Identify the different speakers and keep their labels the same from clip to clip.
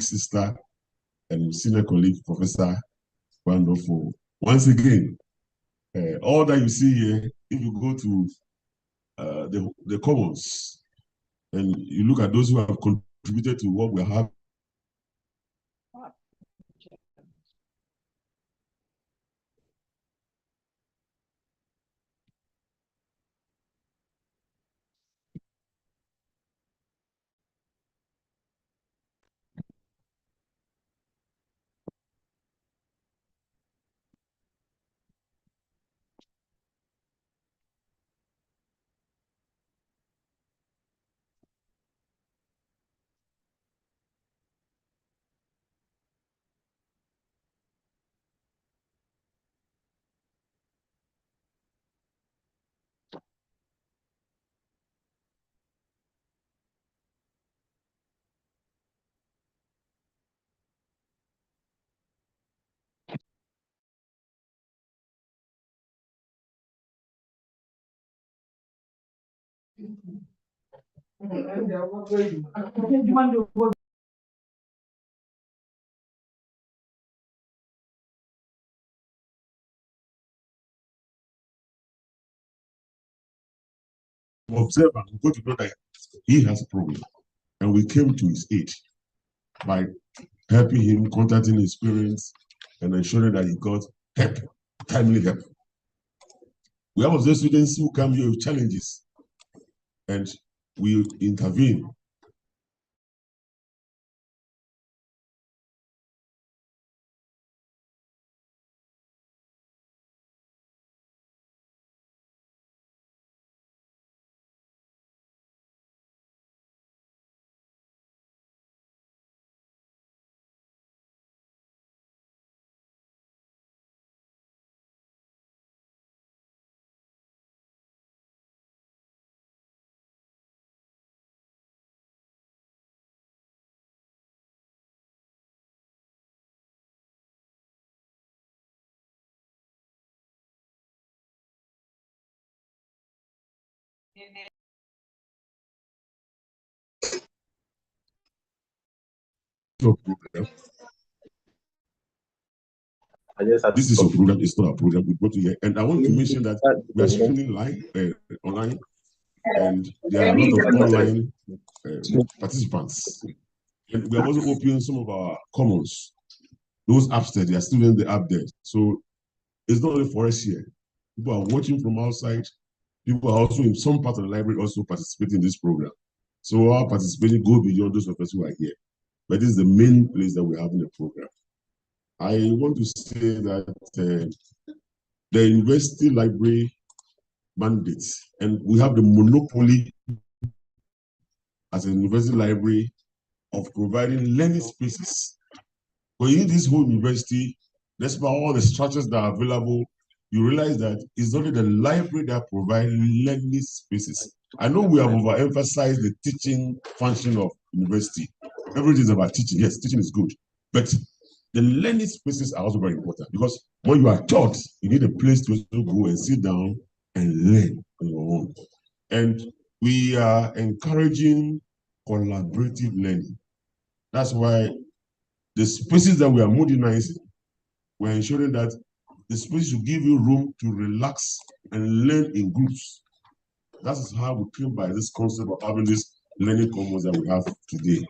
Speaker 1: sister and senior colleague, Professor Wonderful. Once again, all that you see here, if you go to the commons and you look at those who have contributed to what we have. Observer, we got to know that he has a problem, and we came to his aid by helping him, contacting his parents, and ensuring that he got help, timely help. We have those students who come here with challenges, and we intervene. No problem. This is a program, it's not a program. We brought to here. And I want to mention that we are streaming live online, and there are a lot of online participants. And we are also opening some of our commons. Those upstairs, they are still in the up there. So it's not only for us here. People are watching from outside. People are also in some part of the library also participating in this program. So our participating go beyond those of us who are here. But this is the main place that we're having the program. I want to say that the university library mandates, and we have the monopoly as a university library of providing learning spaces. But in this whole university, despite all the structures that are available, you realize that it's only the library that provides learning spaces. I know we have overemphasized the teaching function of university. Everything is about teaching. Yes, teaching is good. But the learning spaces are also very important, because when you are taught, you need a place to go and sit down and learn on your own. And we are encouraging collaborative learning. That's why the spaces that we are modernizing, we're ensuring that the space will give you room to relax and learn in groups. That is how we came by this concept of having this learning commons that we have today.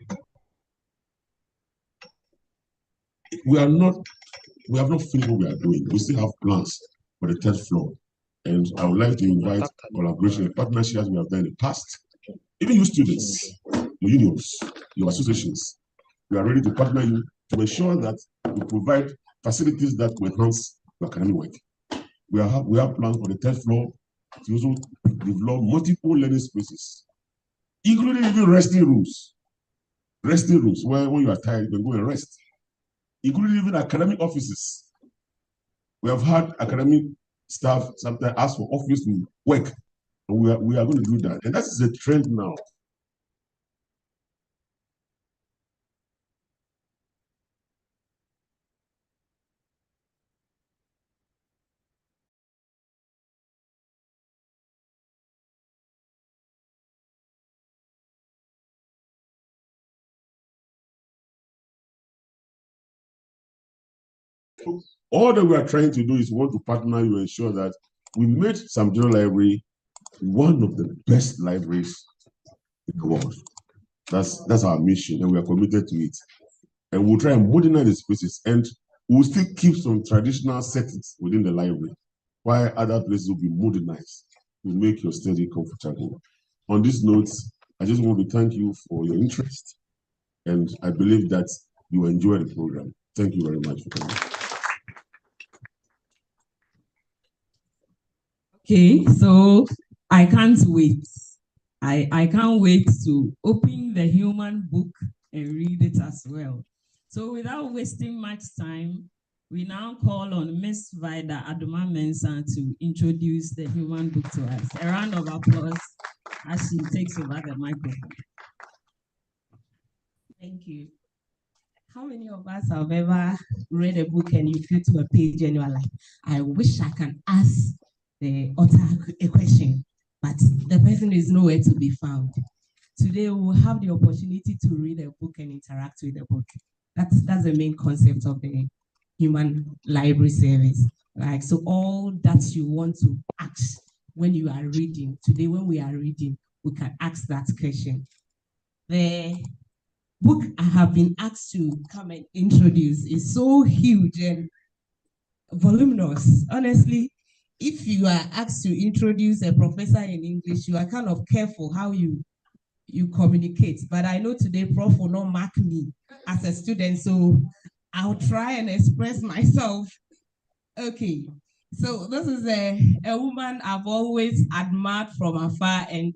Speaker 1: We have not finished what we are doing. We still have plans for the third floor. And I would like to invite collaboration and partnership as we have done in the past. Even you students, your unions, your associations, we are ready to partner you to ensure that we provide facilities that will enhance your academic work. We have plans for the third floor to also develop multiple learning spaces, including even resting rooms. Resting rooms where when you are tired, you can go and rest. Including even academic offices. We have had academic staff sometimes ask for office to work, and we are going to do that. And that is a trend now. All that we are trying to do is want to partner you, ensure that we made some general library one of the best libraries in the world. That's our mission, and we are committed to it. And we'll try and modernize the spaces, and we'll still keep some traditional settings within the library, while other places will be modernized to make your study comfortable. On this note, I just want to thank you for your interest, and I believe that you enjoy the program. Thank you very much for coming.
Speaker 2: Okay, so I can't wait. I can't wait to open the human book and read it as well. So without wasting much time, we now call on Miss Vida Aduma-Mensah to introduce the human book to us. A round of applause as she takes over the microphone. Thank you. How many of us have ever read a book and you flip to a page and you are like, I wish I can ask the author a question, but the person is nowhere to be found. Today we will have the opportunity to read a book and interact with the book. That's the main concept of the human library service. Like, so all that you want to ask when you are reading, today when we are reading, we can ask that question. The book I have been asked to come and introduce is so huge and voluminous. Honestly, if you are asked to introduce a professor in English, you are kind of careful how you communicate. But I know today Prof will not mark me as a student, so I'll try and express myself. Okay, so this is a woman I've always admired from afar, and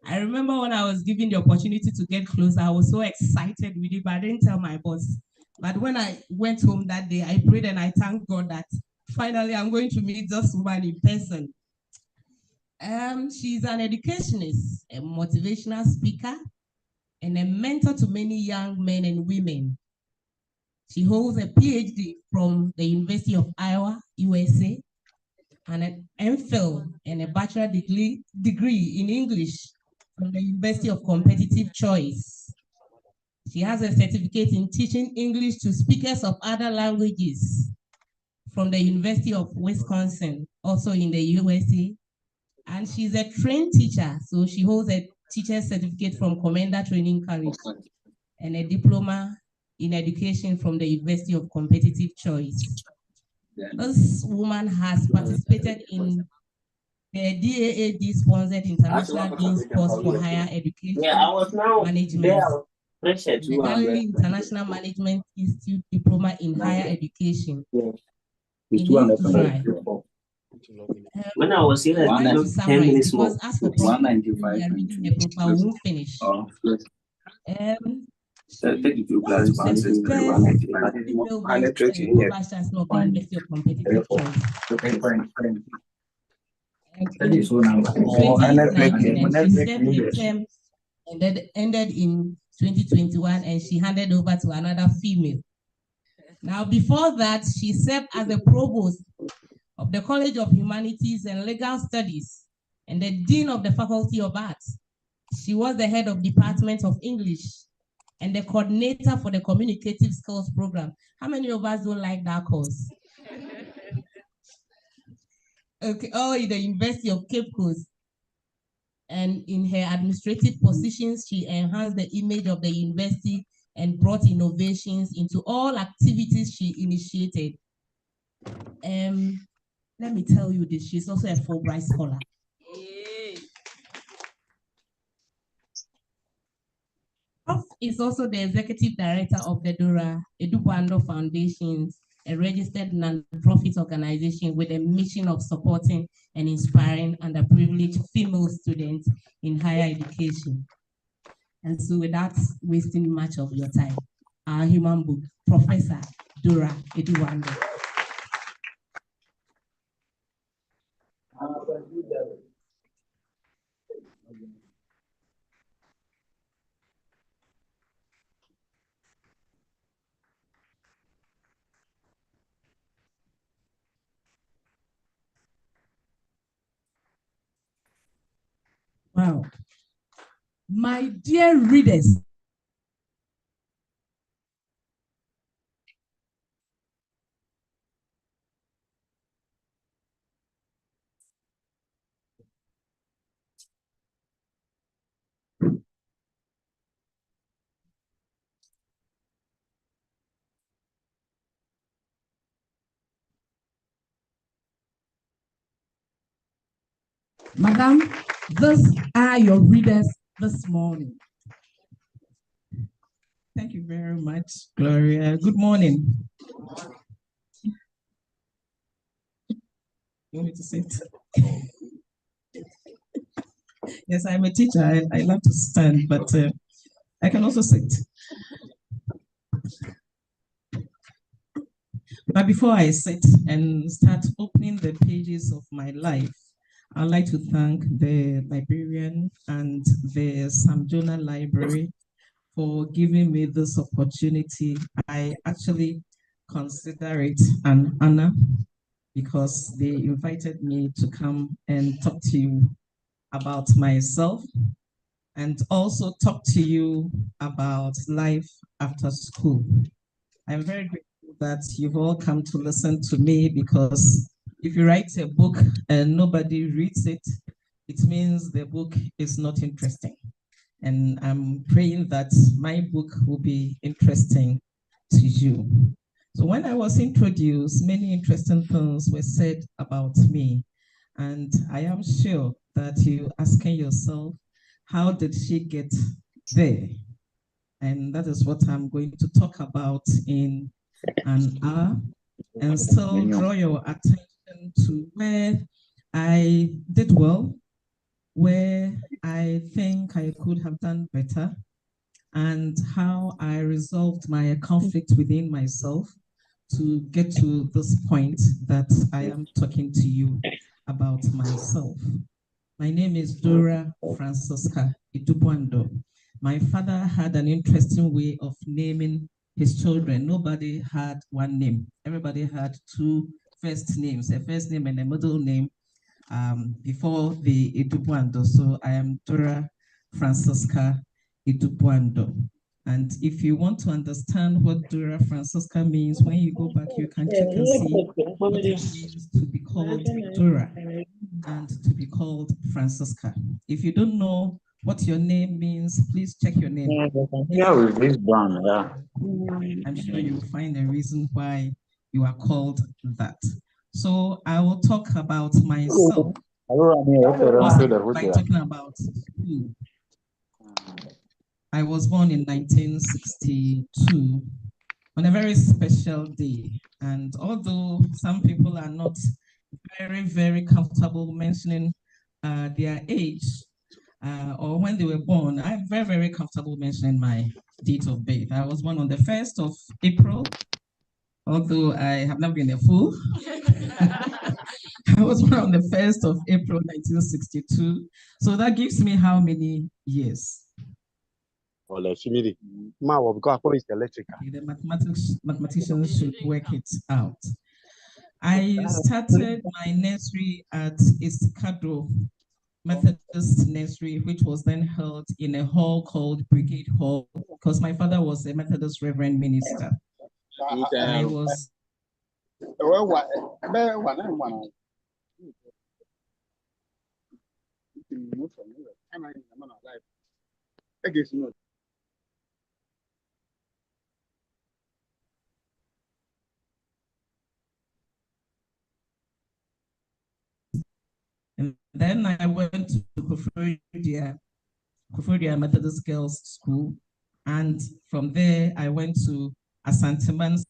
Speaker 2: I remember when I was given the opportunity to get closer, I was so excited with it, but I didn't tell my boss. But when I went home that day, I prayed and I thanked God that finally I'm going to meet this woman in person. She's an educationist, a motivational speaker, and a mentor to many young men and women. She holds a PhD from the University of Iowa, USA, and an MPhil and a bachelor degree in English from the University of Competitive Choice. She has a certificate in teaching English to speakers of other languages from the University of Wisconsin, also in the USA. And she's a trained teacher, so she holds a teacher's certificate from Commander Training College and a diploma in education from the University of Competitive Choice. This woman has participated in the DAAD-sponsored International Dean's Course for Higher Education Management, the Galilee International Management Institute Diploma in Higher Education in Israel.
Speaker 3: When I was here, I took 10 minutes more.
Speaker 2: As for problem, we are reading the paper, we won't finish. Ended in 2021, and she handed over to another female. Now, before that, she served as the provost of the College of Humanities and Legal Studies and the Dean of the Faculty of Arts. She was the head of Department of English and the coordinator for the Communicative Skills Program. How many of us don't like that course? Okay, in the University of Cape Coast. And in her administrative positions, she enhanced the image of the university and brought innovations into all activities she initiated. Let me tell you this, she's also a Fulbright scholar. Prof is also the executive director of the Dora Edubando Foundation, a registered non-profit organization with a mission of supporting and inspiring underprivileged female students in higher education. And so without wasting much of your time, our human book, Professor Dora Edubando. Wow. My dear readers, Madam, these are your readers this morning. Thank you very much, Gloria. Good morning. You want me to sit? Yes, I'm a teacher. I love to stand, but I can also sit. But before I sit and start opening the pages of my life, I'd like to thank the librarian and the Jonah Library for giving me this opportunity. I actually consider it an honor because they invited me to come and talk to you about myself and also talk to you about life after school. I'm very grateful that you've all come to listen to me because if you write a book and nobody reads it, it means the book is not interesting. And I'm praying that my book will be interesting to you. So when I was introduced, many interesting things were said about me. And I am sure that you're asking yourself, how did she get there? And that is what I'm going to talk about in an hour, and still draw your attention to where I did well, where I think I could have done better, and how I resolved my conflict within myself to get to this point that I am talking to you about myself. My name is Dora Francisca Idubuando. My father had an interesting way of naming his children. Nobody had one name. Everybody had two first names, a first name and a middle name before the Idubuando. So I am Dora Francisca Idubuando. And if you want to understand what Dora Francisca means, when you go back, you can check and see what it means to be called Dora and to be called Francisca. If you don't know what your name means, please check your name.
Speaker 4: Yeah, with this brand, yeah.
Speaker 2: I'm sure you will find a reason why you are called that. So I will talk about myself by talking about school. I was born in 1962 on a very special day. And although some people are not very, very comfortable mentioning their age or when they were born, I'm very, very comfortable mentioning my date of birth. I was born on the 1st of April, although I have not been a fool. I was born on the 1st of April, 1962. So that gives me how many years?
Speaker 5: The
Speaker 2: mathematicians should work it out. I started my nursery at Istikado Methodist Nursery, which was then held in a hall called Brigade Hall, because my father was a Methodist Reverend Minister. I was and then I went to Koforidua Methodist Girls School. And from there, I went to Asanteman.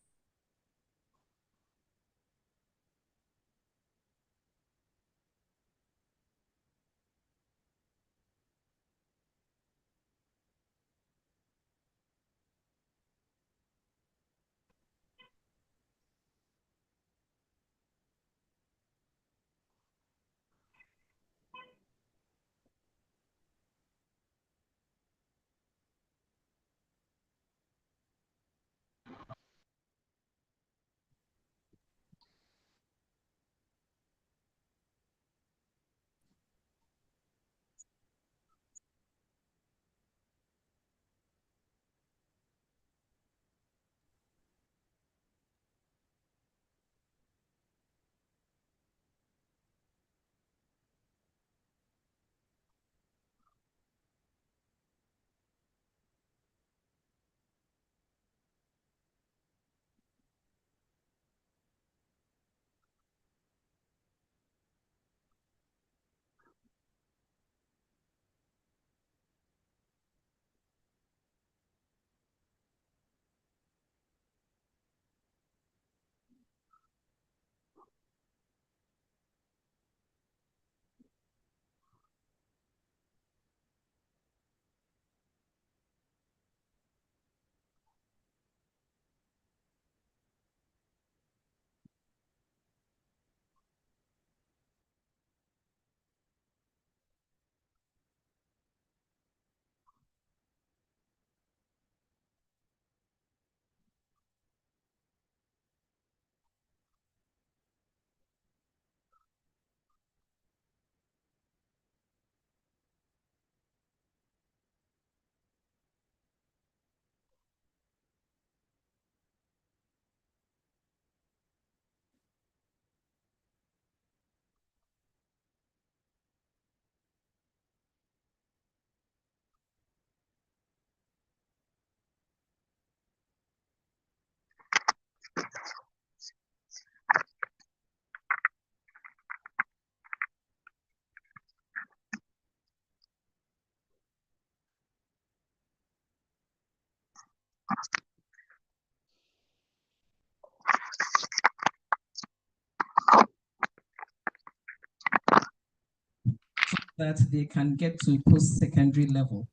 Speaker 2: that they can get to post-secondary level.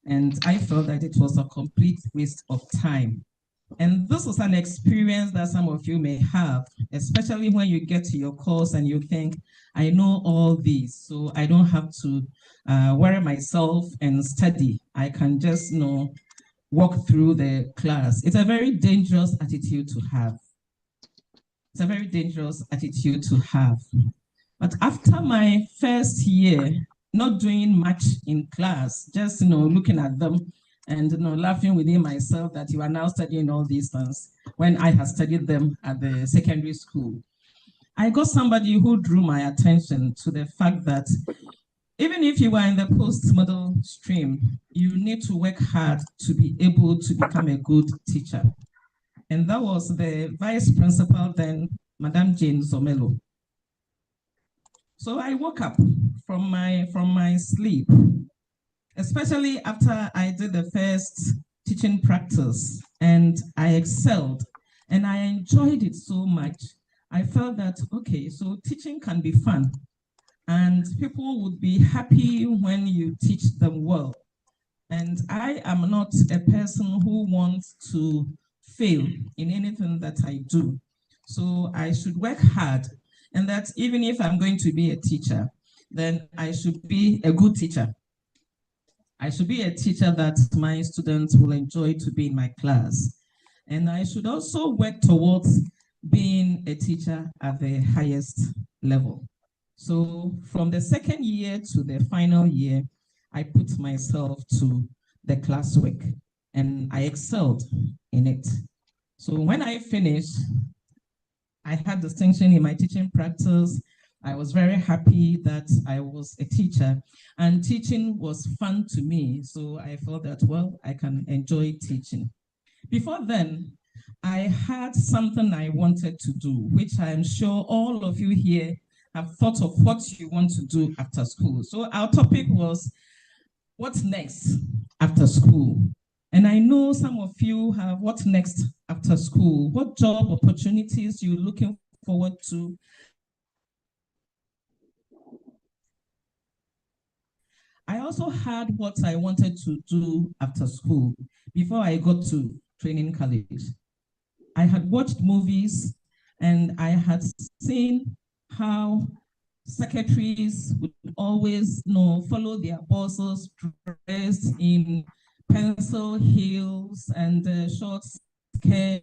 Speaker 2: And I felt that it was a complete waste of time. And this is an experience that some of you may have, especially when you get to your course and you think, I know all these, so I don't have to worry myself and study. I can just, walk through the class. It's a very dangerous attitude to have. It's a very dangerous attitude to have. But after my first year, not doing much in class, just looking at them and laughing within myself that you are now studying all these things when I had studied them at the secondary school. I got somebody who drew my attention to the fact that even if you are in the post-model stream, you need to work hard to be able to become a good teacher. And that was the vice principal then, Madame Jane Zomelo. So I woke up from my sleep, especially after I did the first teaching practice, and I excelled and I enjoyed it so much. I felt that, okay, so teaching can be fun and people would be happy when you teach them well. And I am not a person who wants to fail in anything that I do. So I should work hard, and that even if I'm going to be a teacher, then I should be a good teacher. I should be a teacher that my students will enjoy to be in my class. And I should also work towards being a teacher at the highest level. So from the second year to the final year, I put myself to the classwork and I excelled in it. So when I finished, I had distinction in my teaching practice. I was very happy that I was a teacher and teaching was fun to me. So I felt that, well, I can enjoy teaching. Before then, I had something I wanted to do, which I'm sure all of you here have thought of what you want to do after school. So our topic was, what's next after school? And I know some of you have what next after school, what job opportunities you're looking forward to. I also had what I wanted to do after school before I got to training college. I had watched movies and I had seen how secretaries would always follow their bosses dressed in pencil heels and short skirt.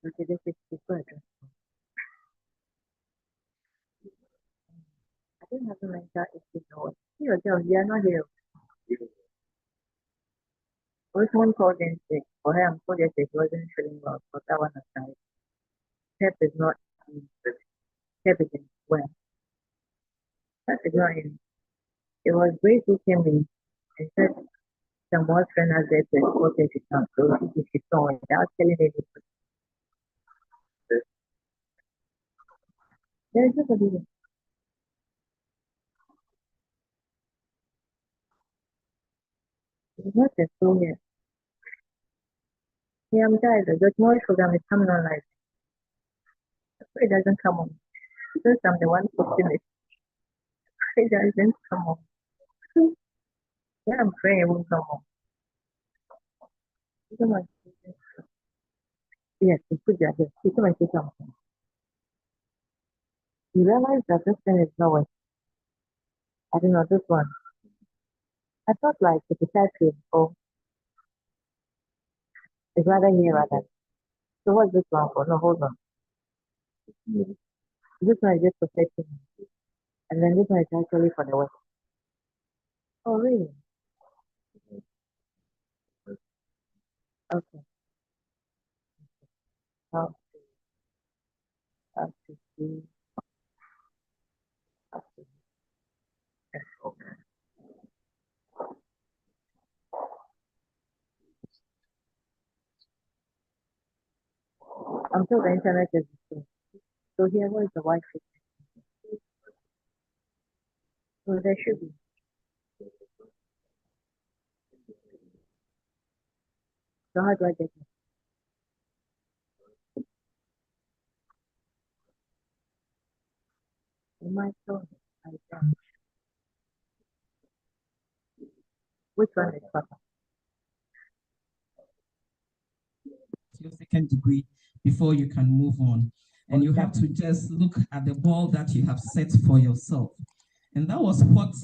Speaker 6: Okay, this is super. I didn't have to make that issue note. Here, Joe, you're not here. First one called in sick. For him, called in sick, wasn't feeling well. But that one aside. Pep is not in. Pep is in. Well, Pep is not in. It was Grace who came in and said some more friend has said to escort her to come. So she saw without telling anybody. There's nobody. It's not a school here. Yeah, I'm tired. The tomorrow's program is coming on live. It doesn't come on. Because I'm the one posting it. It doesn't come on. Yeah, I'm praying it won't come on. Yes, it's good. Yes, it's going to come on. you realize that this thing is not working. I don't know, this one. I thought like the potassium, oh, it's rather here rather. So what's this one for? No, hold on. This one is just protecting me. And then this one is actually for the work. Oh, really? Okay. How to see, how to I'm sure the internet is the same. So here, what is the Wi-Fi? So there should be. So how do I get it? In my phone, I can. Which one is Papa?
Speaker 2: Your second degree before you can move on. And you have to just look at the goal that you have set for yourself. And that was what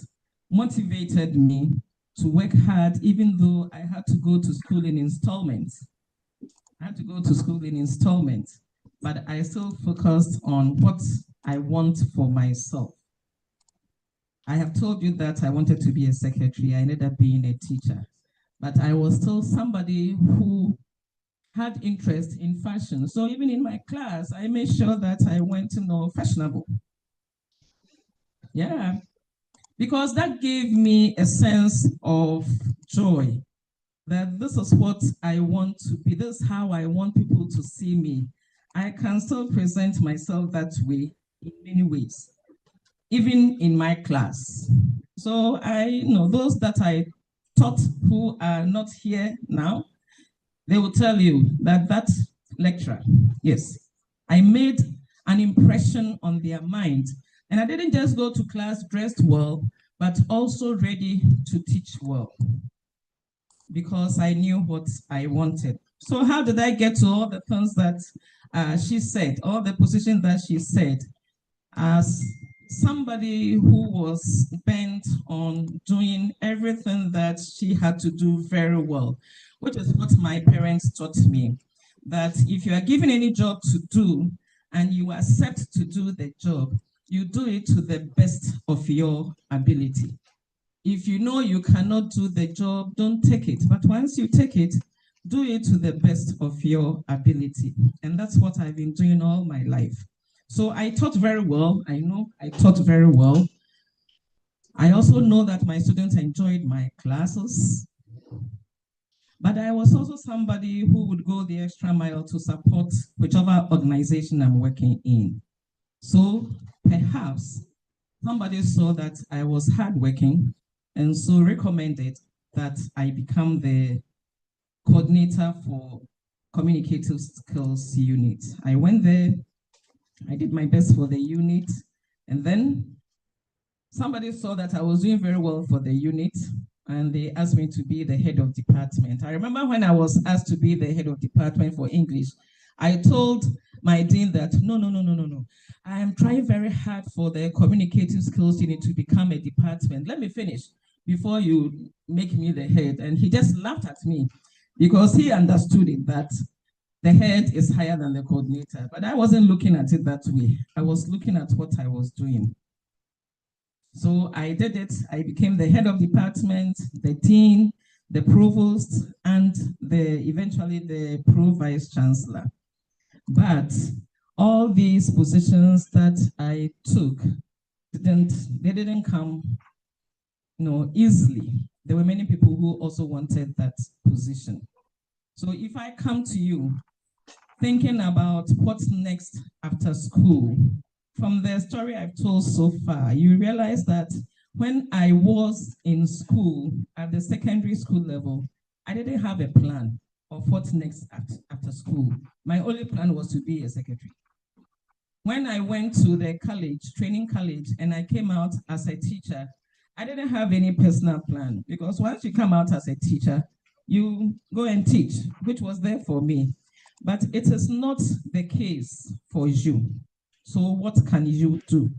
Speaker 2: motivated me to work hard, even though I had to go to school in installments. I had to go to school in installments, but I still focused on what I want for myself. I have told you that I wanted to be a secretary. I ended up being a teacher, but I was still somebody who had interest in fashion. So even in my class, I made sure that I went to know fashionable. Yeah, because that gave me a sense of joy that this is what I want to be. This is how I want people to see me. I can still present myself that way in many ways, even in my class. So I know those that I taught who are not here now, they will tell you that that lecturer, yes, I made an impression on their mind. And I didn't just go to class dressed well, but also ready to teach well, because I knew what I wanted. So how did I get to all the things that she said, all the positions that she said? As somebody who was bent on doing everything that she had to do very well, which is what my parents taught me, that if you are given any job to do and you accept to do the job, you do it to the best of your ability. If you know you cannot do the job, don't take it. But once you take it, do it to the best of your ability. And that's what I've been doing all my life. So I taught very well. I know I taught very well. I also know that my students enjoyed my classes. But I was also somebody who would go the extra mile to support whichever organization I'm working in. So perhaps somebody saw that I was hardworking and so recommended that I become the coordinator for communicative skills unit. I went there, I did my best for the unit, and then somebody saw that I was doing very well for the unit, and they asked me to be the head of department. I remember when I was asked to be the head of department for English, I told my dean that, no. I am trying very hard for the communicative skills unit to become a department. Let me finish before you make me the head. And he just laughed at me because he understood it, that the head is higher than the coordinator. But I wasn't looking at it that way. I was looking at what I was doing. So I did it. I became the head of department, the dean, the provost, and eventually the pro-vice chancellor. But all these positions that I took didn't come easily. There were many people who also wanted that position. So if I come to you thinking about what's next after school, from the story I've told so far, you realize that when I was in school at the secondary school level, I didn't have a plan of what's next after school. My only plan was to be a secretary. When I went to the college, training college, and I came out as a teacher, I didn't have any personal plan, because once you come out as a teacher, you go and teach, which was there for me. But it is not the case for you. So what can you do?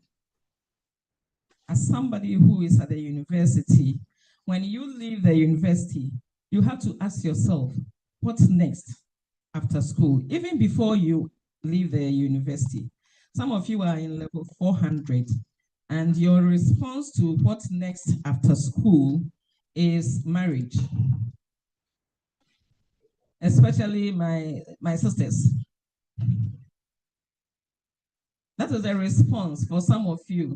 Speaker 2: As somebody who is at the university, when you leave the university, you have to ask yourself, what's next after school? Even before you leave the university, some of you are in level 400, and your response to what's next after school is marriage. Especially my sisters. That is the response for some of you.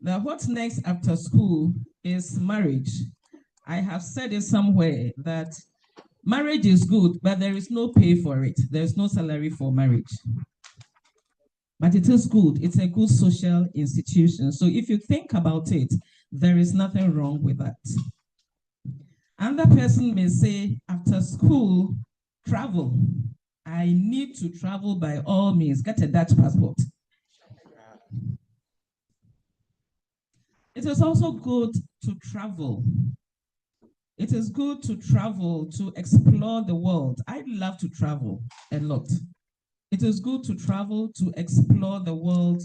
Speaker 2: That what's next after school is marriage. I have said it somewhere that marriage is good, but there is no pay for it. There is no salary for marriage. But it is good. It's a good social institution. So if you think about it, there is nothing wrong with that. Another person may say, after school, travel. I need to travel by all means. Get a Dutch passport. It is also good to travel. It is good to travel, to explore the world. I love to travel a lot. It is good to travel, to explore the world,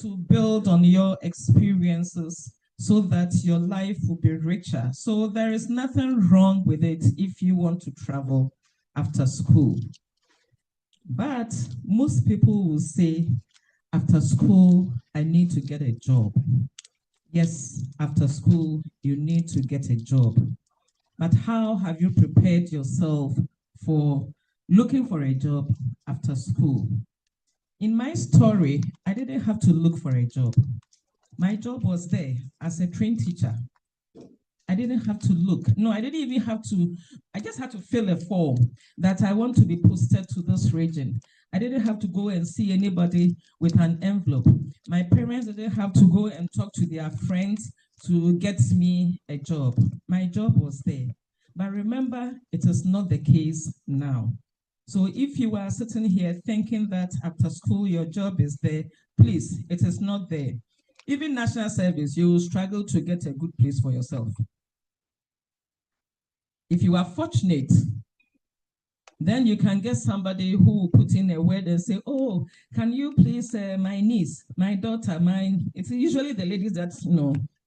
Speaker 2: to build on your experiences so that your life will be richer. So there is nothing wrong with it if you want to travel after school. But most people will say, after school, I need to get a job. Yes, after school, you need to get a job. But how have you prepared yourself for looking for a job after school? In my story, I didn't have to look for a job. My job was there as a trained teacher. I didn't have to look. No, I didn't even have to. I just had to fill a form that I want to be posted to this region. I didn't have to go and see anybody with an envelope. My parents didn't have to go and talk to their friends to get me a job. My job was there. But remember, it is not the case now. So if you are sitting here thinking that after school your job is there, please, it is not there. Even national service, you will struggle to get a good place for yourself. If you are fortunate, then you can get somebody who will put in a word and say, oh, can you please, my niece, my daughter, mine. It's usually the ladies that,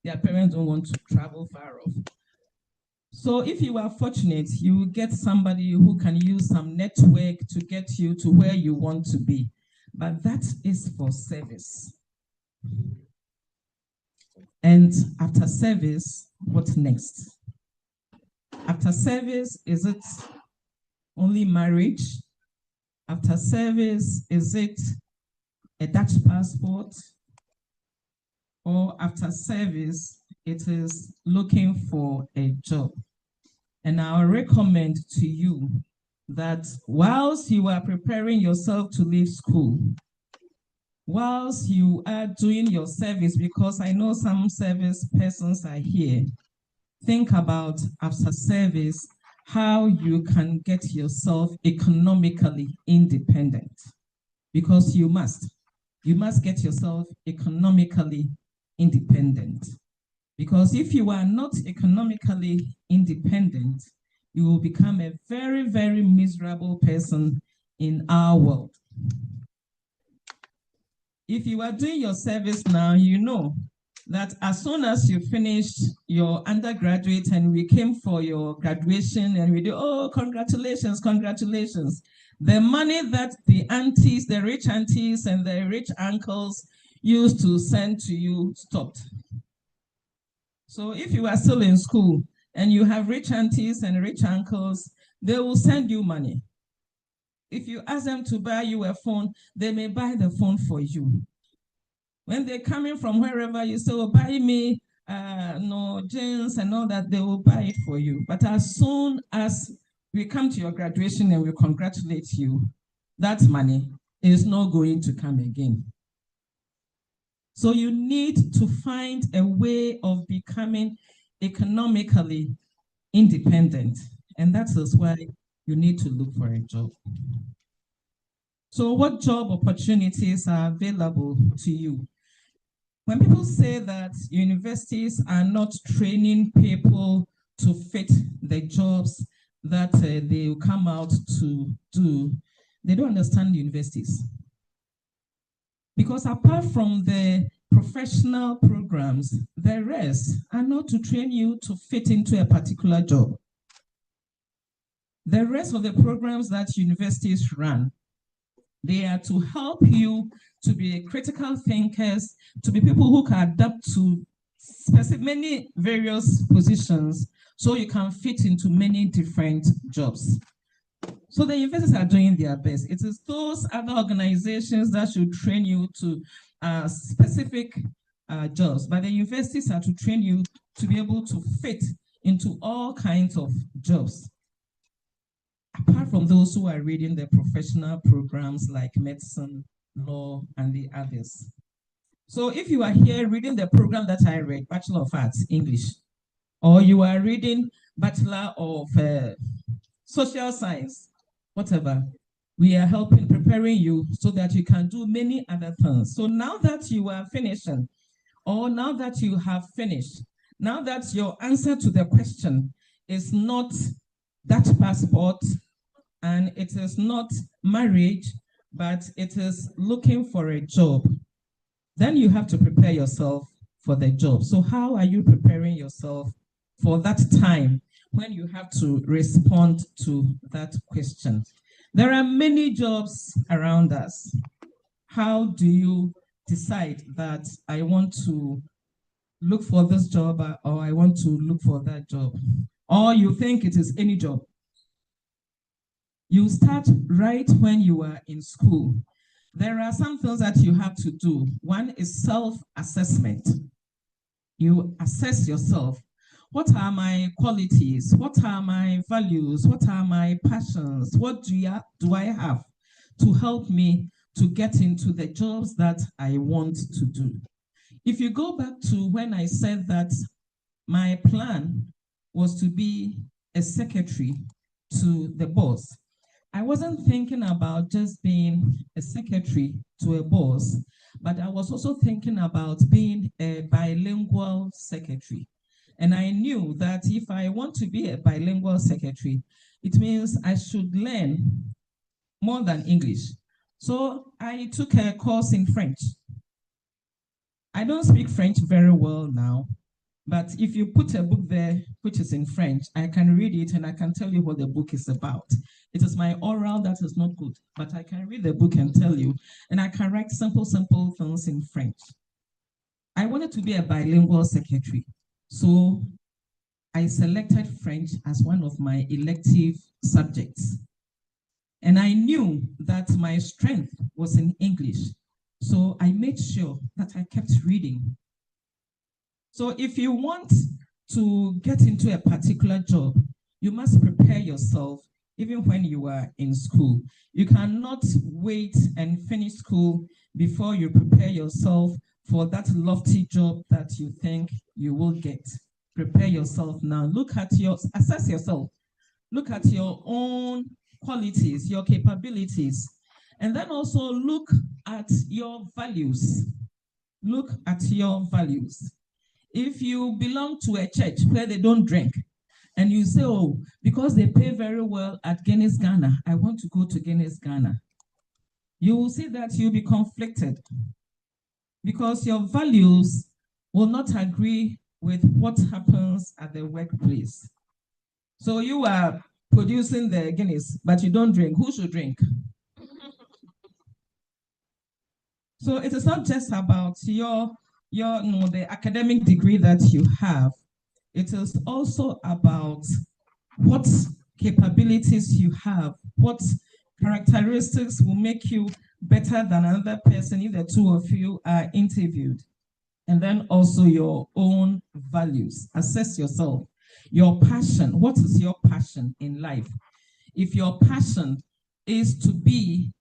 Speaker 2: their parents don't want to travel far off. So if you are fortunate, you will get somebody who can use some network to get you to where you want to be. But that is for service. And after service, what next? After service, is it only marriage? After service, is it a Dutch passport? Or after service, it is looking for a job? And I'll recommend to you that whilst you are preparing yourself to leave school, whilst you are doing your service, because I know some service persons are here, think about after service, how you can get yourself economically independent. Because you must get yourself economically independent. Because if you are not economically independent, you will become a very, very miserable person in our world. If you are doing your service now, you know that as soon as you finished your undergraduate and we came for your graduation and we do, oh, congratulations, congratulations. The money that the aunties, the rich aunties and the rich uncles used to send to you stopped. So if you are still in school and you have rich aunties and rich uncles, they will send you money. If you ask them to buy you a phone, they may buy the phone for you. When they're coming from wherever, you say, oh, buy me jeans and all that, they will buy it for you. But as soon as we come to your graduation and we congratulate you, that money is not going to come again. So you need to find a way of becoming economically independent. And that is why you need to look for a job. So what job opportunities are available to you? When people say that universities are not training people to fit the jobs that they will come out to do, they don't understand universities. Because apart from the professional programs, the rest are not to train you to fit into a particular job. The rest of the programs that universities run, they are to help you to be critical thinkers, to be people who can adapt to many various positions so you can fit into many different jobs. So the universities are doing their best. It is those other organizations that should train you to specific jobs, but the universities are to train you to be able to fit into all kinds of jobs. Apart from those who are reading the professional programs like medicine, law, and the others. So if you are here reading the program that I read, Bachelor of Arts, English, or you are reading Bachelor of Social Science, whatever, we are preparing you so that you can do many other things. So now that you are finishing, or now that you have finished, now that your answer to the question is not that passport, and it is not marriage, but it is looking for a job, then you have to prepare yourself for the job. So how are you preparing yourself for that time when you have to respond to that question? There are many jobs around us. How do you decide that I want to look for this job or I want to look for that job? Or you think it is any job? You start right when you are in school. There are some things that you have to do. One is self-assessment. You assess yourself. What are my qualities? What are my values? What are my passions? What do I have to help me to get into the jobs that I want to do? If you go back to when I said that my plan was to be a secretary to the boss, I wasn't thinking about just being a secretary to a boss, but I was also thinking about being a bilingual secretary. And I knew that if I want to be a bilingual secretary, it means I should learn more than English. So I took a course in French. I don't speak French very well now, but if you put a book there, which is in French, I can read it and I can tell you what the book is about. It is my oral that is not good, but I can read the book and tell you, and I can write simple things in French. I wanted to be a bilingual secretary, so I selected French as one of my elective subjects. And I knew that my strength was in English, so I made sure that I kept reading. So if you want to get into a particular job, you must prepare yourself even when you are in school. You cannot wait and finish school before you prepare yourself for that lofty job that you think you will get. Prepare yourself now. Assess yourself. Look at your own qualities, your capabilities, and then also look at your values. Look at your values. If you belong to a church where they don't drink, and you say, oh, because they pay very well at Guinness Ghana, I want to go to Guinness Ghana, you will see that you'll be conflicted because your values will not agree with what happens at the workplace. So you are producing the Guinness, but you don't drink. Who should drink? So it is not just about the academic degree that you have. It is also about what capabilities you have, what characteristics will make you better than another person if the two of you are interviewed. And then also your own values. Assess yourself. Your passion. What is your passion in life? If your passion is to be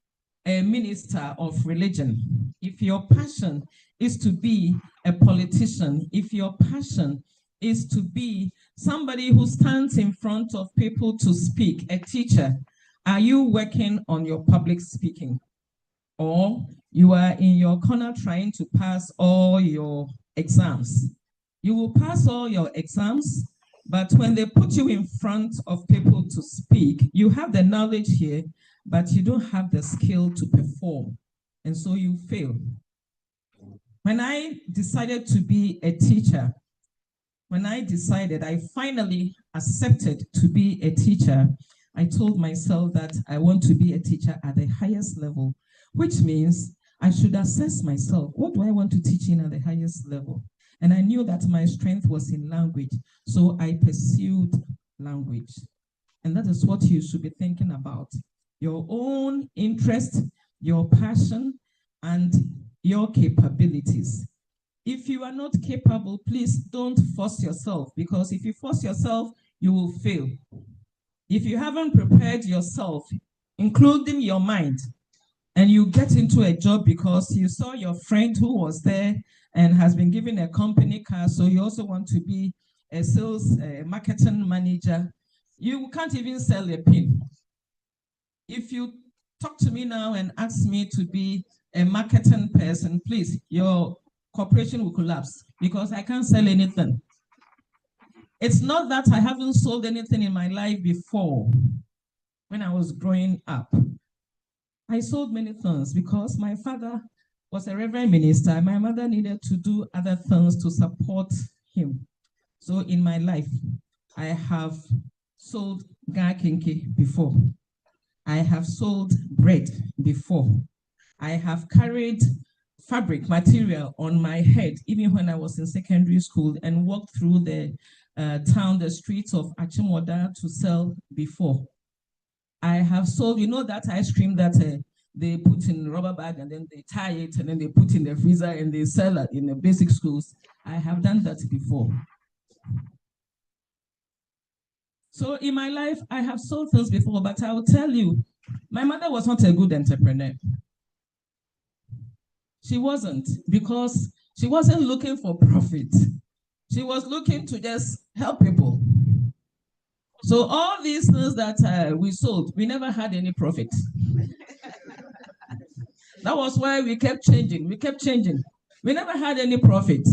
Speaker 2: a minister of religion, if your passion is to be a politician, if your passion is to be somebody who stands in front of people to speak, a teacher, are you working on your public speaking? Or you are in your corner trying to pass all your exams? You will pass all your exams, but when they put you in front of people to speak, you have the knowledge here, but you don't have the skill to perform. And so you fail. When I decided to be a teacher, I finally accepted to be a teacher, I told myself that I want to be a teacher at the highest level, which means I should assess myself. What do I want to teach in at the highest level? And I knew that my strength was in language, so I pursued language. And that is what you should be thinking about. Your own interest, your passion, and your capabilities. If you are not capable, please don't force yourself, because if you force yourself, you will fail. If you haven't prepared yourself, including your mind, and you get into a job because you saw your friend who was there and has been given a company car, so you also want to be a sales marketing manager, you can't even sell a pin. If you talk to me now and ask me to be a marketing person, please, your corporation will collapse because I can't sell anything. It's not that I haven't sold anything in my life before. When I was growing up, I sold many things because my father was a reverend minister. My mother needed to do other things to support him. So in my life, I have sold gakinki before. I have sold bread before. I have carried fabric material on my head, even when I was in secondary school, and walked through the town, the streets of Achimota to sell before. I have sold, you know, that ice cream that they put in a rubber bag and then they tie it and then they put in the freezer and they sell it in the basic schools. I have done that before. So in my life, I have sold things before, but I will tell you, my mother was not a good entrepreneur. She wasn't, because she wasn't looking for profit. She was looking to just help people. So all these things that we sold, we never had any profit. That was why we kept changing. We never had any profit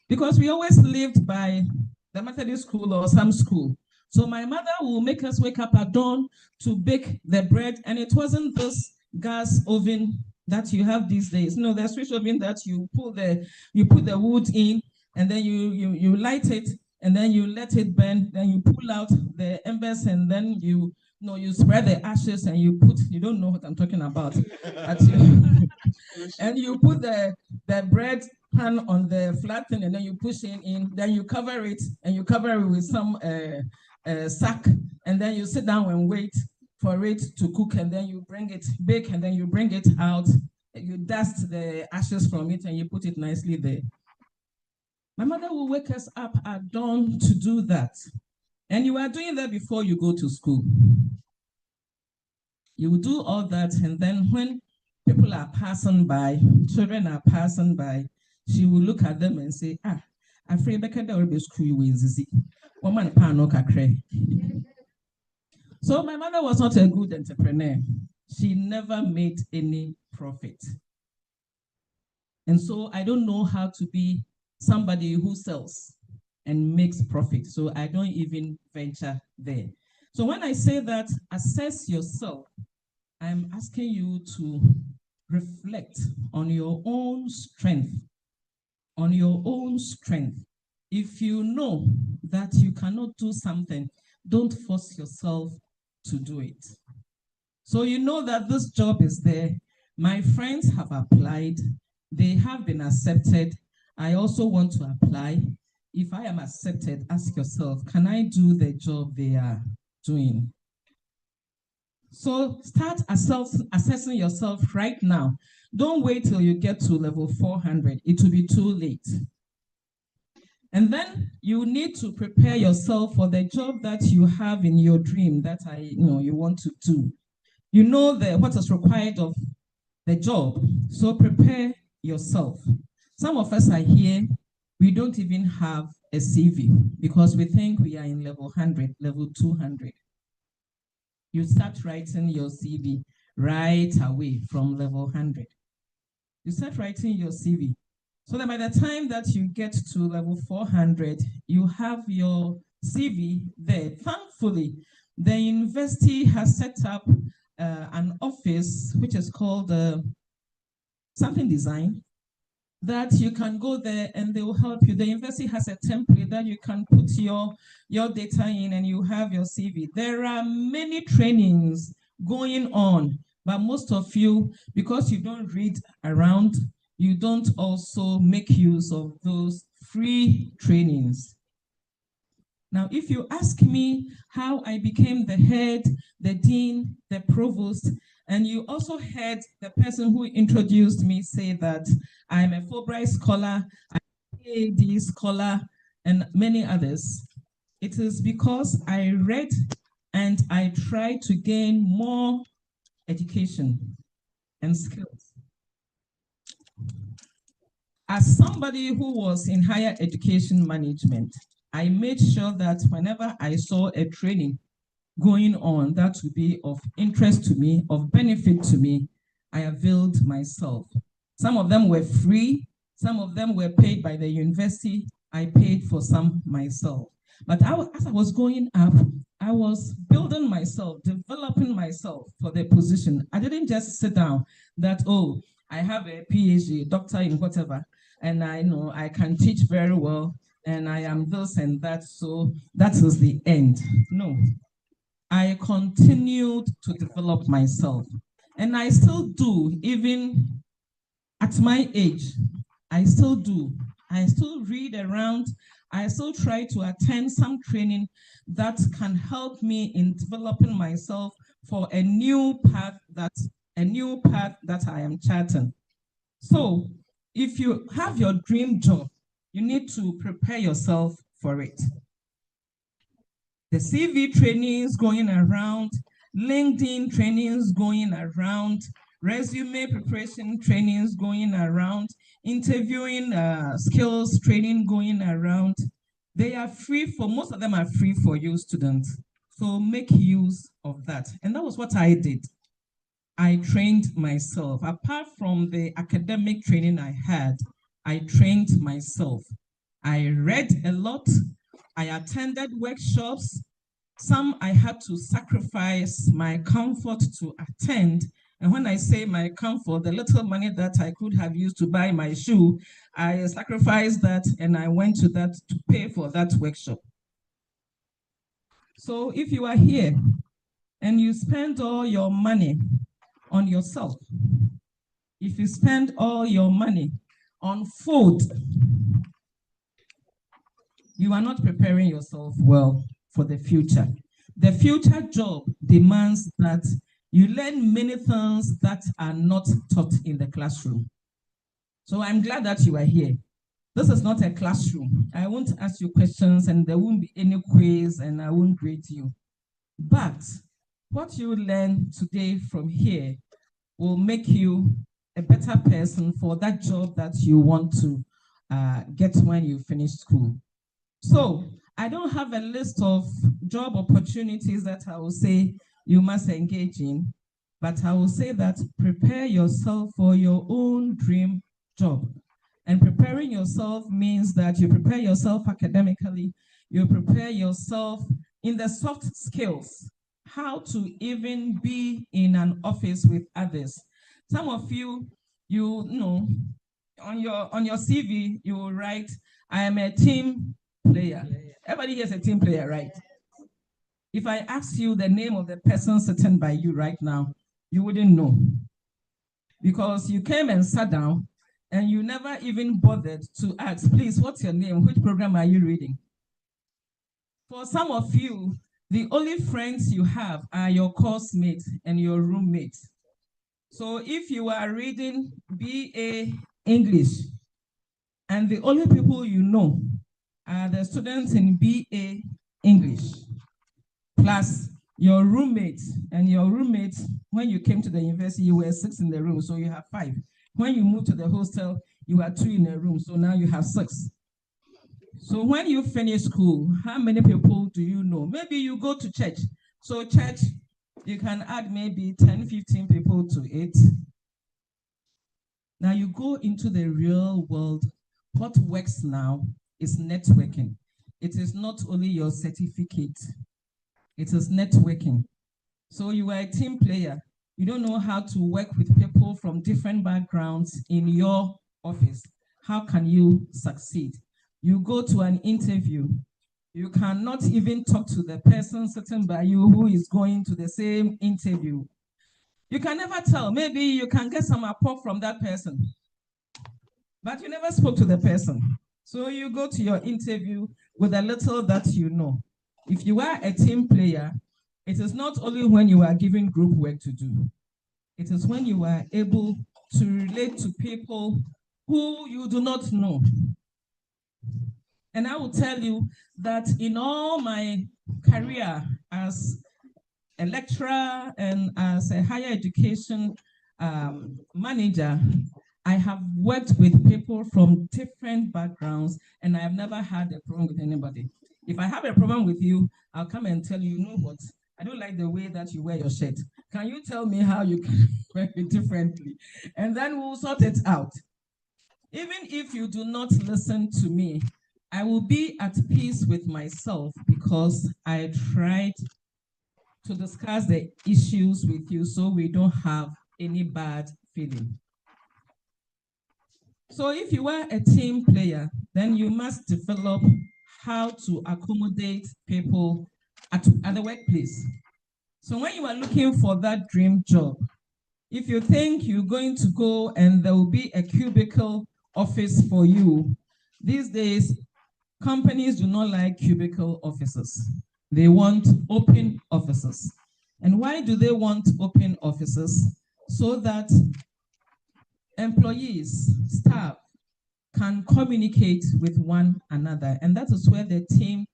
Speaker 2: because we always lived by the Methodist school or some school. So my mother will make us wake up at dawn to bake the bread, and it wasn't this gas oven that you have these days. No, the switch oven that you put the wood in, and then you light it, and then you let it burn, then you pull out the embers, and then you spread the ashes, and you don't know what I'm talking about. And you put the bread pan on the flat thing, and then you push it in, then you cover it, and you cover it with some sack, and then you sit down and wait for it to cook, and then you bring it, bake, and then you bring it out, you dust the ashes from it, and you put it nicely there. My mother will wake us up at dawn to do that. And you are doing that before you go to school. You will do all that, and then when people are passing by, children are passing by, she will look at them and say, afraid Becca will school with woman pano kakre. So my mother was not a good entrepreneur. She never made any profit. And so I don't know how to be somebody who sells and makes profit. So I don't even venture there. So when I say that, assess yourself, I'm asking you to reflect on your own strength. On your own strength. If you know that you cannot do something, don't force yourself to do it. So you know that this job is there. My friends have applied. They have been accepted. I also want to apply. If I am accepted, ask yourself, can I do the job they are doing? So start assessing yourself right now. Don't wait till you get to level 400. It will be too late. And then you need to prepare yourself for the job that you have in your dream that you want to do. You know what is required of the job, so prepare yourself. Some of us are here, we don't even have a CV because we think we are in level 100, level 200. You start writing your CV right away from level 100. You start writing your CV. So that by the time that you get to level 400, you have your CV there. Thankfully, the university has set up an office which is called something design. that you can go there and they will help you. The university has a template that you can put your data in and you have your CV. There are many trainings going on, but most of you, because you don't read around, you don't also make use of those free trainings. Now, if you ask me how I became the head, the dean, the provost, and you also heard the person who introduced me say that I'm a Fulbright scholar, I'm a PhD scholar, and many others. It is because I read and I tried to gain more education and skills. As somebody who was in higher education management, I made sure that whenever I saw a training going on that would be of interest to me, of benefit to me, I availed myself. Some of them were free, some of them were paid by the university. I paid for some myself. But as I was going up, I was building myself, developing myself for the position. I didn't just sit down that, oh, I have a PhD, doctor in whatever, and I know I can teach very well, and I am this and that, so that is the end. No, I continued to develop myself. And I still do, even at my age, I still do. I still read around. I still try to attend some training that can help me in developing myself for a new path that I am charting. So if you have your dream job, you need to prepare yourself for it. The CV trainings going around, LinkedIn trainings going around, resume preparation trainings going around, interviewing skills training going around. They are free for, most of them are free for you students. So make use of that. And that was what I did. I trained myself. Apart from the academic training I had, I trained myself. I read a lot. I attended workshops. Some I had to sacrifice my comfort to attend. And when I say my comfort, the little money that I could have used to buy my shoe, I sacrificed that and I went to that to pay for that workshop. So if you are here and you spend all your money on yourself, if you spend all your money on food, you are not preparing yourself well for the future. The future job demands that you learn many things that are not taught in the classroom. So I'm glad that you are here. This is not a classroom. I won't ask you questions and there won't be any quiz and I won't grade you. But what you learn today from here will make you a better person for that job that you want to get when you finish school. So I don't have a list of job opportunities that I will say you must engage in, but I will say that prepare yourself for your own dream job. And preparing yourself means that you prepare yourself academically, you prepare yourself in the soft skills, how to even be in an office with others. Some of you, you know, on your CV, you will write, I am a team player. Everybody here is a team player, right? If I ask you the name of the person sitting by you right now, you wouldn't know. Because you came and sat down and you never even bothered to ask, please, what's your name? Which program are you reading? For some of you, the only friends you have are your course mates and your roommates. So if you are reading BA English, and the only people you know are the students in BA English, plus your roommates, and your roommates, when you came to the university, you were 6 in the room, so you have 5. When you moved to the hostel, you were 2 in a room, so now you have 6. So when you finish school, how many people do you know? Maybe you go to church. So church, you can add maybe 10, 15 people to it. Now you go into the real world. What works now is networking. It is not only your certificate, it is networking. So you are a team player. You don't know how to work with people from different backgrounds in your office. how can you succeed? You go to an interview, you cannot even talk to the person sitting by you who is going to the same interview. You can never tell. Maybe you can get some rapport from that person, but you never spoke to the person. So you go to your interview with a little that you know. If you are a team player, it is not only when you are given group work to do. It is when you are able to relate to people who you do not know. And I will tell you that in all my career as a lecturer and as a higher education manager, I have worked with people from different backgrounds, and I have never had a problem with anybody. If I have a problem with you, I'll come and tell you, you know what? I don't like the way that you wear your shirt. Can you tell me how you can wear it differently? And then we'll sort it out. Even if you do not listen to me, I will be at peace with myself because I tried to discuss the issues with you so we don't have any bad feeling. So if you are a team player, then you must develop how to accommodate people at the workplace. So when you are looking for that dream job, if you think you're going to go and there will be a cubicle office for you, these days, companies do not like cubicle offices. They want open offices. And why do they want open offices? So that employees, staff, can communicate with one another. And that is where the team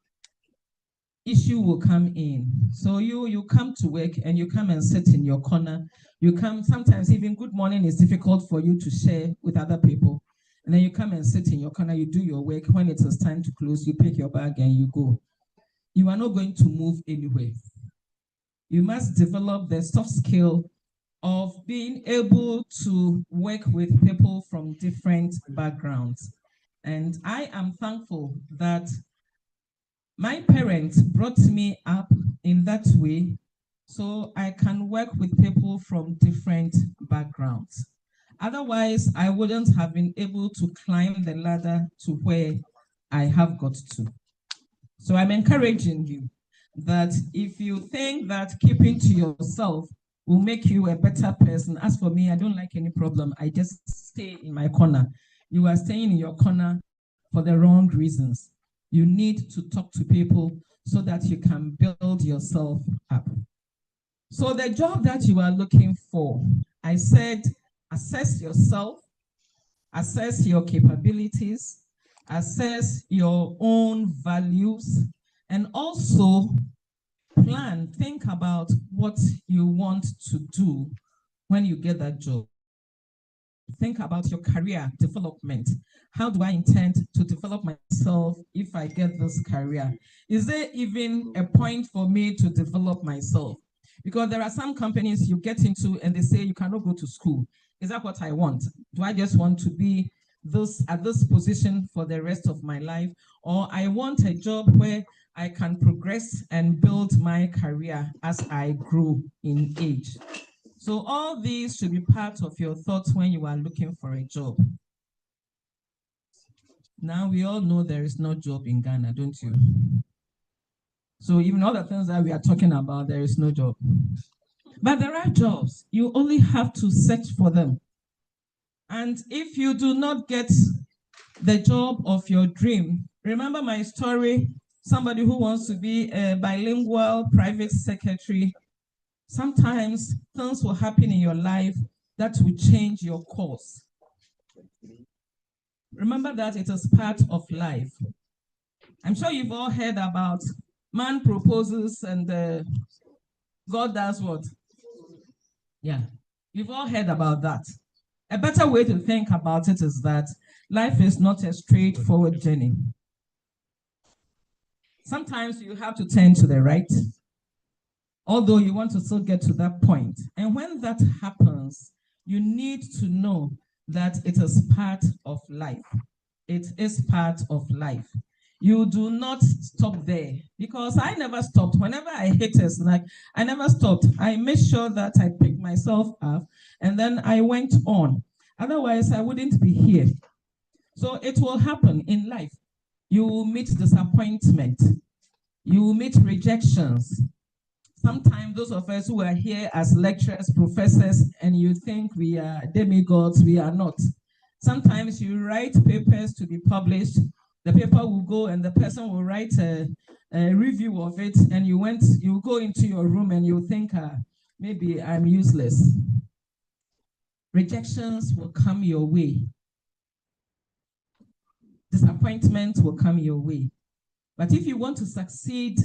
Speaker 2: issue will come in. So you come to work and you come and sit in your corner. You come, sometimes even good morning is difficult for you to share with other people. And then you come and sit in your corner, you do your work. When it is time to close, you pick your bag and you go. You are not going to move anywhere. You must develop the soft skill of being able to work with people from different backgrounds. And I am thankful that my parents brought me up in that way so I can work with people from different backgrounds. Otherwise, I wouldn't have been able to climb the ladder to where I have got to. So I'm encouraging you that if you think that keeping to yourself will make you a better person, as for me, I don't like any problem. I just stay in my corner. You are staying in your corner for the wrong reasons. You need to talk to people so that you can build yourself up. So the job that you are looking for, I said, assess yourself, assess your capabilities, assess your own values, and also think about what you want to do when you get that job. Think about your career development. How do I intend to develop myself if I get this career? Is there even a point for me to develop myself? Because there are some companies you get into and they say you cannot go to school. Is that what I want? Do I just want to be at this position for the rest of my life? Or I want a job where I can progress and build my career as I grow in age. So all these should be part of your thoughts when you are looking for a job. Now we all know there is no job in Ghana, don't you? So even all the things that we are talking about, there is no job. But there are jobs. You only have to search for them. And if you do not get the job of your dream, remember my story, somebody who wants to be a bilingual private secretary. Sometimes things will happen in your life that will change your course. Remember that it is part of life. I'm sure you've all heard about man proposes and God does what? Yeah, you've all heard about that. A better way to think about it is that life is not a straightforward journey. Sometimes you have to turn to the right, although you want to still get to that point. And when that happens, you need to know that it is part of life. It is part of life. You do not stop there, because I never stopped. Whenever I hit a snack, I never stopped. I made sure that I picked myself up and then I went on. Otherwise, I wouldn't be here. So it will happen in life. You will meet disappointment. You will meet rejections. Sometimes those of us who are here as lecturers, professors, and you think we are demigods, we are not. Sometimes you write papers to be published, the paper will go and the person will write a review of it, and you go into your room and you think, maybe I'm useless. Rejections will come your way. Disappointment will come your way. But if you want to succeed,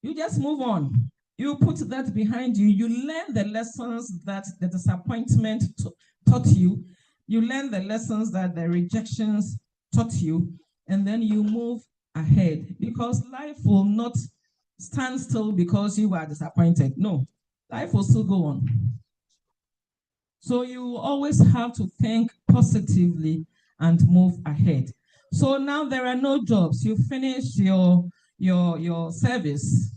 Speaker 2: you just move on. You put that behind you. You learn the lessons that the disappointment taught you. You learn the lessons that the rejections taught you, and then you move ahead, because life will not stand still because you are disappointed. No, life will still go on. So you always have to think positively and move ahead. So now there are no jobs. You finish your service,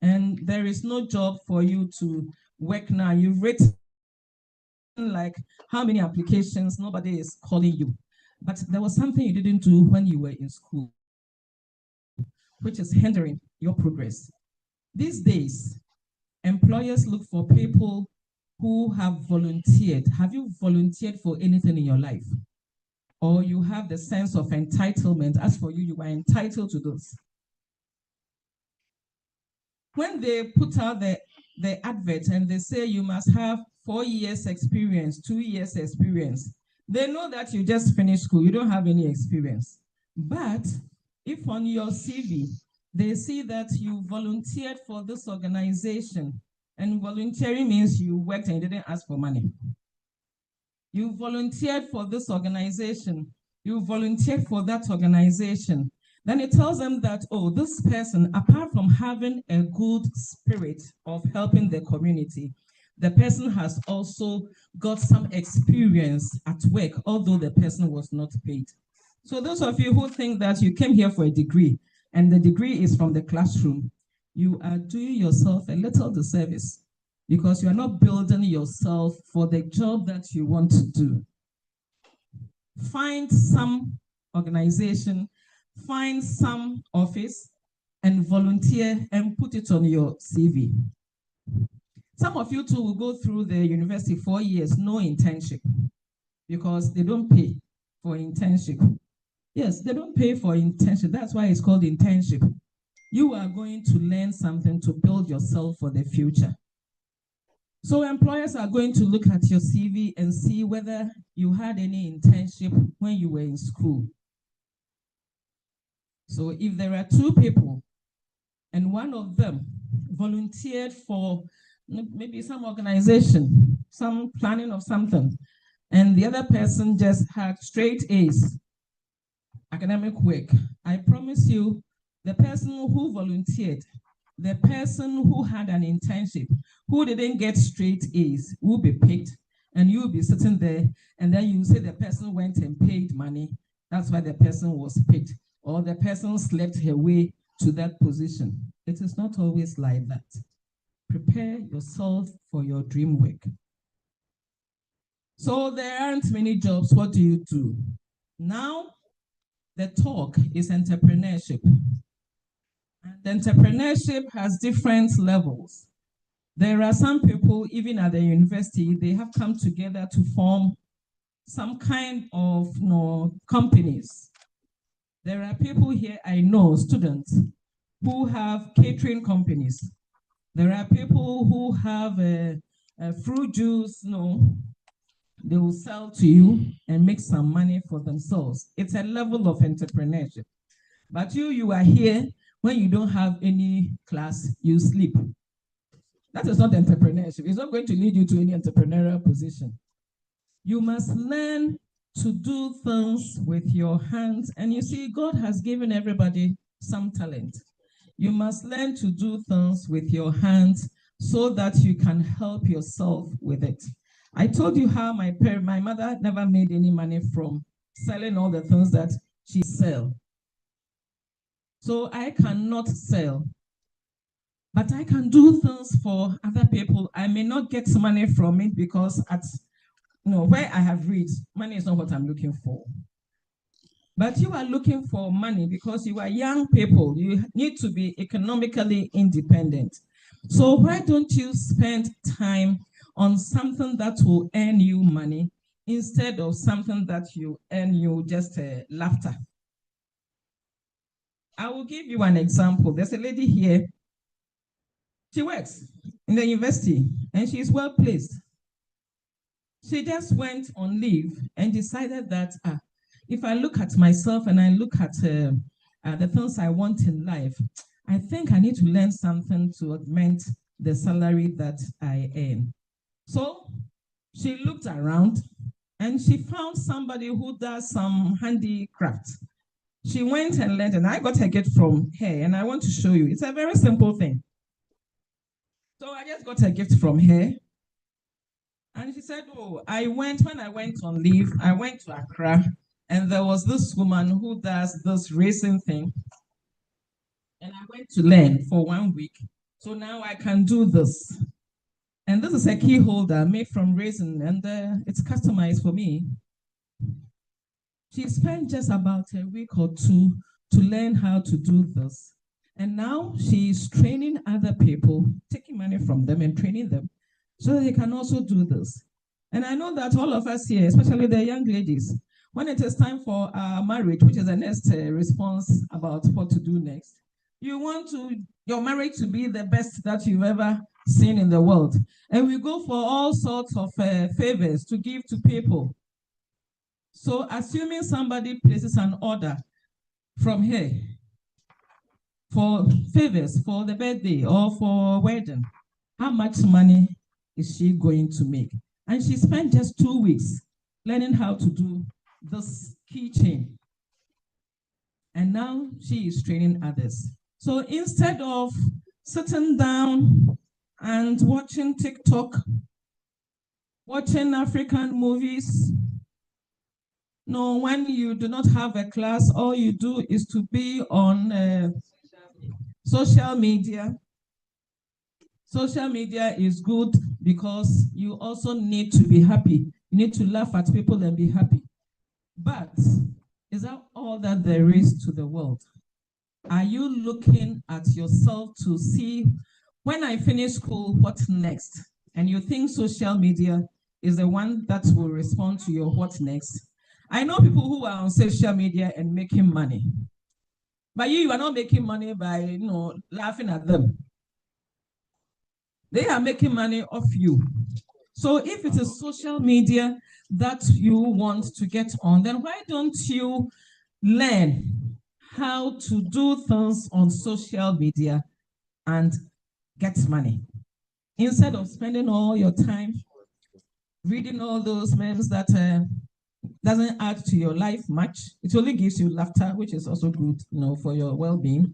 Speaker 2: and there is no job for you to work now. You've written like how many applications, nobody is calling you. But there was something you didn't do when you were in school, which is hindering your progress. These days, employers look for people who have volunteered. Have you volunteered for anything in your life? Or you have the sense of entitlement? As for you, you are entitled to those. When they put out the advert and they say you must have 4 years experience, 2 years experience, they know that you just finished school, you don't have any experience. But if on your CV, they see that you volunteered for this organization, and volunteering means you worked and you didn't ask for money. You volunteered for this organization, you volunteered for that organization, then it tells them that, oh, this person, apart from having a good spirit of helping the community, the person has also got some experience at work, although the person was not paid. So those of you who think that you came here for a degree and the degree is from the classroom, you are doing yourself a little disservice, because you are not building yourself for the job that you want to do. Find some organization, find some office, and volunteer and put it on your CV. Some of you too will go through the university 4 years, no internship, because they don't pay for internship. Yes, they don't pay for internship. That's why it's called internship. You are going to learn something to build yourself for the future. So employers are going to look at your CV and see whether you had any internship when you were in school. So if there are 2 people and one of them volunteered for maybe some organization, some planning of something, and the other person just had straight A's, academic work, I promise you, the person who volunteered, the person who had an internship, who didn't get straight A's, will be picked, and you'll be sitting there, and then you say the person went and paid money, that's why the person was picked, or the person slept her way to that position. It is not always like that. Prepare yourself for your dream work. So there aren't many jobs. What do you do? Now, the talk is entrepreneurship. And entrepreneurship has different levels. There are some people, even at the university, they have come together to form some kind of companies. There are people here, I know, students, who have catering companies. There are people who have a fruit juice, they will sell to you and make some money for themselves. It's a level of entrepreneurship. But you are here, when you don't have any class, you sleep. That is not entrepreneurship. It's not going to lead you to any entrepreneurial position. You must learn to do things with your hands. And you see, God has given everybody some talent. You must learn to do things with your hands so that you can help yourself with it. I told you how my mother never made any money from selling all the things that she sells. So I cannot sell, but I can do things for other people. I may not get money from it because where I have reached, money is not what I'm looking for. But you are looking for money because you are young people. You need to be economically independent. So why don't you spend time on something that will earn you money instead of something that you earn you just laughter? I will give you an example. There's a lady here. She works in the university and she's well placed. She just went on leave and decided that if I look at myself and I look at the things I want in life, I think I need to learn something to augment the salary that I earn. So she looked around and she found somebody who does some handicraft. She went and learned, and I got a gift from her, and I want to show you. It's a very simple thing. So I just got a gift from her. And she said, oh, when I went on leave, I went to Accra, and there was this woman who does this racing thing. And I went to learn for 1 week. So now I can do this. And this is a key holder made from resin, and it's customized for me. She spent just about a week or two to learn how to do this. And now she's training other people, taking money from them and training them so they can also do this. And I know that all of us here, especially the young ladies, when it is time for marriage, which is the next response about what to do next, you want your marriage to be the best that you've ever seen in the world. And we go for all sorts of favors to give to people. So assuming somebody places an order from here for favors for the birthday or for wedding, how much money is she going to make? And she spent just 2 weeks learning how to do this keychain. And now she is training others. So instead of sitting down and watching TikTok, watching African movies, no, when you do not have a class, all you do is to be on social media. Social media is good because you also need to be happy. You need to laugh at people and be happy. But is that all that there is to the world? Are you looking at yourself to see, when I finish school, what next? And you think social media is the one that will respond to your what next? I know people who are on social media and making money. But you are not making money by laughing at them. They are making money off you. So if it is social media that you want to get on, then why don't you learn how to do things on social media and get money? Instead of spending all your time reading all those memes that doesn't add to your life much. It only gives you laughter, which is also good, for your well-being.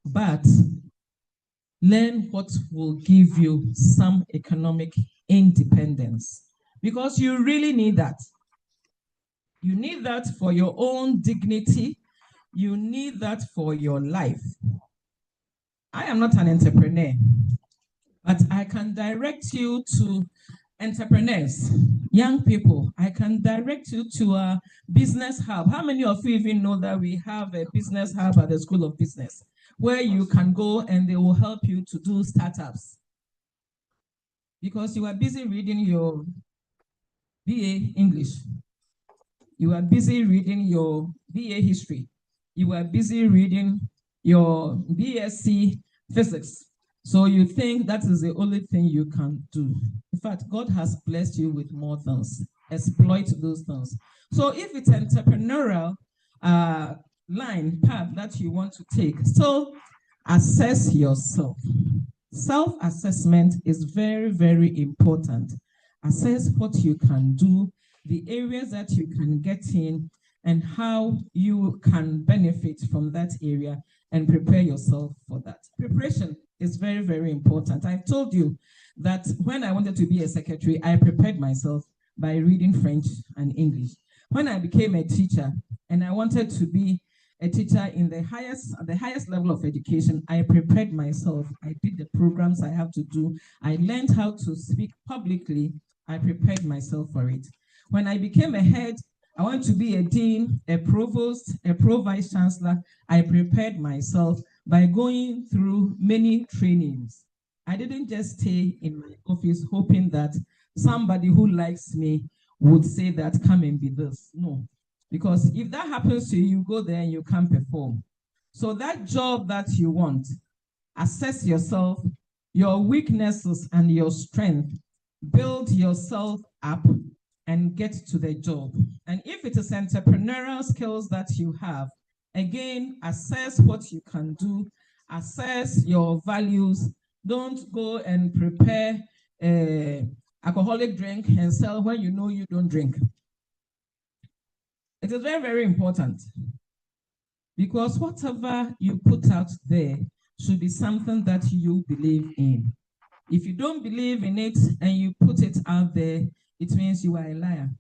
Speaker 2: But learn what will give you some economic independence, because you really need that. You need that for your own dignity. You need that for your life. I am not an entrepreneur, but I can direct you to entrepreneurs, young people. I can direct you to a business hub. How many of you even know that we have a business hub at the School of Business, where you can go and they will help you to do startups? Because you are busy reading your BA English. You are busy reading your BA History. You are busy reading your BSc Physics. So you think that is the only thing you can do. In fact, God has blessed you with more things. Exploit those things. So if it's entrepreneurial path that you want to take, so assess yourself. Self-assessment is very, very important. Assess what you can do, the areas that you can get in, and how you can benefit from that area, and prepare yourself for that. Preparation is very, very important. I've told you that when I wanted to be a secretary, I prepared myself by reading French and English. When I became a teacher and I wanted to be a teacher in the highest level of education, I prepared myself. I did the programs I have to do. I learned how to speak publicly. I prepared myself for it. When I became a head I want to be a dean, a provost, a pro-vice chancellor. I prepared myself by going through many trainings. I didn't just stay in my office hoping that somebody who likes me would say that, come and be this. No, because if that happens to you, you go there and you can't perform. So that job that you want, assess yourself, your weaknesses and your strength, build yourself up and get to the job. And if it is entrepreneurial skills that you have, again, assess what you can do, assess your values. Don't go and prepare alcoholic drink and sell when you know you don't drink. It is very, very important, because whatever you put out there should be something that you believe in. If you don't believe in it and you put it out there, it means you are a liar.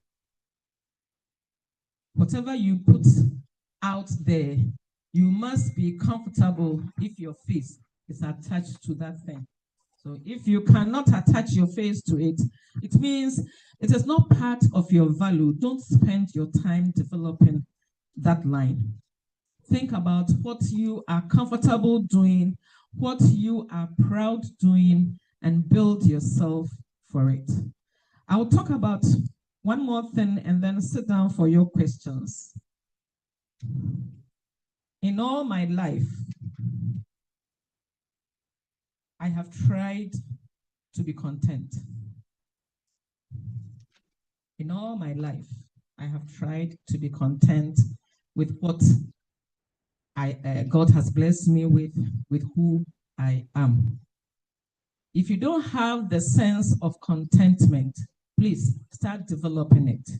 Speaker 2: Whatever you put out there, you must be comfortable if your face is attached to that thing. So if you cannot attach your face to it, it means it is not part of your value. Don't spend your time developing that line. Think about what you are comfortable doing, what you are proud doing, and build yourself for it. I will talk about one more thing and then sit down for your questions. In all my life, I have tried to be content. In all my life, I have tried to be content with what God has blessed me with who I am. If you don't have the sense of contentment, please start developing it.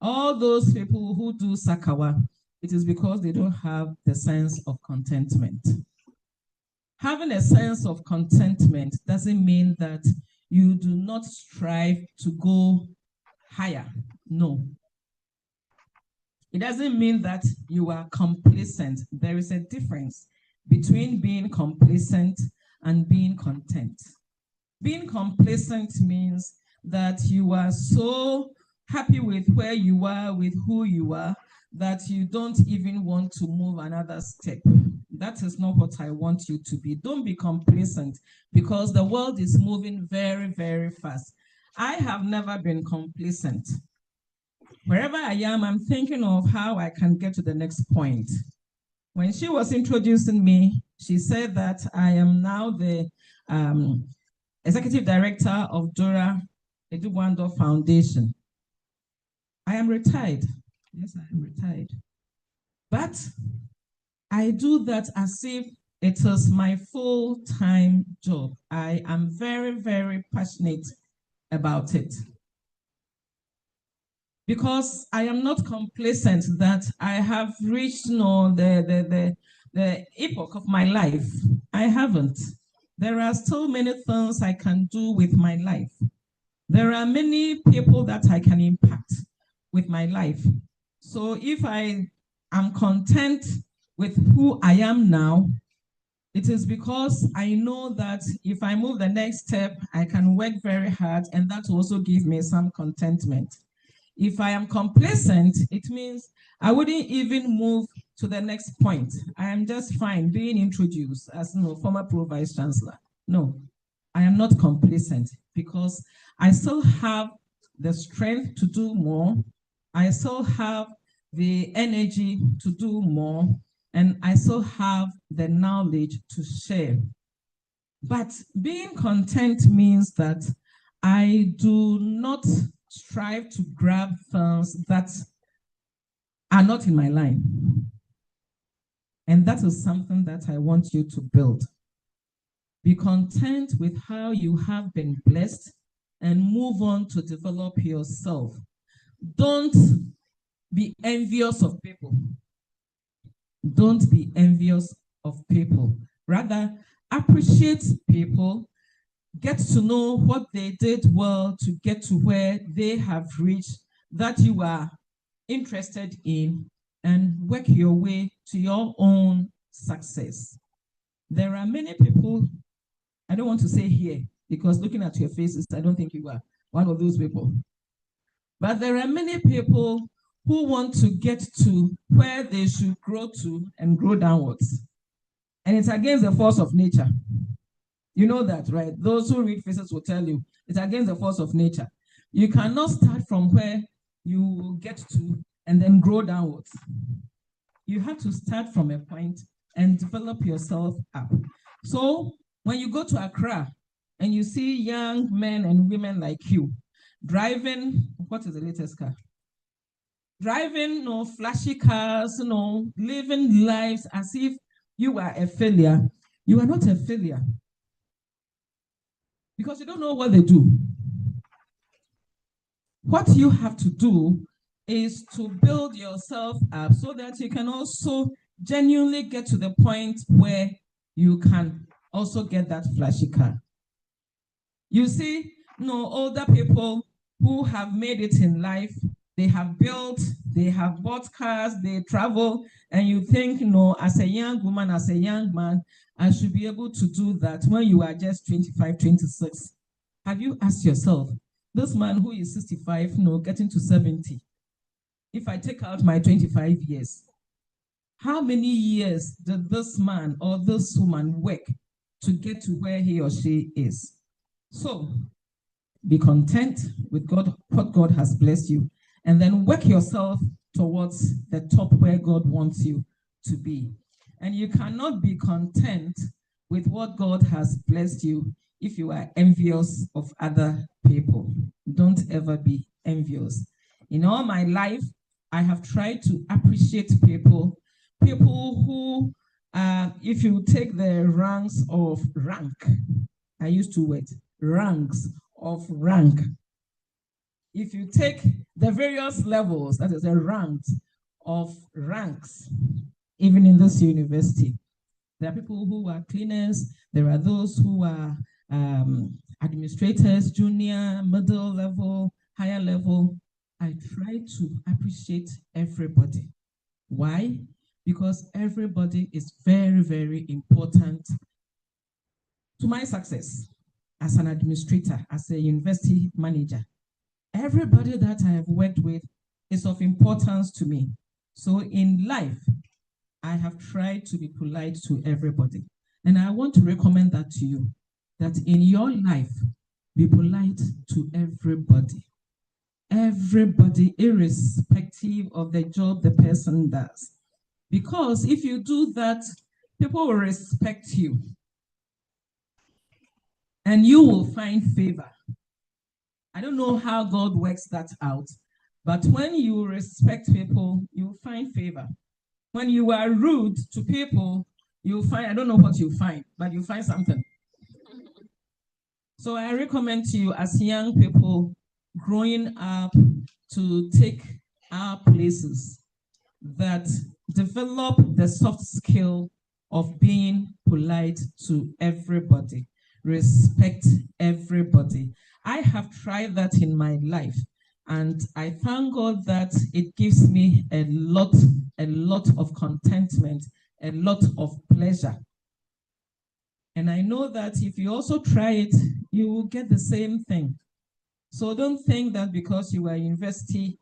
Speaker 2: All those people who do Sakawa, it is because they don't have the sense of contentment. Having a sense of contentment doesn't mean that you do not strive to go higher. No. It doesn't mean that you are complacent. There is a difference between being complacent and being content. Being complacent means that you are so happy with where you are, with who you are, that you don't even want to move another step. That is not what I want you to be. Don't be complacent, because the world is moving very, very fast. I have never been complacent. Wherever I am, I'm thinking of how I can get to the next point. When she was introducing me, she said that I am now the Executive Director of Dora Edubwando Foundation. I am retired. Yes, I am retired. But I do that as if it is my full-time job. I am very, very passionate about it. Because I am not complacent that I have reached the epoch of my life. I haven't. There are still many things I can do with my life. There are many people that I can impact with my life. So if I am content with who I am now, it is because I know that if I move the next step, I can work very hard, and that will also give me some contentment. If I am complacent, it means I wouldn't even move to the next point. I am just fine being introduced as former pro-vice chancellor. No, I am not complacent, because I still have the strength to do more. I still have the energy to do more, and I still have the knowledge to share. But being content means that I do not strive to grab things that are not in my line. And that is something that I want you to build. Be content with how you have been blessed and move on to develop yourself. Don't be envious of people. Don't be envious of people. Rather, appreciate people. Get to know what they did well to get to where they have reached that you are interested in, and work your way to your own success. There are many people, I don't want to say here, because looking at your faces, I don't think you are one of those people. But there are many people who want to get to where they should grow to and grow downwards. And it's against the force of nature. You know that, right? Those who read physics will tell you it's against the force of nature. You cannot start from where you get to and then grow downwards. You have to start from a point and develop yourself up. So when you go to Accra and you see young men and women like you driving, what is the latest car? Driving flashy cars, living lives as if you are a failure. You are not a failure because you don't know what they do. What you have to do is to build yourself up so that you can also genuinely get to the point where you can also get that flashy car. You see, older people who have made it in life, they have built, they have bought cars, they travel, and you think, as a young woman, as a young man, I should be able to do that when you are just 25, 26. Have you asked yourself, this man who is 65, getting to 70, if I take out my 25 years, how many years did this man or this woman work to get to where he or she is? So be content with God, what God has blessed you, and then work yourself towards the top where God wants you to be. And you cannot be content with what God has blessed you if you are envious of other people. Don't ever be envious. In all my life, I have tried to appreciate people who, if you take the ranks of rank, I used two words, ranks of rank. If you take the various levels, that is the ranks of ranks, even in this university, there are people who are cleaners, there are those who are administrators, junior, middle level, higher level. I try to appreciate everybody. Why? Because everybody is very, very important to my success as an administrator, as a university manager. Everybody that I have worked with is of importance to me. So in life, I have tried to be polite to everybody. And I want to recommend that to you, that in your life, be polite to everybody. Everybody, irrespective of the job the person does. Because if you do that, people will respect you. And you will find favor. I don't know how God works that out, but when you respect people, you find favor. When you are rude to people, you'll find, I don't know what you find, but you find something. So I recommend to you as young people growing up to take our places, that develop the soft skill of being polite to everybody, respect everybody. I have tried that in my life, and I thank God that it gives me a lot of contentment, a lot of pleasure. And I know that if you also try it, you will get the same thing. So don't think that because you are a university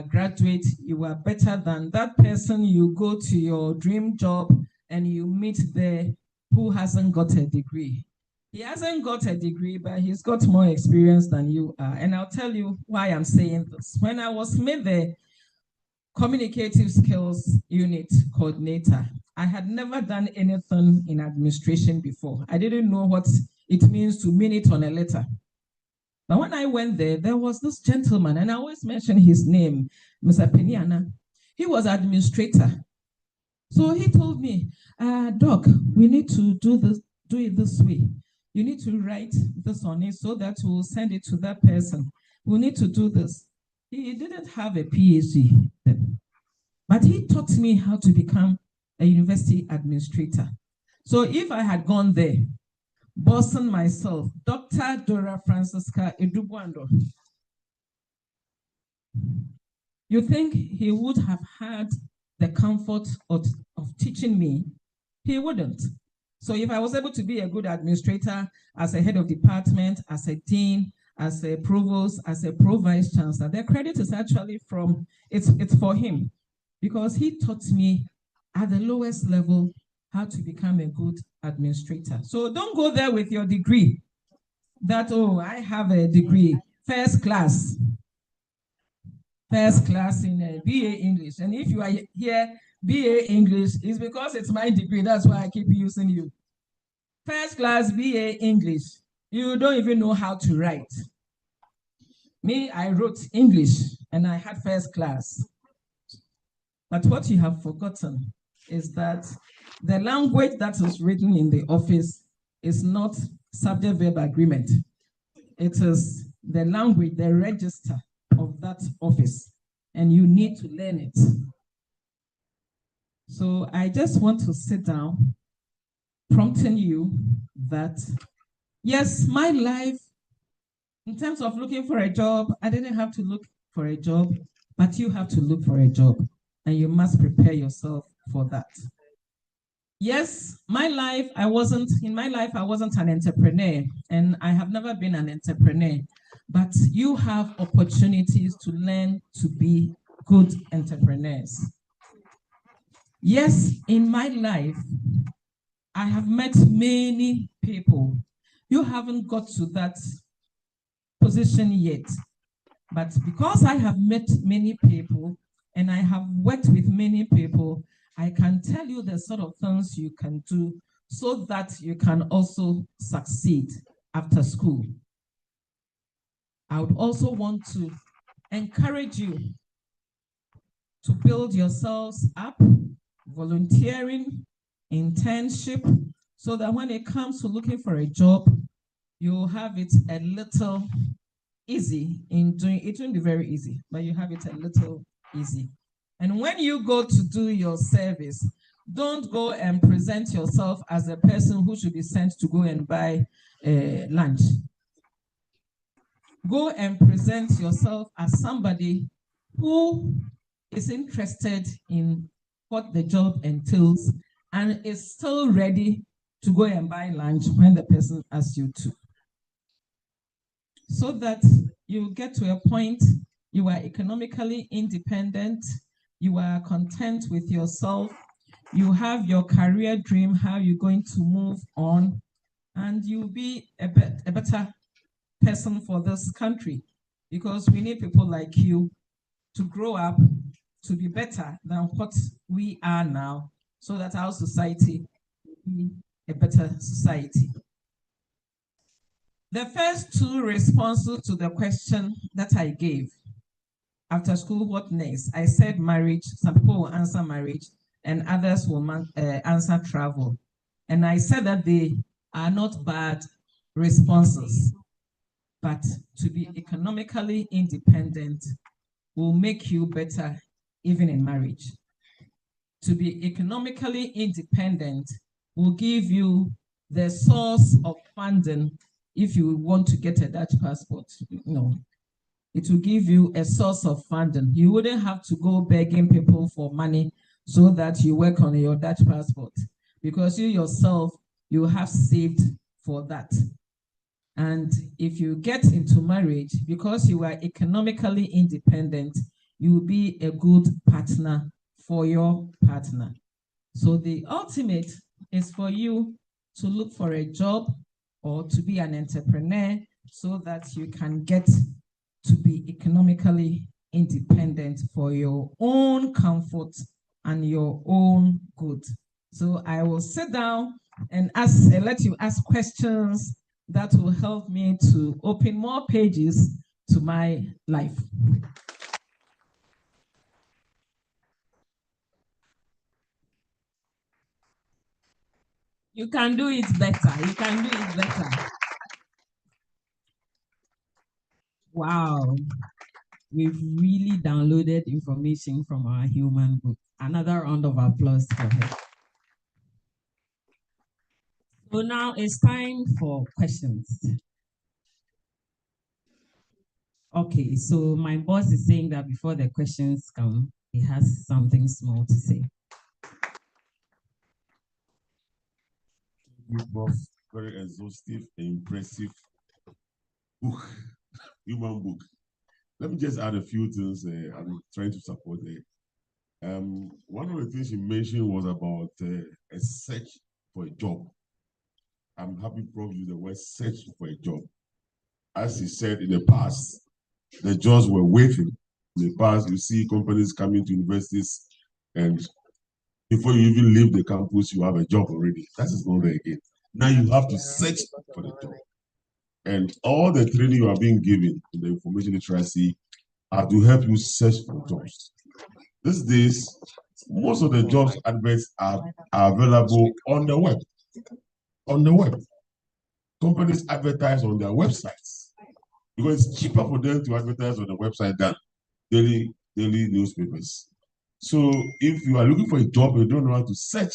Speaker 2: graduate, you are better than that person you go to your dream job and you meet there who hasn't got a degree. He hasn't got a degree, but he's got more experience than you are. And I'll tell you why I'm saying this. When I was made the communicative skills unit coordinator, I had never done anything in administration before. I didn't know what it means to mean it on a letter. But when I went there, there was this gentleman, and I always mention his name, Mr. Peniana. He was administrator. So he told me, Doc, we need to do it this way. You need to write this on it so that we'll send it to that person. We need to do this. He didn't have a PhD then, but he taught me how to become a university administrator. So if I had gone there, bossing myself, Dr. Dora Francisca Edubuando, you think he would have had the comfort of teaching me? He wouldn't. So if I was able to be a good administrator, as a head of department, as a dean, as a provost, as a pro-vice chancellor. The credit is actually from, it's for him, because he taught me at the lowest level how to become a good administrator. So don't go there with your degree that, oh, I have a degree, first class in BA English. And if you are here, BA English, is because it's my degree. That's why I keep using you. First class BA English. You don't even know how to write. Me, I wrote English and I had first class. But what you have forgotten is that the language that is written in the office is not subject-verb agreement. It is the language, the register of that office, and you need to learn it. So I just want to sit down, prompting you that, yes, my life, in terms of looking for a job, I didn't have to look for a job, but you have to look for a job, and you must prepare yourself for that. Yes, in my life, I wasn't an entrepreneur, and I have never been an entrepreneur, but you have opportunities to learn to be good entrepreneurs. Yes, in my life, I have met many people. You haven't got to that position yet, but because I have met many people and I have worked with many people, I can tell you the sort of things you can do so that you can also succeed after school. I would also want to encourage you to build yourselves up, volunteering, internship, so that when it comes to looking for a job, you'll have it a little easy in doing it. It won't be very easy, but you have it a little easy. And when you go to do your service, don't go and present yourself as a person who should be sent to go and buy lunch. Go and present yourself as somebody who is interested in what the job entails and is still ready to go and buy lunch when the person asks you to. So that you get to a point you are economically independent, you are content with yourself, you have your career dream, how you're going to move on, and you'll be a better person for this country, because we need people like you to grow up to be better than what we are now, so that our society will be a better society. The first two responses to the question that I gave, after school, what next? I said marriage. Some people will answer marriage, and others will answer travel. And I said that they are not bad responses, but to be economically independent will make you better even in marriage. To be economically independent will give you the source of funding if you want to get a Dutch passport. It will give you a source of funding. You wouldn't have to go begging people for money so that you work on your Dutch passport, because you yourself, you have saved for that. And if you get into marriage, because you are economically independent, you will be a good partner for your partner. So the ultimate is for you to look for a job or to be an entrepreneur so that you can get to be economically independent for your own comfort and your own good. So I will sit down and let you ask questions that will help me to open more pages to my life. You can do it better. You can do it better. Wow. We've really downloaded information from our human book. Another round of applause for her. So now it's time for questions. Okay, so my boss is saying that before the questions come, he has something small to say.
Speaker 1: It was very exhaustive, impressive book human book. Let me just add a few things I'm trying to support there. One of the things she mentioned was about a search for a job. I'm happy Prof used the word search for a job. As he said in the past, the jobs were waiting. In the past, you see companies coming to universities, and before you even leave the campus, you have a job already. That is not there again. Now you have to search for the job. And all the training you are being given in the information literacy are to help you search for jobs. These days, most of the jobs adverts are available on the web. On the web. Companies advertise on their websites because it's cheaper for them to advertise on the website than daily newspapers. So if you are looking for a job and you don't know how to search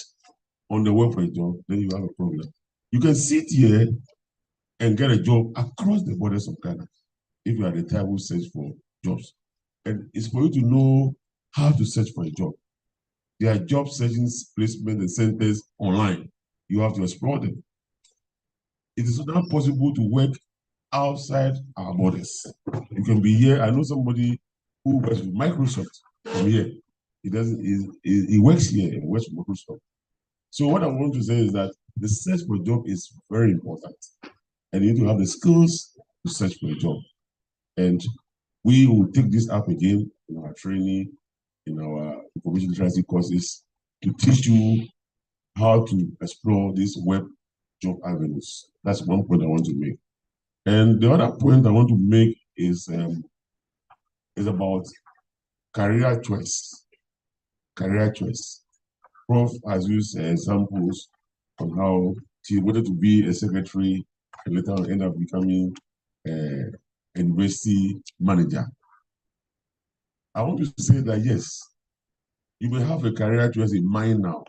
Speaker 1: on the web for a job, then you have a problem. You can sit here and get a job across the borders of Ghana if you are the type who search for jobs. And it's for you to know how to search for a job. There are job searching placement and centers online. You have to explore them. It is not possible to work outside our borders. You can be here. I know somebody who works with Microsoft from here. He works here and works with Microsoft. So what I want to say is that the search for a job is very important. And you need to have the skills to search for a job. And we will take this up again in our training, in our information literacy courses, to teach you how to explore these web job avenues. That's one point I want to make. And the other point I want to make is about career choice. Career choice. Prof has used examples on how she wanted to be a secretary and later on end up becoming a university manager. I want to say that yes, you may have a career choice in mind now.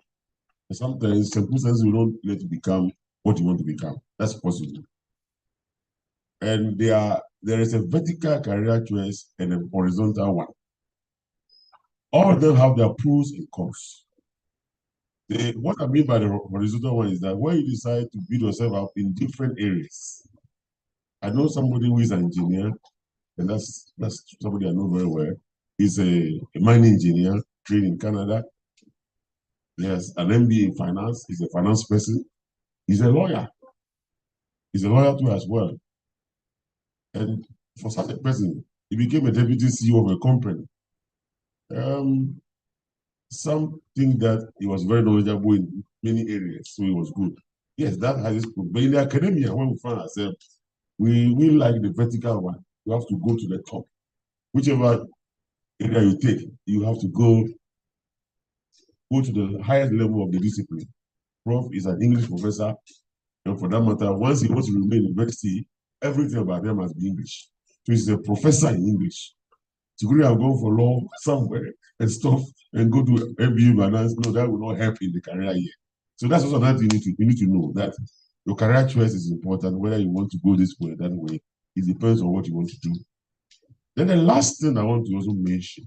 Speaker 1: But sometimes circumstances will not let you become what you want to become. That's possible. And there is a vertical career choice and a horizontal one. All of them have their pros and cons. What I mean by the horizontal one is that when you decide to build yourself up in different areas. I know somebody who is an engineer, and that's somebody I know very well. He's a mining engineer, trained in Canada. He has an MBA in finance. He's a finance person. He's a lawyer. He's a lawyer too as well. And for such a person, he became a deputy CEO of a company. Some think that he was very knowledgeable in many areas, so he was good. Yes, that has its good. But in the academia, when we find ourselves, we like the vertical one. You have to go to the top. Whichever area you take, you have to go to the highest level of the discipline. Prof is an English professor, and for that matter, once he wants to remain in university, everything about them must be English. So he's a professor in English. So could have gone for law somewhere and stuff and go to MBA finance. No, that will not help in the career here. So that's also another thing you need to know, that your career choice is important, whether you want to go this way or that way. It depends on what you want to do. Then the last thing I want to also mention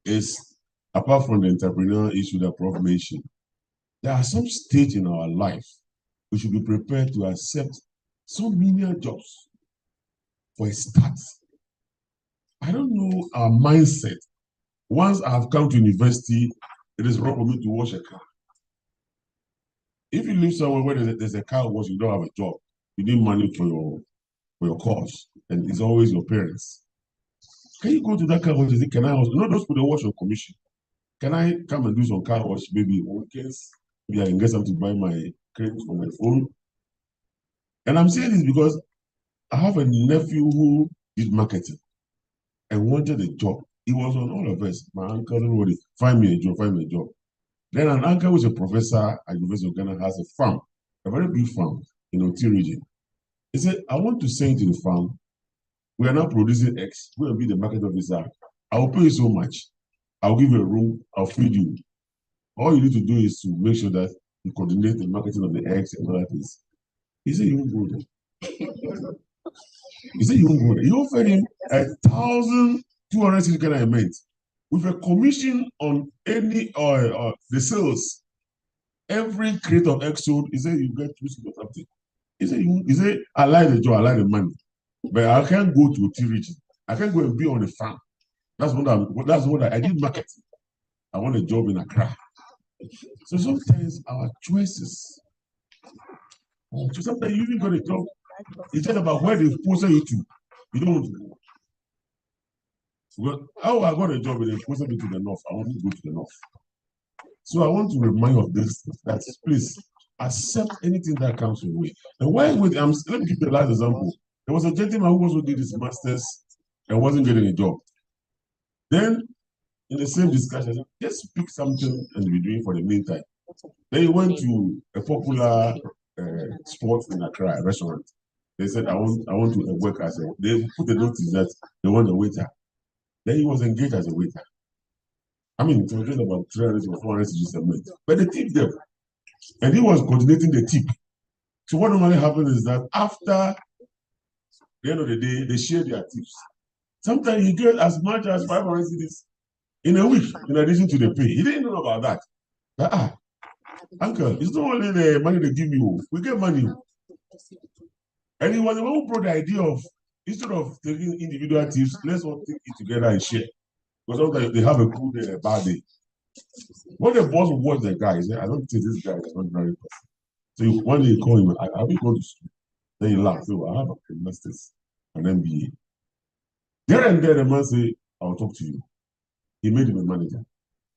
Speaker 1: is, apart from the entrepreneurial issue that Prof mentioned, there are some stages in our life we should be prepared to accept some menial jobs for a start. I don't know our mindset. Once I have come to university, it is wrong for me to wash a car. If you live somewhere where there's a car wash, you don't have a job. You need money for your course, and it's always your parents. Can you go to that car wash and say, can I also, those people wash on commission. Can I come and do some car wash maybe on weekends? Maybe I can get something to buy my credit for my phone. And I'm saying this because I have a nephew who did marketing and wanted a job. He was on all of us. My uncle, everybody, find me a job, find me a job. Then an uncle who is a professor at University of Ghana has a farm, a very big farm in Oti region. He said, I want to send you to the farm. We are now producing eggs. We're going to be the market officer. I will pay you so much. I'll give you a room. I'll feed you. All you need to do is to make sure that you coordinate the marketing of the eggs and other things. He said, you won't go there. He said, you won't go there. You offered him 1,260 Ghana cedis with a commission on any the sales. Every crate of eggs sold, he said, you get 2 cedis or something. He said, I like the job, I like the money. But I can't go to T region. I can't go and be on a farm. That's what I did marketing. I want a job in Accra. So sometimes our choices, sometimes you even got a job. It's just about where they posted you to. You don't want to go. Well, how I got a job and they posted me to the north. I want to go to the north. So I want to remind you of this, that please accept anything that comes your way. And why would let me give you the last example. There was a gentleman who also did his master's and wasn't getting a job. Then in the same discussion, just pick something and be doing for the meantime. Then he went to a popular sport in Accra restaurant. They said, I want to work as a, they put the notice that they want a waiter. Then he was engaged as a waiter. I mean, it was just about 300 or 400 CGs a month. But they tipped them. And he was coordinating the tip. So what normally happens is that after the end of the day, they share their tips. Sometimes you get as much as 500 CDs in a week, in addition to the pay. He didn't know about that. Uncle, it's not only the money they give you, we get money. And he was the one who brought the idea of, instead of taking individual tips, let's all take it together and share. Because sometimes they have a good day and a bad day. When the boss will watch the guy, he said, I don't think this guy is not very person. So one day you call him, I will go to school. Then he laughs. So I have a master's, an MBA. There and there, the man say, I'll talk to you. He made him a manager.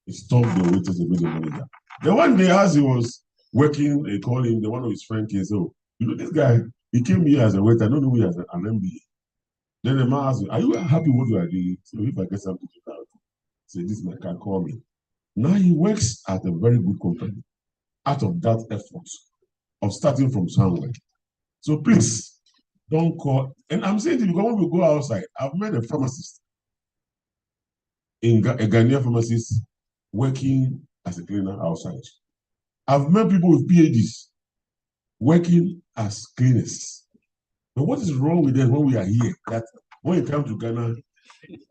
Speaker 1: He stopped the waiters and made him a manager. Then one day, as he was working, they called him, one of his friends came, so, you know, this guy, he came here as a waiter, I don't know he has an MBA. Then the man asked me, are you happy with what you are doing? So if I get something to do, say, this man can call me. Now he works at a very good company out of that effort of starting from somewhere. So please, don't call. And I'm saying to you, because when we go outside, I've met a pharmacist, a Ghanaian pharmacist working as a cleaner outside. I've met people with PhDs working as cleaners. But what is wrong with them when we are here? That when you come to Ghana,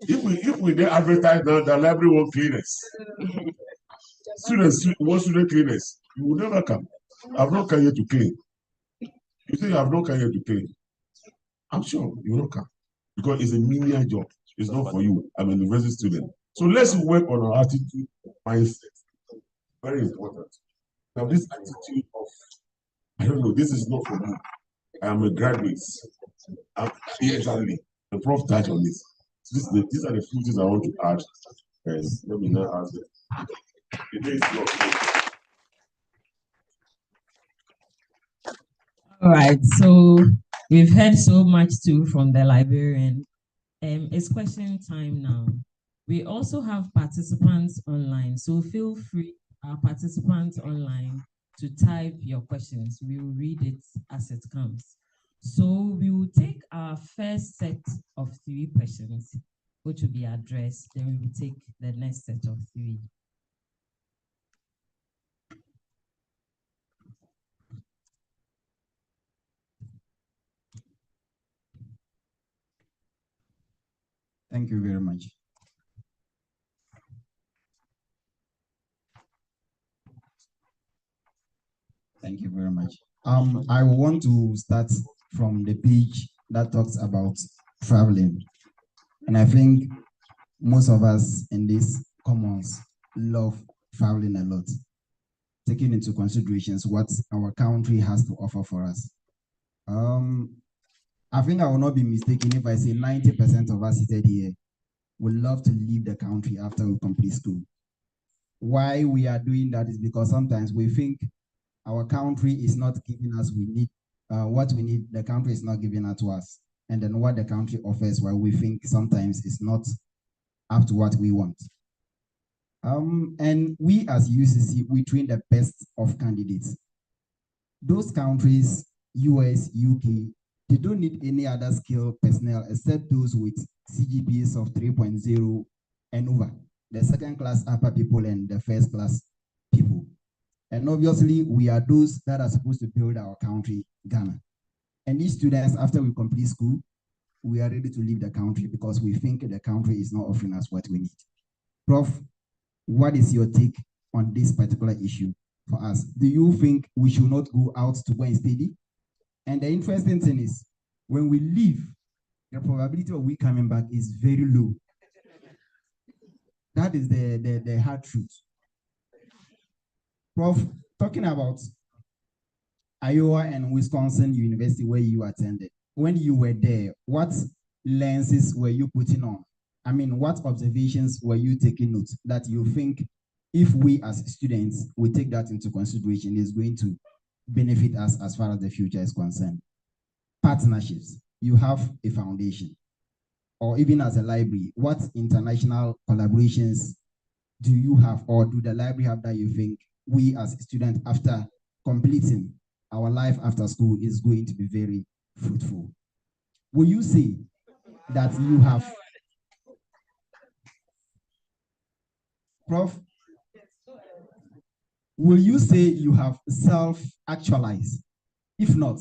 Speaker 1: if we then advertise now the library want cleaners, students want student cleaners, you will never come. I've not come here to clean. You say I've not come here to clean. I'm sure you will not come because it's a menial job. It's not for you. I'm a university student. So let's work on our attitude, mindset. Very important. Now, this attitude of, I don't know, this is not for me. I am a graduate. Exactly. The prof touched on this. So these are the few things I want to add. Let me now ask them.
Speaker 2: All right, so we've heard so much too from the librarian. It's question time now. We also have participants online, so feel free, our participants online, to type your questions. We will read it as it comes. So we will take our first set of 3 questions, which will be addressed, then we will take the next set of 3.
Speaker 7: Thank you very much. Thank you very much. I want to start from the page that talks about traveling. And I think most of us in these commons love traveling a lot, taking into considerations what our country has to offer for us. I think I will not be mistaken if I say 90% of us seated here would love to leave the country after we complete school. Why we are doing that is because sometimes we think our country is not giving us what we need, the country is not giving it to us. And then what the country offers, why we think sometimes is not up to what we want. And we as UCC, we train the best of candidates. Those countries, US, UK, they don't need any other skilled personnel except those with CGPAs of 3.0 and over, the second class upper people and the first class people. And obviously, we are those that are supposed to build our country, Ghana. And these students, after we complete school, we are ready to leave the country because we think the country is not offering us what we need. Prof, what is your take on this particular issue for us? Do you think we should not go out to go and study? And the interesting thing is, when we leave, the probability of we coming back is very low. That is the hard truth. Prof, talking about Iowa and Wisconsin University where you attended, when you were there, what lenses were you putting on? I mean, what observations were you taking note that you think if we as students, we take that into consideration, is going to benefit us as far as the future is concerned? Partnerships, you have a foundation, or even as a library, what international collaborations do you have, or do the library have that you think we as students, after completing our life after school, is going to be very fruitful? Will you say that you have, Prof, will you say you have self-actualized? If not,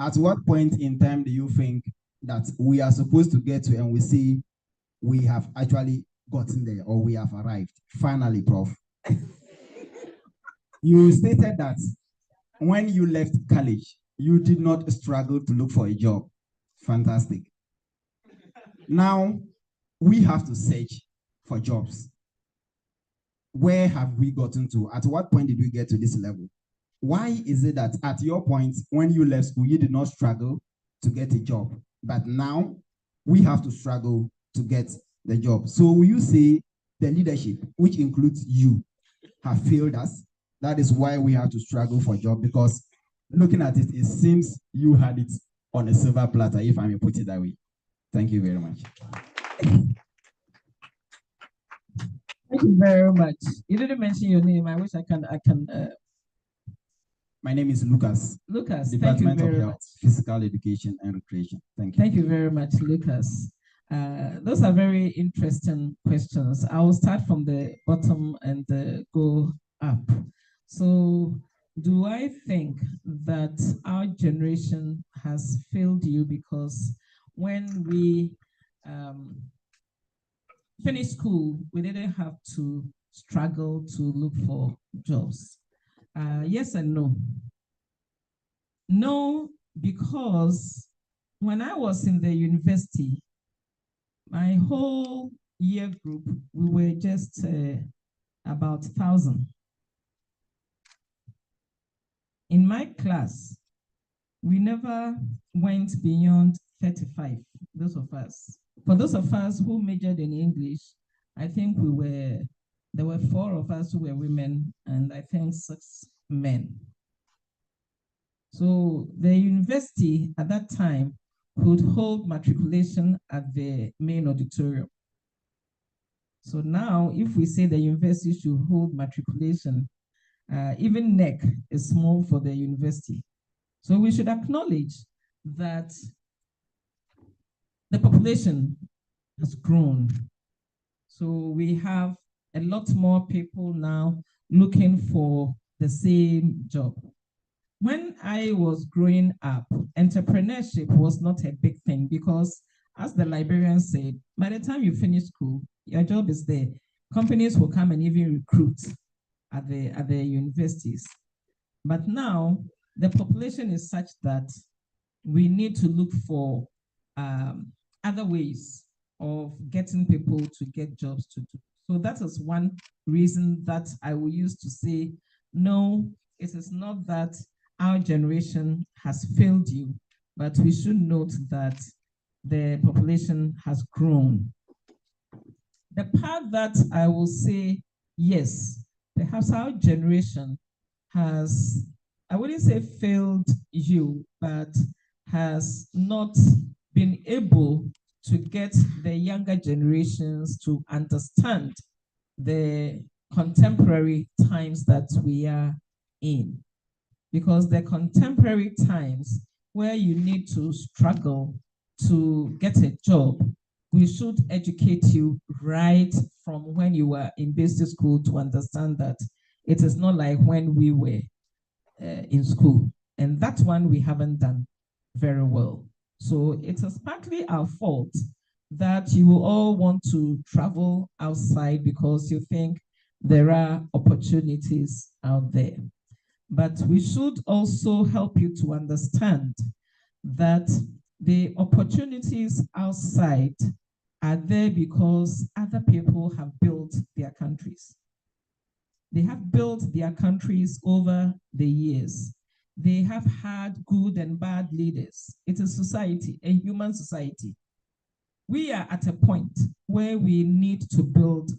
Speaker 7: at what point in time do you think that we are supposed to get to and we say we have actually gotten there, or we have arrived? Finally, Prof, you stated that when you left college, you did not struggle to look for a job. Fantastic. Now, we have to search for jobs. Where have we gotten to? At what point did we get to this level? Why is it that at your point, when you left school, you did not struggle to get a job, but now we have to struggle to get the job? So will you say the leadership, which includes you, have failed us? That is why we have to struggle for a job, because looking at it, it seems you had it on a silver platter, if I may put it that way. Thank you very much.
Speaker 2: Thank you very much. You didn't mention your name. I wish I can.
Speaker 7: My name is Lucas.
Speaker 2: Lucas,
Speaker 7: Department
Speaker 2: thank you very
Speaker 7: of Health,
Speaker 2: much.
Speaker 7: Physical Education and Recreation. Thank you.
Speaker 2: Thank you very much, Lucas. Those are very interesting questions. I will start from the bottom and go up. So, do I think that our generation has failed you because when we finished school, we didn't have to struggle to look for jobs? Yes and no. No, because when I was in the university, my whole year group, we were just about 1,000. In my class, we never went beyond 35, those of us. For those of us who majored in English, I think there were 4 of us who were women, and I think 6 men. So the university at that time could hold matriculation at the main auditorium. So now, if we say the university should hold matriculation, even NEC is small for the university. So we should acknowledge that the population has grown. So we have a lot more people now looking for the same job. When I was growing up, entrepreneurship was not a big thing because, as the librarian said, by the time you finish school, your job is there. Companies will come and even recruit at the universities. But now, the population is such that we need to look for other ways of getting people to get jobs to do. So that is one reason that I will use to say, no, it is not that our generation has failed you, but we should note that the population has grown. The part that I will say, yes, perhaps our generation has, I wouldn't say failed you, but has not been able to get the younger generations to understand the contemporary times that we are in. Because the contemporary times where you need to struggle to get a job, we should educate you right from when you were in basic school to understand that it is not like when we were in school. And that one we haven't done very well. So it is partly our fault that you will all want to travel outside because you think there are opportunities out there. But we should also help you to understand that The opportunities outside are there because other people have built their countries. They have built their countries over the years. They have had good and bad leaders. It's a society, a human society. We are at a point where we need to build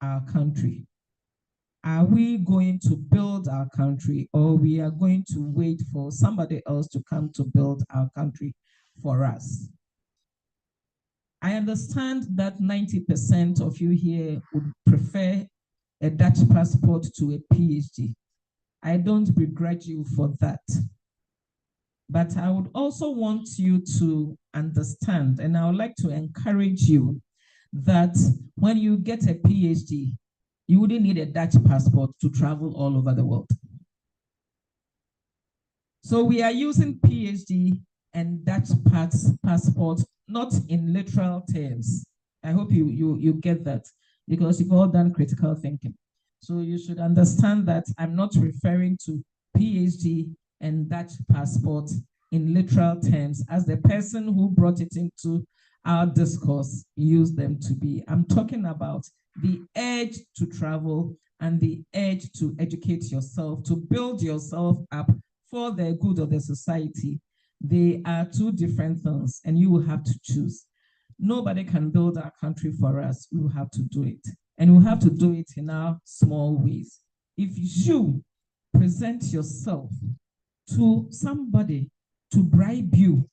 Speaker 2: our country. Are we going to build our country, or we are going to wait for somebody else to come to build our country for us? I understand that 90% of you here would prefer a Dutch passport to a PhD. I don't begrudge you for that. But I would also want you to understand, and I would like to encourage you, that when you get a PhD, you wouldn't need a Dutch passport to travel all over the world. So we are using PhD and Dutch passport, not in literal terms. I hope you get that, because you've all done critical thinking. So you should understand that I'm not referring to PhD and Dutch passport in literal terms as the person who brought it into our discourse used them to be. I'm talking about the urge to travel and the urge to educate yourself, to build yourself up for the good of the society. They are two different things, and you will have to choose. Nobody can build our country for us. We will have to do it. And we'll have to do it in our small ways. If you present yourself to somebody to bribe you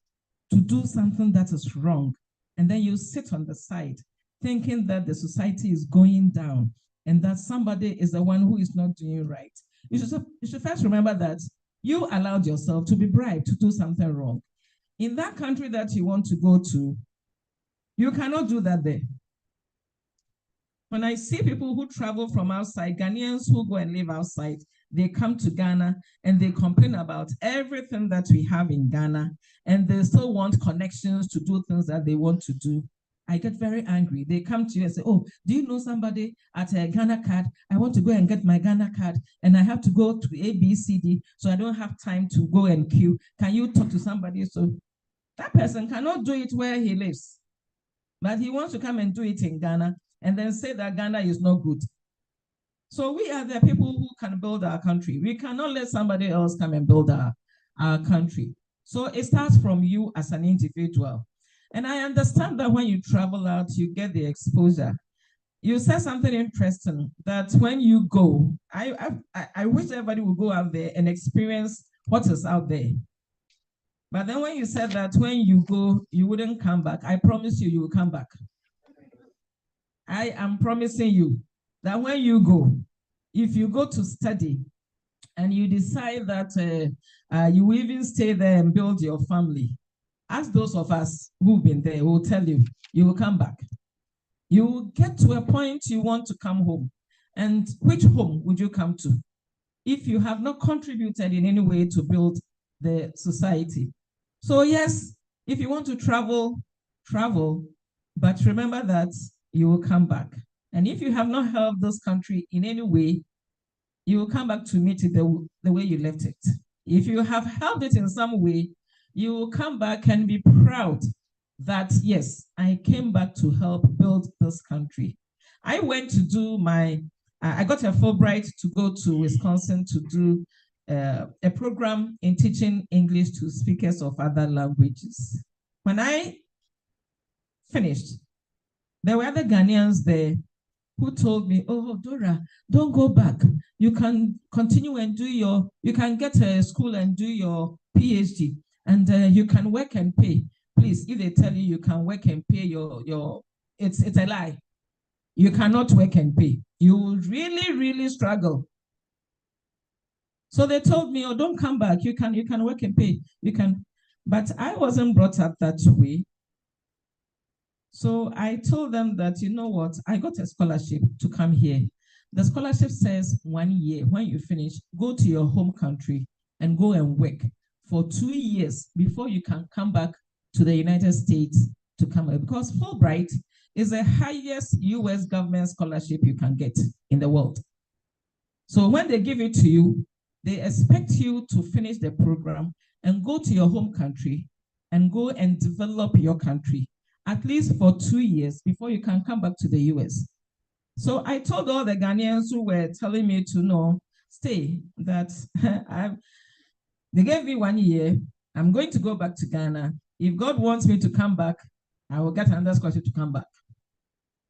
Speaker 2: to do something that is wrong, and then you sit on the side thinking that the society is going down and that somebody is the one who is not doing right, you should first remember that you allowed yourself to be bribed to do something wrong. In that country that you want to go to, you cannot do that there. When I see people who travel from outside, Ghanaians who go and live outside, they come to Ghana and they complain about everything that we have in Ghana, and they still want connections to do things that they want to do. I get very angry. They come to you and say, oh, do you know somebody at a Ghana card? I want to go and get my Ghana card, and I have to go to ABCD, so I don't have time to go and queue. Can you talk to somebody? So that person cannot do it where he lives, but he wants to come and do it in Ghana and then say that Ghana is not good. So we are the people who can build our country. We cannot let somebody else come and build our country. So it starts from you as an individual. And I understand that when you travel out, you get the exposure. You said something interesting, that when you go, I wish everybody would go out there and experience what is out there. But then when you said that when you go, you wouldn't come back, I promise you, you will come back. I am promising you that when you go, if you go to study and you decide that you will even stay there and build your family, ask those of us who've been there, will tell you, you will come back. You will get to a point you want to come home. And which home would you come to if you have not contributed in any way to build the society? So yes, if you want to travel, travel, but remember that you will come back. And if you have not helped this country in any way, you will come back to meet it the way you left it. If you have helped it in some way, you will come back and be proud that, yes, I came back to help build this country. I went to do I got a Fulbright to go to Wisconsin to do a program in teaching English to speakers of other languages. When I finished, there were other Ghanaians there who told me, oh, Dora, don't go back. You can continue and you can get a school and do your PhD, and you can work and pay. Please, if they tell you can work and pay it's a lie. You cannot work and pay. You will really, really struggle. So they told me, oh, don't come back. You can work and pay. You can, but I wasn't brought up that way. So I told them that, you know what, I got a scholarship to come here. The scholarship says 1 year. When you finish, go to your home country and go and work for 2 years before you can come back to the United States to come, because Fulbright is the highest US government scholarship you can get in the world. So when they give it to you, they expect you to finish the program and go to your home country and go and develop your country, at least for 2 years before you can come back to the US. So I told all the Ghanaians who were telling me to no, stay, that they gave me 1 year. I'm going to go back to Ghana. If God wants me to come back, I will get another scholarship to come back.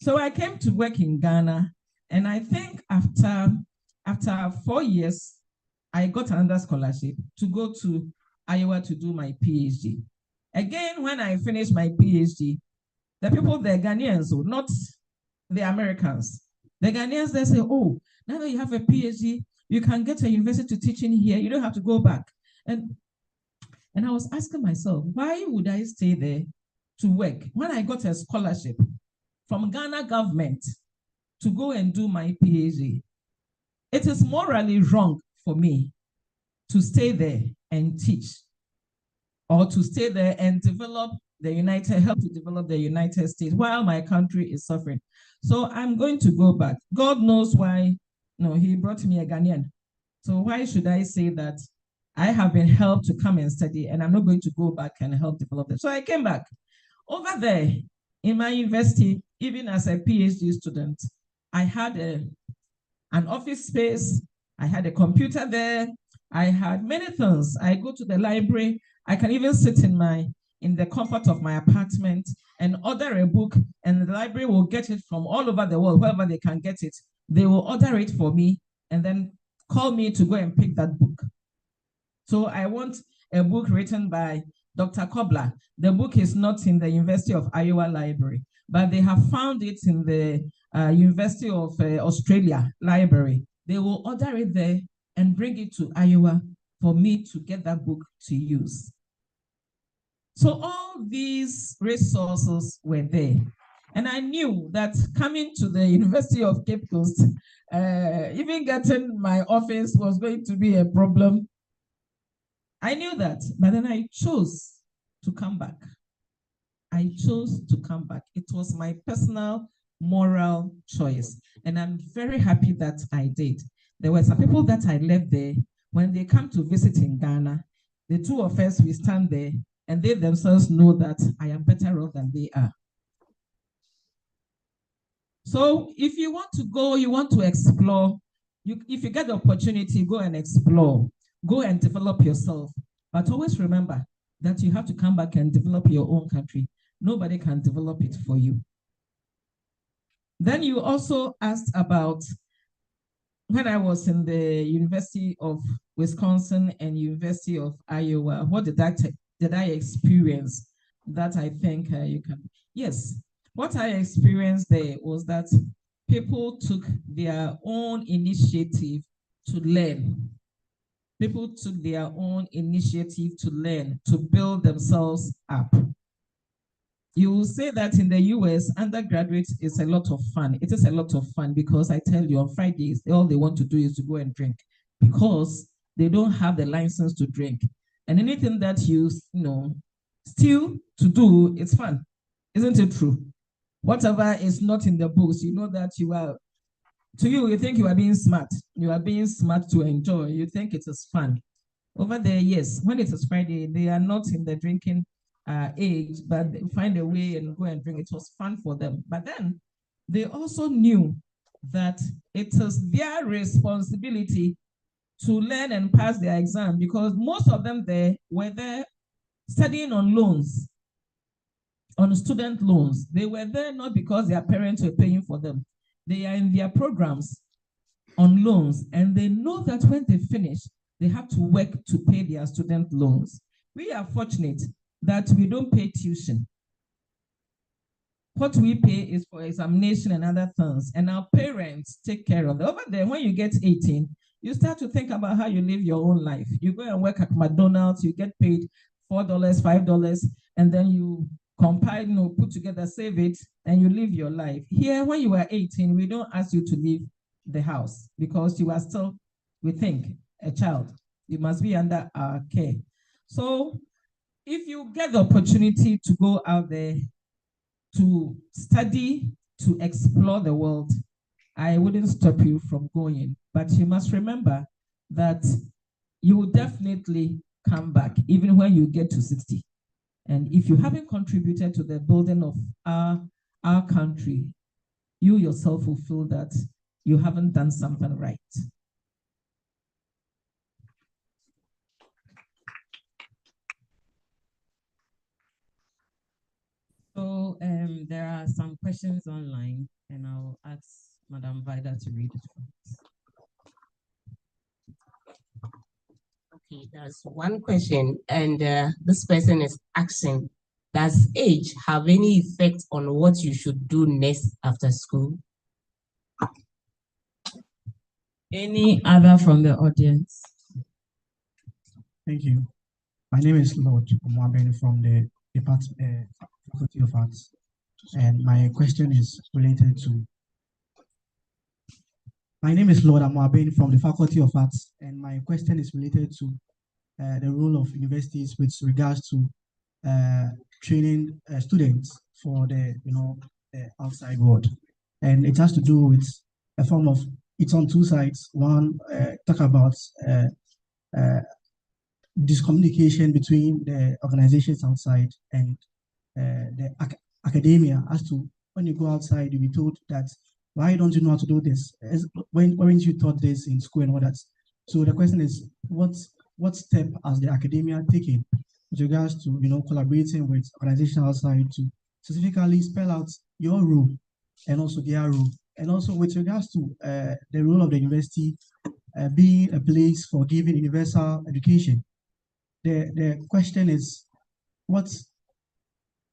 Speaker 2: So I came to work in Ghana, and I think after 4 years, I got another scholarship to go to Iowa to do my PhD. Again, when I finished my PhD, the people, the Ghanaians, not the Americans, the Ghanaians, they say, oh, now that you have a PhD, you can get a university to teach in here. You don't have to go back. And I was asking myself, why would I stay there to work when I got a scholarship from Ghana government to go and do my PhD? It is morally wrong for me to stay there and teach, or to stay there and help to develop the United States while my country is suffering. So I'm going to go back. God knows why. No, he brought me a Ghanaian. So why should I say that I have been helped to come and study and I'm not going to go back and help develop it? So I came back. Over there in my university, even as a PhD student, I had an office space. I had a computer there. I had many things. I go to the library. I can even sit in the comfort of my apartment and order a book, and the library will get it from all over the world, wherever they can get it. They will order it for me and then call me to go and pick that book. So I want a book written by Dr. Kobler. The book is not in the University of Iowa Library, but they have found it in the University of Australia Library. They will order it there and bring it to Iowa for me to get that book to use. So all these resources were there. And I knew that coming to the University of Cape Coast, even getting my office was going to be a problem. I knew that, but then I chose to come back. I chose to come back. It was my personal moral choice. And I'm very happy that I did. There were some people that I left there. When they come to visit in Ghana, the two of us, we stand there and they themselves know that I am better off than they are. So if you want to go, you want to explore, if you get the opportunity, go and explore, go and develop yourself. But always remember that you have to come back and develop your own country. Nobody can develop it for you. Then you also asked about when I was in the University of Wisconsin and University of Iowa, what did I experience that I think you can? Yes, what I experienced there was that people took their own initiative to learn. People took their own initiative to learn, to build themselves up. You will say that in the US, undergraduate is a lot of fun. It is a lot of fun because I tell you on Fridays, all they want to do is to go and drink because they don't have the license to drink. And anything that you steal to do, it's fun. Isn't it true? Whatever is not in the books, you know that you think you are being smart. You are being smart to enjoy. You think it is fun. Over there, yes, when it is Friday, they are not in the drinking age, but they find a way and go and drink. It was fun for them. But then they also knew that it is their responsibility to learn and pass their exam because most of them there were there studying on loans, on student loans. They were there not because their parents were paying for them. They are in their programs on loans, and they know that when they finish, they have to work to pay their student loans. We are fortunate that we don't pay tuition. What we pay is for examination and other things, and our parents take care of it. Over there, when you get 18, you start to think about how you live your own life. You go and work at McDonald's, you get paid $4, $5, and then you compile, put together, save it, and you live your life. Here, when you are 18, we don't ask you to leave the house because you are still, we think, a child. You must be under our care. So if you get the opportunity to go out there to study, to explore the world, I wouldn't stop you from going. But you must remember that you will definitely come back, even when you get to 60. And if you haven't contributed to the building of our country, you yourself will feel that you haven't done something right. So there are some questions online, and I'll ask Madam Vida to read it for us.
Speaker 8: Okay, there's one question, and this person is asking, does age have any effect on what you should do next after school?
Speaker 2: Any other from the audience?
Speaker 9: Thank you. My name is Lord Omwabeni from the Faculty of Arts, and my question is related to. My name is Lord Omwabeni from the Faculty of Arts, and my question is related to the role of universities with regards to training students for the outside world, and it has to do with a form of. It's on two sides. One, talk about this communication between the organizations outside and the academia, as to when you go outside, you'll be told that, why don't you know how to do this? When weren't you taught this in school and all that? So the question is, what step has the academia taken with regards to collaborating with organizations outside to specifically spell out your role and also their role, and also with regards to the role of the university being a place for giving universal education? The question is, what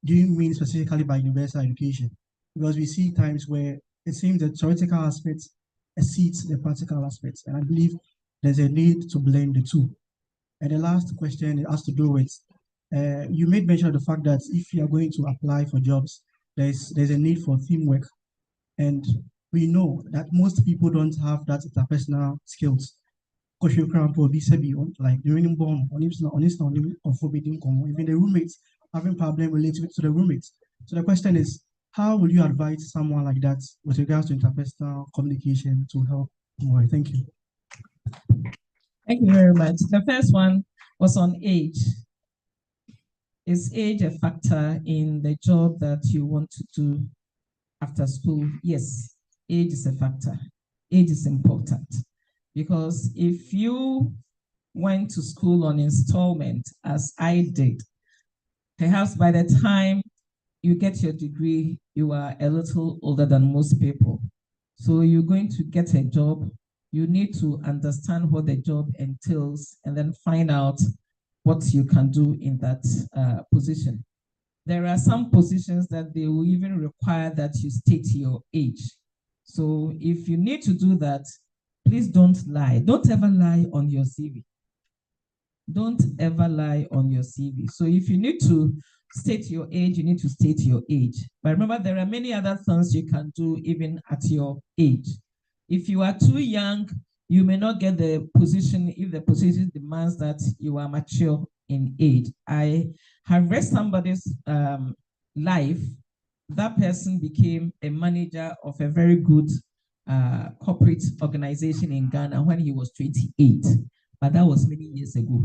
Speaker 9: do you mean specifically by universal education? Because we see times where it seems the theoretical aspects exceeds the practical aspects, and I believe there's a need to blend the two. And the last question has to do with, you made mention of the fact that if you are going to apply for jobs, there's a need for teamwork, and we know that most people don't have that interpersonal skills. Like during born, even the roommates having problem related to the roommates. So the question is, how will you advise someone like that with regards to interpersonal communication to help more? Thank you.
Speaker 2: Thank you very much. The first one was on age. Is age a factor in the job that you want to do after school? Yes, age is a factor. Age is important. Because if you went to school on installment, as I did, perhaps by the time you get your degree, you are a little older than most people. So you're going to get a job, you need to understand what the job entails and then find out what you can do in that position. There are some positions that they will even require that you state your age. So if you need to do that, please don't lie. Don't ever lie on your CV. Don't ever lie on your CV. So if you need to state your age, you need to state your age. But remember, there are many other things you can do even at your age. If you are too young, you may not get the position if the position demands that you are mature in age. I have read somebody's life. That person became a manager of a very good corporate organization in Ghana when he was 28, but that was many years ago.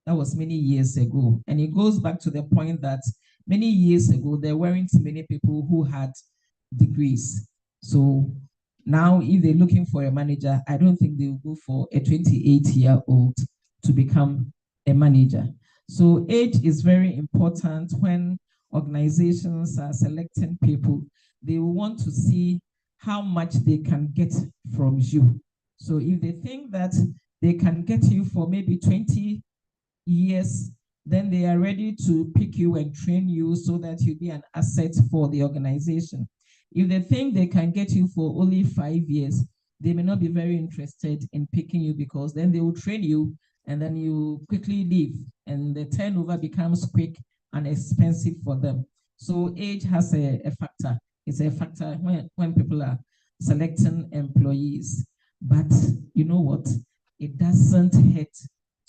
Speaker 2: That was many years ago. And it goes back to the point that many years ago, there weren't many people who had degrees. So now if they're looking for a manager, I don't think they will go for a 28-year-old to become a manager. So age is very important when organizations are selecting people. They will want to see how much they can get from you. So if they think that they can get you for maybe 20 years, then they are ready to pick you and train you so that you be an asset for the organization. If they think they can get you for only 5 years, they may not be very interested in picking you, because then they will train you and then you quickly leave and the turnover becomes quick and expensive for them. So age has a factor. It's a factor when people are selecting employees. But you know what? It doesn't hurt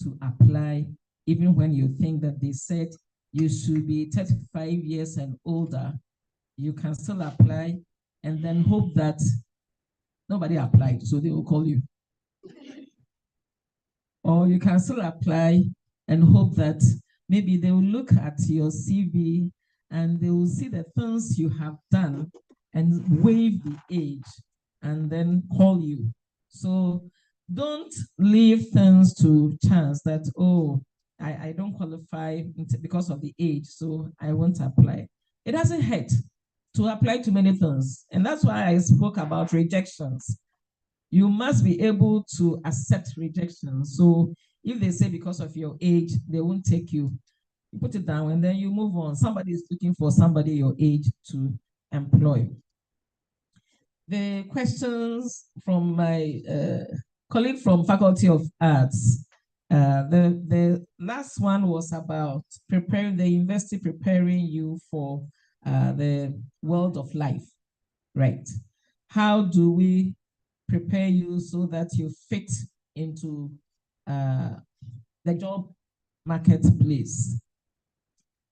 Speaker 2: to apply, even when you think that they said you should be 35 years and older. You can still apply and then hope that nobody applied, so they will call you. Or you can still apply and hope that maybe they will look at your CV and they will see the things you have done and waive the age and then call you. So don't leave things to chance that, oh, I don't qualify because of the age, so I won't apply. It doesn't hurt to apply to many things. And that's why I spoke about rejections. You must be able to accept rejection. So if they say because of your age, they won't take you, you put it down and then you move on. Somebody is looking for somebody your age to employ. The questions from my colleague from Faculty of Arts, the last one was about preparing the university, preparing you for the world of life, right? How do we prepare you so that you fit into the job marketplace?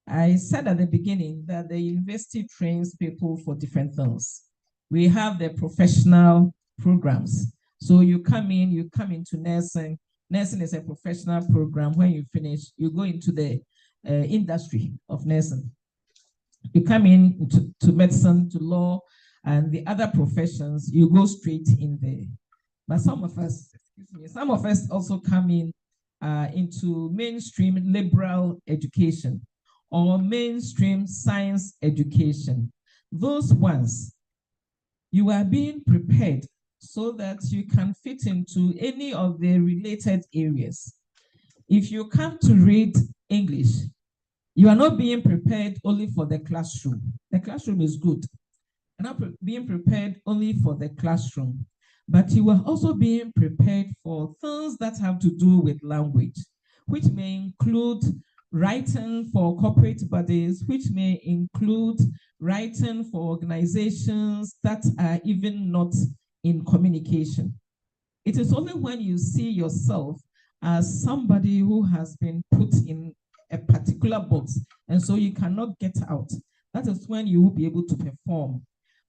Speaker 2: I said at the beginning that the university trains people for different things. We have the professional programs. So you come into nursing. Nursing is a professional program. When you finish, you go into the industry of nursing. You come in to medicine, to law, and the other professions, you go straight in there. But some of us also come in into mainstream liberal education or mainstream science education. Those ones, you are being prepared so that you can fit into any of the related areas. If you come to read English, you are not being prepared only for the classroom. The classroom is good. You're not being prepared only for the classroom, but you are also being prepared for things that have to do with language, which may include writing for corporate bodies, which may include writing for organizations that are even not in communication. It is only when you see yourself as somebody who has been put in a particular box, and so you cannot get out. That is when you will be able to perform.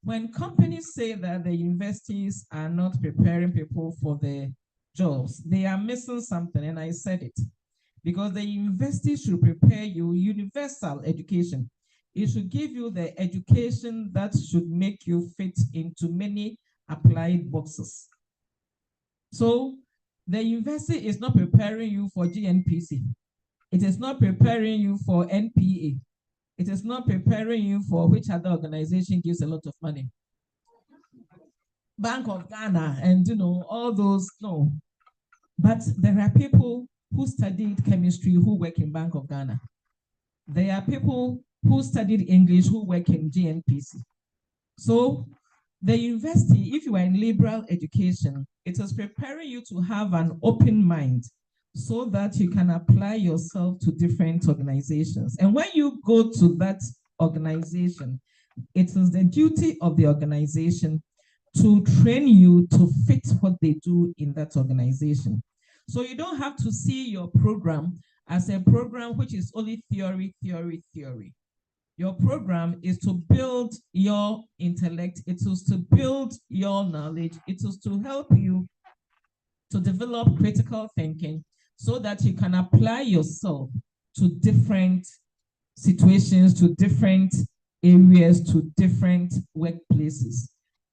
Speaker 2: When companies say that the universities are not preparing people for the jobs, they are missing something, and I said it. Because the university should prepare you universal education. It should give you the education that should make you fit into many applied boxes. So the university is not preparing you for GNPC. It is not preparing you for NPA. It is not preparing you for which other organization gives a lot of money. Bank of Ghana and all those, no. But there are people who studied chemistry who work in Bank of Ghana. There are people who studied English who work in GNPC. So the university, if you are in liberal education, it is preparing you to have an open mind so that you can apply yourself to different organizations. And when you go to that organization, it is the duty of the organization to train you to fit what they do in that organization. So you don't have to see your program as a program which is only theory, theory, theory. Your program is to build your intellect. It is to build your knowledge. It is to help you to develop critical thinking so that you can apply yourself to different situations, to different areas, to different workplaces.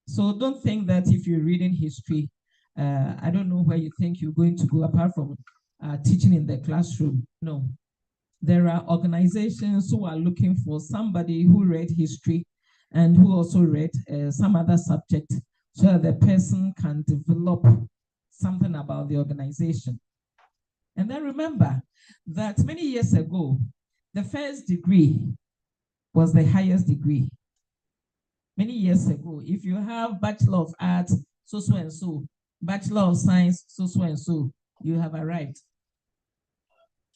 Speaker 2: So don't think that if you're reading history, I don't know where you think you're going to go apart from teaching in the classroom. No. There are organizations who are looking for somebody who read history and who also read some other subject so that the person can develop something about the organization. And then remember that many years ago, the first degree was the highest degree. Many years ago, if you have Bachelor of Arts, so and so, Bachelor of Science, so and so, you have arrived.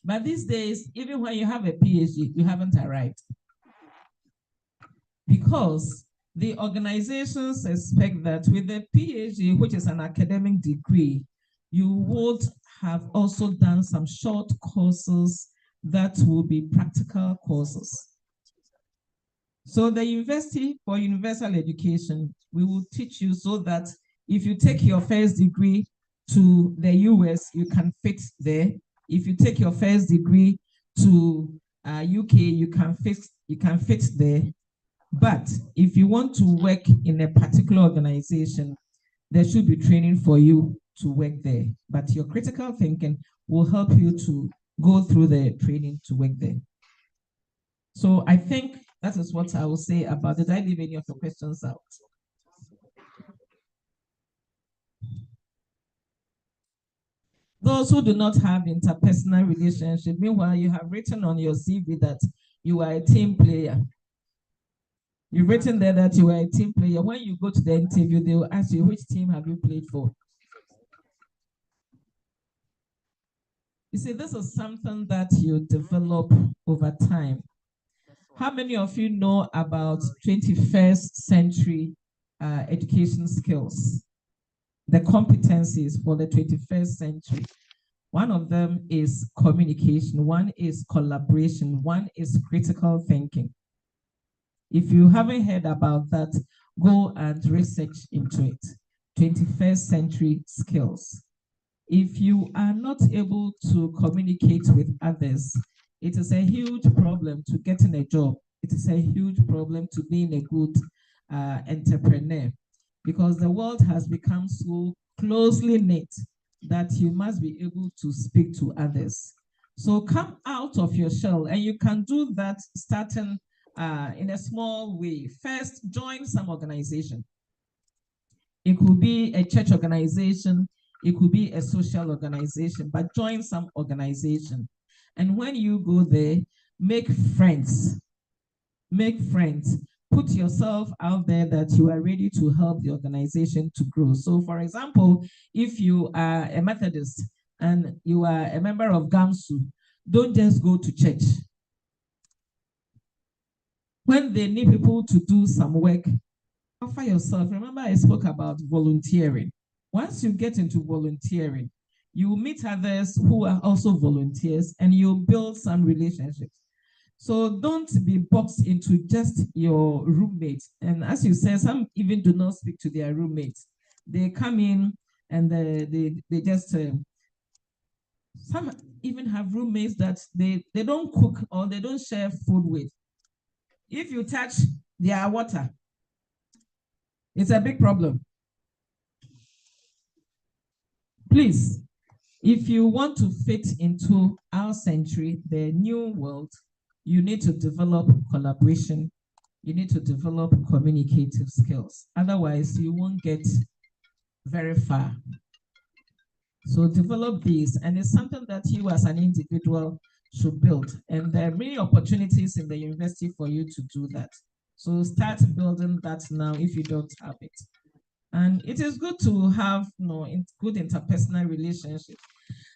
Speaker 2: But these days, even when you have a PhD, you haven't arrived. Because the organizations expect that with a PhD, which is an academic degree, you would have also done some short courses that will be practical courses. So the University for Universal Education, we will teach you so that if you take your first degree to the US, you can fit there. If you take your first degree to UK, you can fit there. But if you want to work in a particular organization, there should be training for you to work there. But your critical thinking will help you to go through the training to work there. So I think that is what I will say about it. Did I leave any of your questions out? Those who do not have interpersonal relationship, meanwhile, you have written on your CV that you are a team player. You've written there that you are a team player. When you go to the interview, they will ask you, which team have you played for? You see, this is something that you develop over time. How many of you know about 21st century education skills? The competencies for the 21st century. One of them is communication, one is collaboration, one is critical thinking. If you haven't heard about that, go and research into it. 21st century skills. If you are not able to communicate with others, it is a huge problem to getting a job. It is a huge problem to being a good entrepreneur, because the world has become so closely knit that you must be able to speak to others. So come out of your shell, and you can do that starting in a small way. First, join some organization. It could be a church organization, it could be a social organization, but join some organization. And when you go there, make friends. Make friends. Put yourself out there that you are ready to help the organization to grow. So for example, if you are a Methodist and you are a member of GAMSU, don't just go to church. When they need people to do some work, offer yourself. Remember, I spoke about volunteering. Once you get into volunteering, you will meet others who are also volunteers, and you'll build some relationships. So don't be boxed into just your roommates. And as you said, some even do not speak to their roommates. They come in and they just, some even have roommates that they don't cook or they don't share food with. If you touch their water, it's a big problem. Please, if you want to fit into our century, the new world, you need to develop collaboration. You need to develop communicative skills. Otherwise, you won't get very far. So develop these, and it's something that you as an individual should build. And there are many opportunities in the university for you to do that. So start building that now if you don't have it. And it is good to have good interpersonal relationships.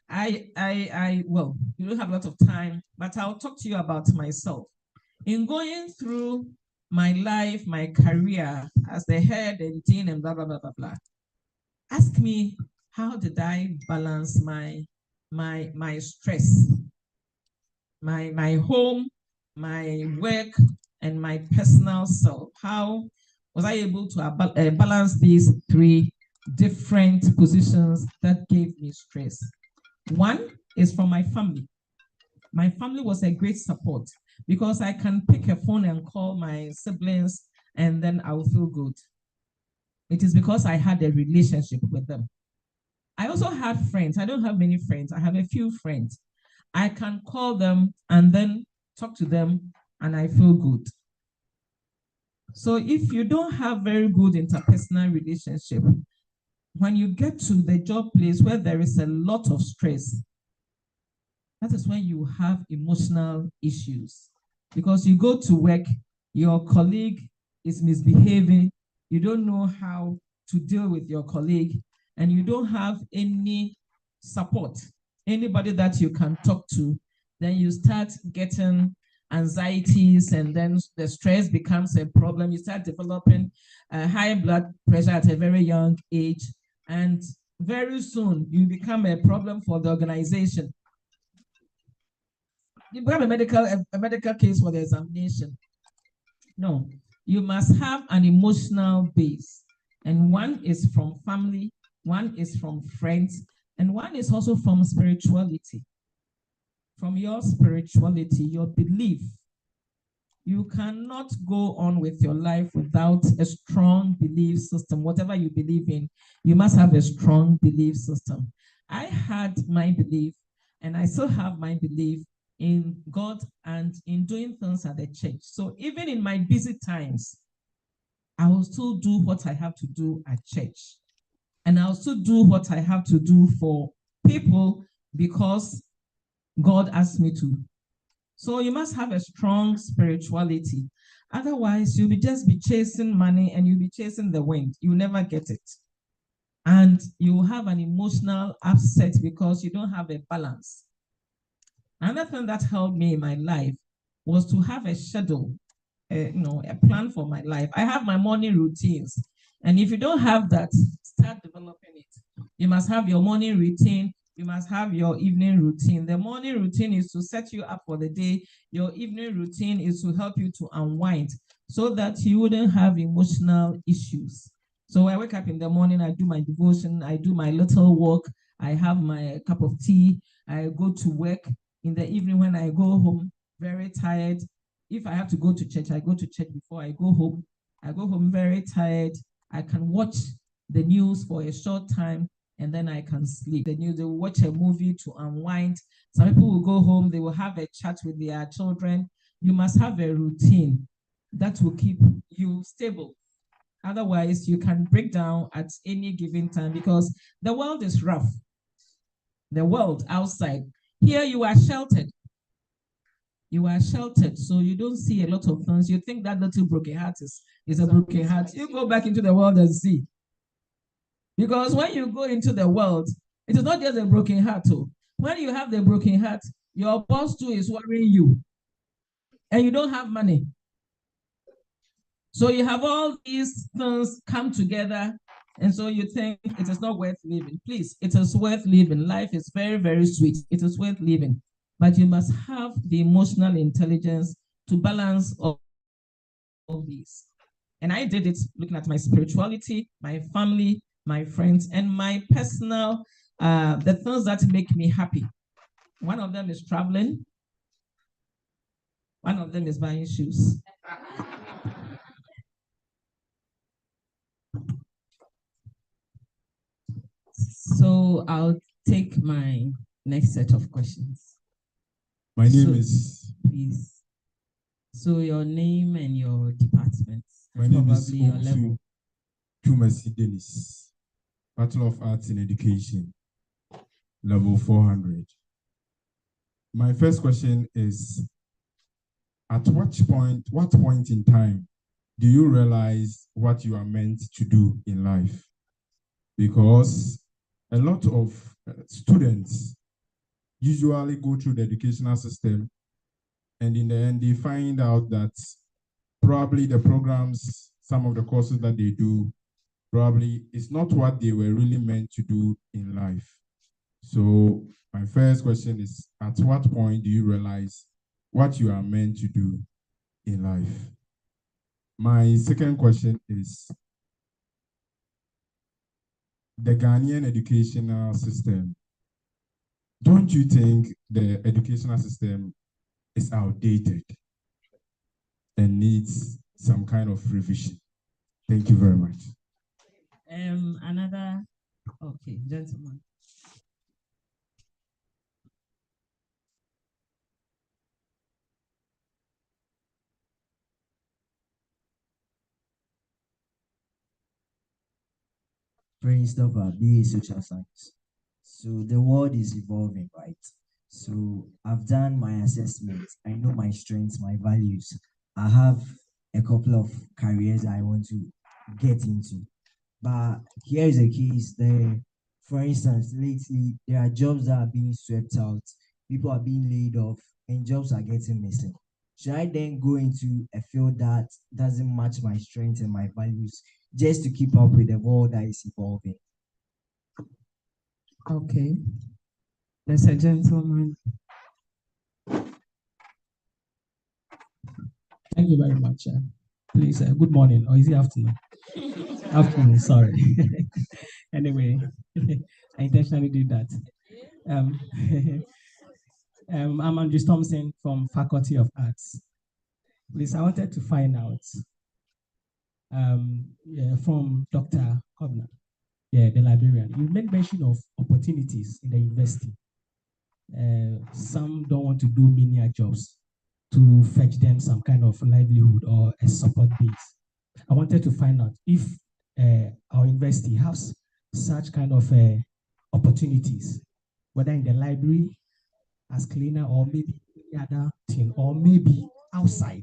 Speaker 2: Well, you don't have a lot of time, but I'll talk to you about myself. In going through my life, my career as the head and dean and blah, blah, blah, blah, blah, ask me, how did I balance my stress, my home, my work, and my personal self? How was I able to balance these three different positions that gave me stress? One is from my family. My family was a great support because I can pick a phone and call my siblings and then I will feel good. It is because I had a relationship with them. I also had friends. I don't have many friends. I have a few friends. I can call them and then talk to them and I feel good. So if you don't have very good interpersonal relationship, when you get to the job place where there is a lot of stress, that is when you have emotional issues. Because you go to work, your colleague is misbehaving, you don't know how to deal with your colleague, and you don't have any support, anybody that you can talk to, then you start getting anxieties, and then the stress becomes a problem. You start developing high blood pressure at a very young age, and very soon you become a problem for the organization. You have a medical case for the examination. No, you must have an emotional base, and one is from family, one is from friends, and one is also from spirituality. from your spirituality, your belief. You cannot go on with your life without a strong belief system. Whatever you believe in, you must have a strong belief system. I had my belief, and I still have my belief in God and in doing things at the church. So even in my busy times, I will still do what I have to do at church. And I'll still do what I have to do for people because God asked me to. So you must have a strong spirituality. Otherwise, you'll just be chasing money and you'll be chasing the wind. You'll never get it. And you have an emotional upset because you don't have a balance. Another thing that helped me in my life was to have a schedule, a plan for my life. I have my morning routines. And if you don't have that, start developing it. You must have your morning routine. You must have your evening routine. The morning routine is to set you up for the day. Your evening routine is to help you to unwind so that you wouldn't have emotional issues. So I wake up in the morning, I do my devotion, I do my little walk, I have my cup of tea, I go to work. In the evening when I go home, very tired. If I have to go to church, I go to church before I go home. I go home very tired. I can watch the news for a short time and then I can sleep. The news, they will watch a movie to unwind. Some people will go home, they will have a chat with their children. You must have a routine that will keep you stable. Otherwise, you can break down at any given time because the world is rough. The world outside. Here you are sheltered. You are sheltered, so you don't see a lot of things. You think that little broken heart is a broken heart. You go back into the world and see. Because when you go into the world, it is not just a broken heart. Too. When you have the broken heart, your boss too is worrying you. And you don't have money. So you have all these things come together, and so you think it is not worth living. Please, it is worth living. Life is very, very sweet. It is worth living. But you must have the emotional intelligence to balance all these. And I did it looking at my spirituality, my family, my friends, and my personal, the things that make me happy. One of them is traveling. One of them is buying shoes. So I'll take my next set of questions.
Speaker 10: My name is...
Speaker 2: Please. So your name and your department.
Speaker 10: My name is Chumasi Dennis, Bachelor of Arts in Education, level 400. My first question is, at what point in time do you realize what you are meant to do in life? Because a lot of students usually go through the educational system and in the end they find out that probably the programs, some of the courses that they do, probably is not what they were really meant to do in life. So my first question is, at what point do you realize what you are meant to do in life? My second question is, the Ghanaian educational system, don't you think the educational system is outdated and needs some kind of revision? Thank you very much.
Speaker 2: Another, okay, gentleman.
Speaker 7: Prince of BA Social Science. So the world is evolving, right? So I've done my assessment. I know my strengths, my values. I have a couple of careers I want to get into. But here is a case there. For instance, lately there are jobs that are being swept out, people are being laid off, and jobs are getting missing. Should I then go into a field that doesn't match my strengths and my values just to keep up with the world that is evolving?
Speaker 2: Okay. There's a gentleman.
Speaker 11: Thank you very much. Please, good morning, or is it afternoon? Afternoon, sorry. Anyway, I intentionally did that. I'm Andrew Thompson from Faculty of Arts. Please, I wanted to find out from Dr. Kovner, the librarian. You made mention of opportunities in the university. Some don't want to do menial jobs to fetch them some kind of livelihood or a support base. I wanted to find out if our university has such kind of opportunities, whether in the library as cleaner or maybe any other thing, or maybe outside.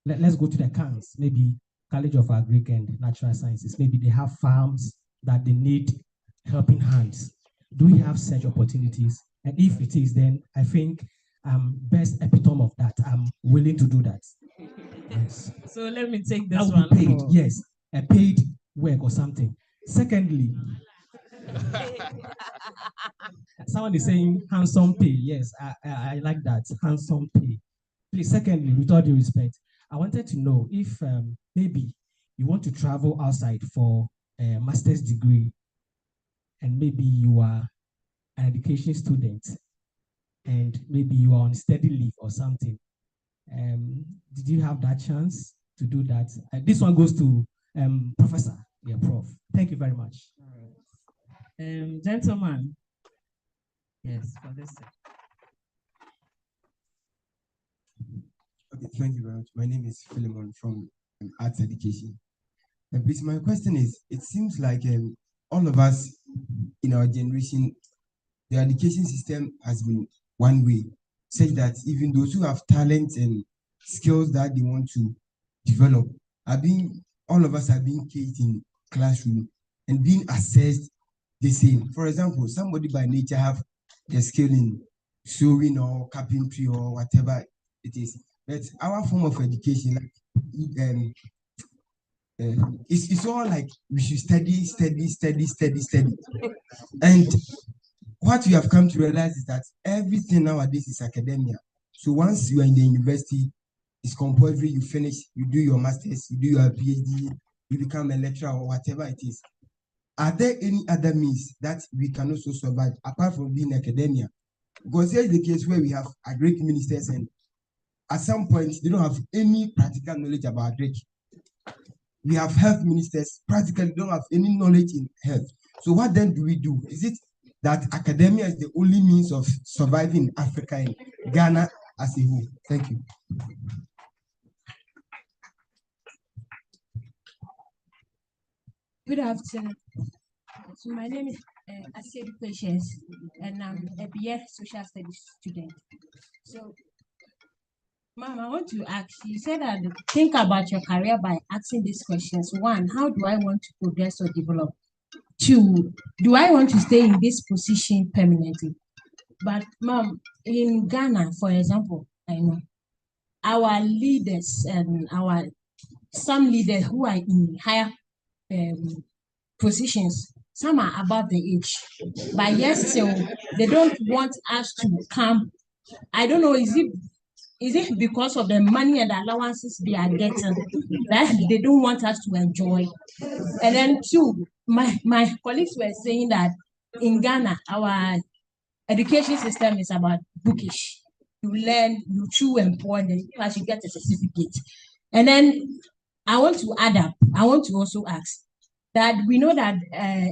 Speaker 11: Let's go to the camps, maybe College of Agric and Natural Sciences. Maybe they have farms that they need helping hands. Do we have such opportunities? And if it is, then I think best epitome of that. I'm willing to do that. Yes.
Speaker 2: So let me take this
Speaker 11: That
Speaker 2: one.
Speaker 11: will be paid, yes, a paid work or something. Secondly, someone is saying handsome pay. Yes, I like that, handsome pay. Please, secondly, with all due respect, I wanted to know if maybe you want to travel outside for a master's degree and maybe you are an education student and maybe you are on study leave or something. Did you have that chance to do that? This one goes to Professor, Prof. Thank you very much.
Speaker 2: Gentlemen, yes, for this.
Speaker 12: Okay, thank you very much. My name is Philemon from Arts Education. And please, my question is, it seems like all of us in our generation, the education system has been one way, such that even those who have talents and skills that they want to develop all of us are being caged in classroom and being assessed the same. For example, somebody by nature have the skill in sewing or carpentry or whatever it is. But our form of education, like, it's all like we should study. And what we have come to realize is that everything nowadays is academia. So once you are in the university, it's compulsory, you finish, you do your master's, you do your PhD, you become a lecturer or whatever it is. Are there any other means that we can also survive apart from being academia? Because here's the case where we have agric ministers and at some point they don't have any practical knowledge about agric. We have health ministers, practically don't have any knowledge in health. So what then do we do? Is it that academia is the only means of surviving in Africa and Ghana as a whole? Thank you.
Speaker 13: Good afternoon. So my name is Asiedu Patience, and I'm a BF Social Studies student. So, Ma'am, I want to ask, you said that think about your career by asking these questions. One, how do I want to progress or develop? Two, do I want to stay in this position permanently? But, Ma'am, in Ghana, for example, I know our leaders and some leaders who are in higher positions, some are above the age, but yet still they don't want us to come. I don't know, is it because of the money and the allowances they are getting that they don't want us to enjoy? And then two, my colleagues were saying that in Ghana, our education system is about bookish. You learn, you chew and pour, and then you actually get a certificate. And then I want to also ask that we know that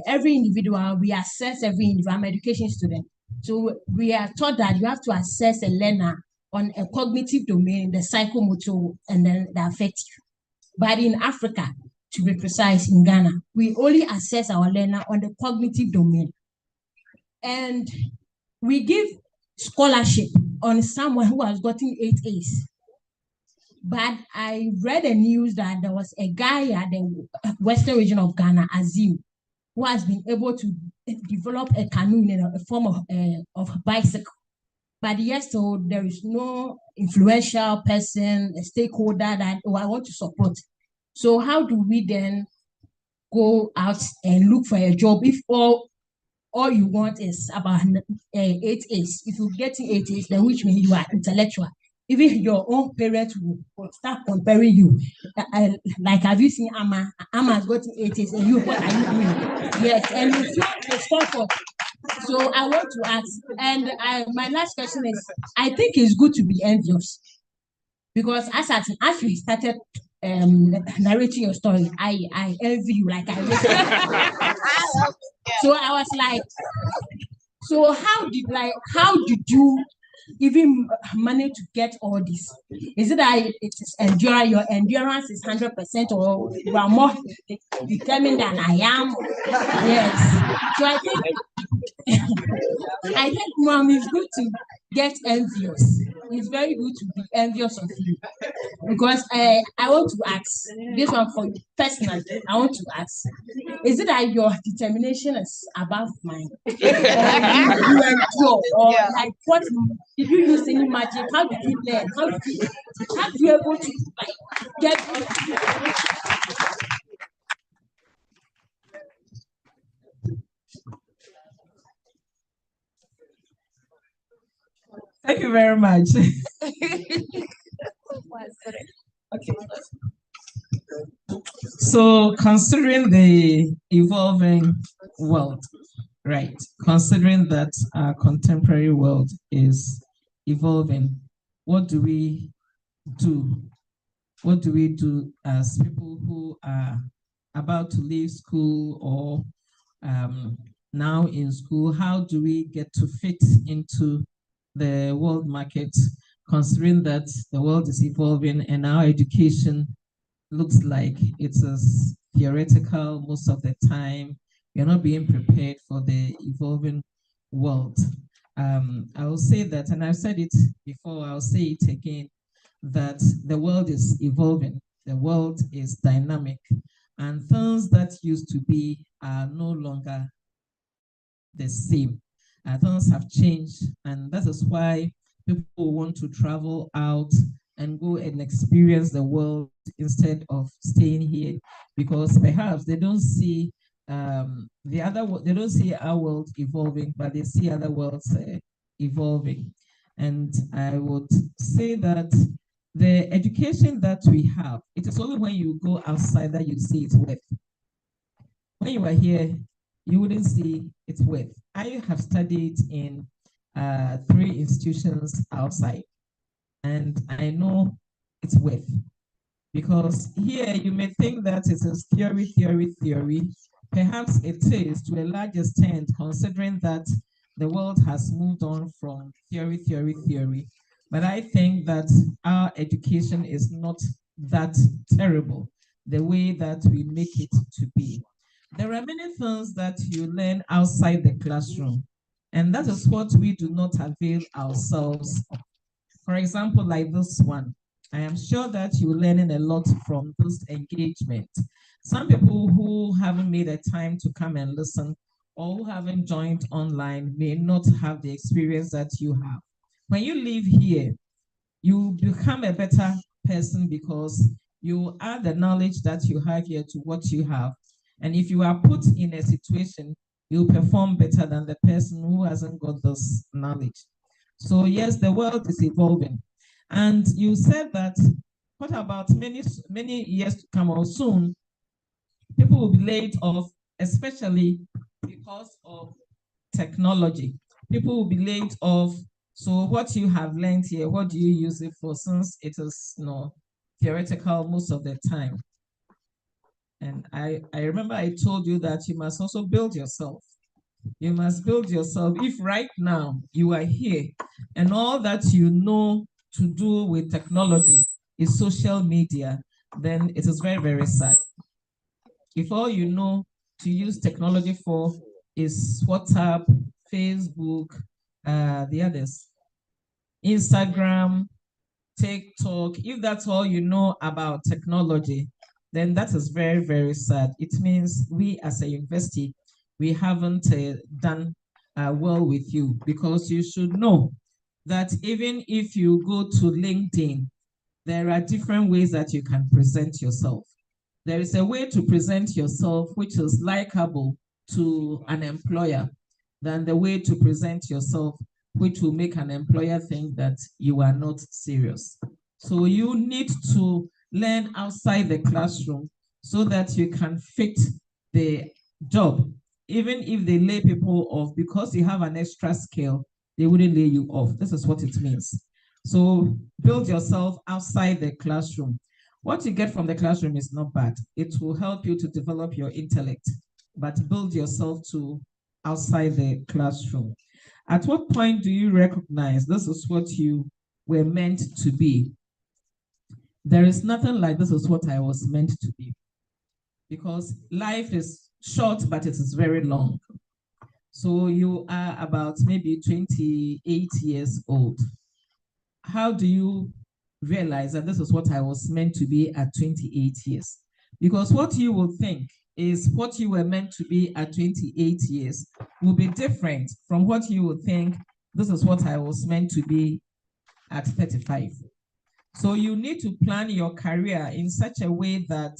Speaker 13: every individual, we assess every individual. I'm an education student. So we are taught that you have to assess a learner on a cognitive domain, the psychomotor, and then the affective. But in Africa, to be precise, in Ghana, we only assess our learner on the cognitive domain. And we give scholarship on someone who has gotten 8 A's. But I read the news that there was a guy at the western region of Ghana, Azim, who has been able to develop a canoe in a form of a bicycle. But yes, so there is no influential person, a stakeholder that I want to support. So how do we then go out and look for a job if all you want is about 8 A's? If you're getting 8 A's, then which means you are intellectual. Even your own parents will start comparing you. Like, have you seen Amma? Amma has gotten 8 A's, and you, what are you doing? Yes, and you start for So I want to ask, and my last question is, I think it's good to be envious because as you started narrating your story, I envy you like I wish. So I was like, so how did you even manage to get all this? Is it that it is your endurance is 100% or you are more determined than I am? Yes. So I think, mom, it's good to get envious. It's very good to be envious of you. Because I want to ask this one for you personally. I want to ask: is it that your determination is above mine, or you endure, or like what did you use any magic? How did you learn? How did you able to like get?
Speaker 2: Thank you very much. Okay. So considering the evolving world, right? Considering that our contemporary world is evolving, what do we do? What do we do as people who are about to leave school or now in school? How do we get to fit into the world market, considering that the world is evolving and our education looks like it is theoretical most of the time? We are not being prepared for the evolving world. I will say that, and I've said it before, I'll say it again, that the world is evolving, the world is dynamic, and things that used to be are no longer the same. Things have changed, and that is why people want to travel out and go and experience the world instead of staying here, because perhaps they don't see they don't see our world evolving, but they see other worlds evolving. And I would say that the education that we have, it is only when you go outside that you see its worth. When you are here, you wouldn't see its worth. I have studied in 3 institutions outside, and I know its worth. Because here you may think that it is theory, theory, theory. Perhaps it is to a large extent, considering that the world has moved on from theory, theory, theory. But I think that our education is not that terrible, the way that we make it to be. There are many things that you learn outside the classroom, and that is what we do not avail ourselves of. For example, like this one, I am sure that you're learning a lot from this engagement. Some people who haven't made a time to come and listen or who haven't joined online may not have the experience that you have. When you leave here, you become a better person because you add the knowledge that you have here to what you have. And if you are put in a situation, you'll perform better than the person who hasn't got this knowledge. So yes, the world is evolving. And you said that, what about many years to come or soon, people will be laid off, especially because of technology. People will be laid off. So what you have learned here, what do you use it for, since it is theoretical most of the time? And I remember I told you that you must also build yourself. You must build yourself. If right now you are here and all that you know to do with technology is social media, then it is very, very sad. If all you know to use technology for is WhatsApp, Facebook, the others, Instagram, TikTok, if that's all you know about technology, then that is very, very sad. It means we as a university, we haven't done well with you, because you should know that even if you go to LinkedIn, there are different ways that you can present yourself. There is a way to present yourself which is likable to an employer than the way to present yourself which will make an employer think that you are not serious. So you need to learn outside the classroom so that you can fit the job even if they lay people off, because you have an extra skill, they wouldn't lay you off. This is what it means. So build yourself outside the classroom. What you get from the classroom is not bad. It will help you to develop your intellect, but build yourself to outside the classroom. At what point do you recognize this is what you were meant to be? There is nothing like this is what I was meant to be, because life is short, but it is very long. So you are about maybe 28 years old. How do you realize that this is what I was meant to be at 28 years? Because what you will think is what you were meant to be at 28 years will be different from what you would think this is what I was meant to be at 35. So you need to plan your career in such a way that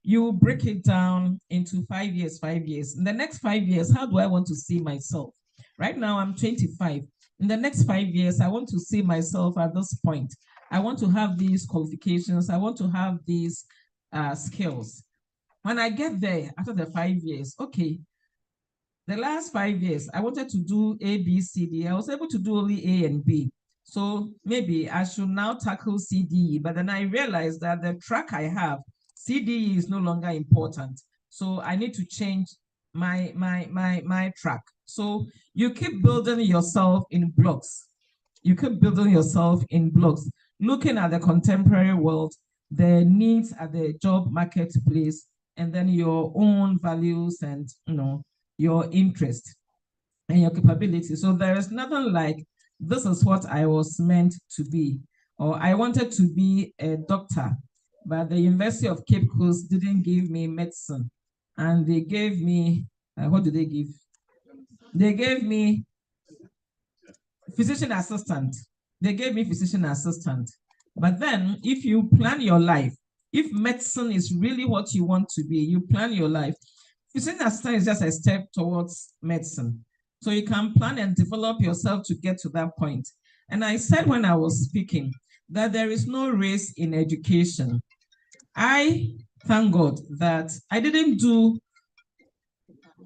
Speaker 2: you break it down into 5 years, 5 years. In the next 5 years, how do I want to see myself? Right now, I'm 25. In the next 5 years, I want to see myself at this point. I want to have these qualifications. I want to have these skills. When I get there after the 5 years, okay, the last 5 years, I wanted to do A, B, C, D. I was able to do only A and B. So maybe I should now tackle CDE, but then I realized that the track I have, CDE is no longer important. So I need to change my track. So you keep building yourself in blocks. You keep building yourself in blocks, looking at the contemporary world, the needs at the job marketplace, and then your own values and your interest and your capability. So there is nothing like this is what I was meant to be, or I wanted to be a doctor, but the University of Cape Coast didn't give me medicine, and they gave me what did they give? They gave me physician assistant. They gave me physician assistant. But then, if you plan your life, if medicine is really what you want to be, you plan your life. Physician assistant is just a step towards medicine. So you can plan and develop yourself to get to that point. And I said when I was speaking that there is no race in education. I thank God that I didn't do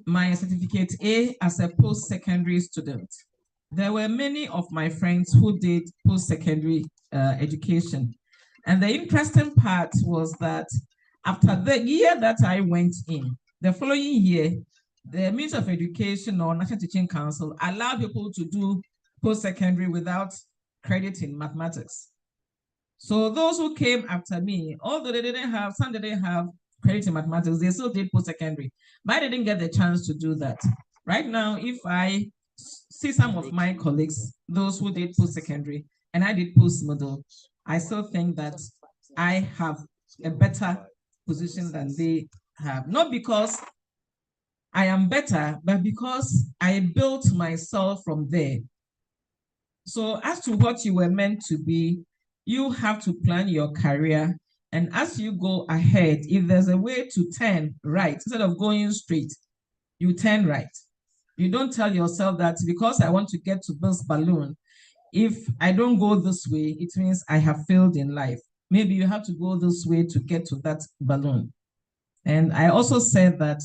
Speaker 2: my certificate A as a post-secondary student. There were many of my friends who did post-secondary education. And the interesting part was that after the year that I went in, the following year, the Ministry of Education or National Teaching Council allowed people to do post-secondary without credit in mathematics. So those who came after me, although some didn't have credit in mathematics, they still did post-secondary, but I didn't get the chance to do that. Right now, if I see some of my colleagues, those who did post-secondary, and I did post-middle, I still think that I have a better position than they have. Not because I am better, but because I built myself from there. So as to what you were meant to be, you have to plan your career. And as you go ahead, if there's a way to turn right, instead of going straight, you turn right. You don't tell yourself that because I want to get to this balloon, if I don't go this way, it means I have failed in life. Maybe you have to go this way to get to that balloon. And I also said that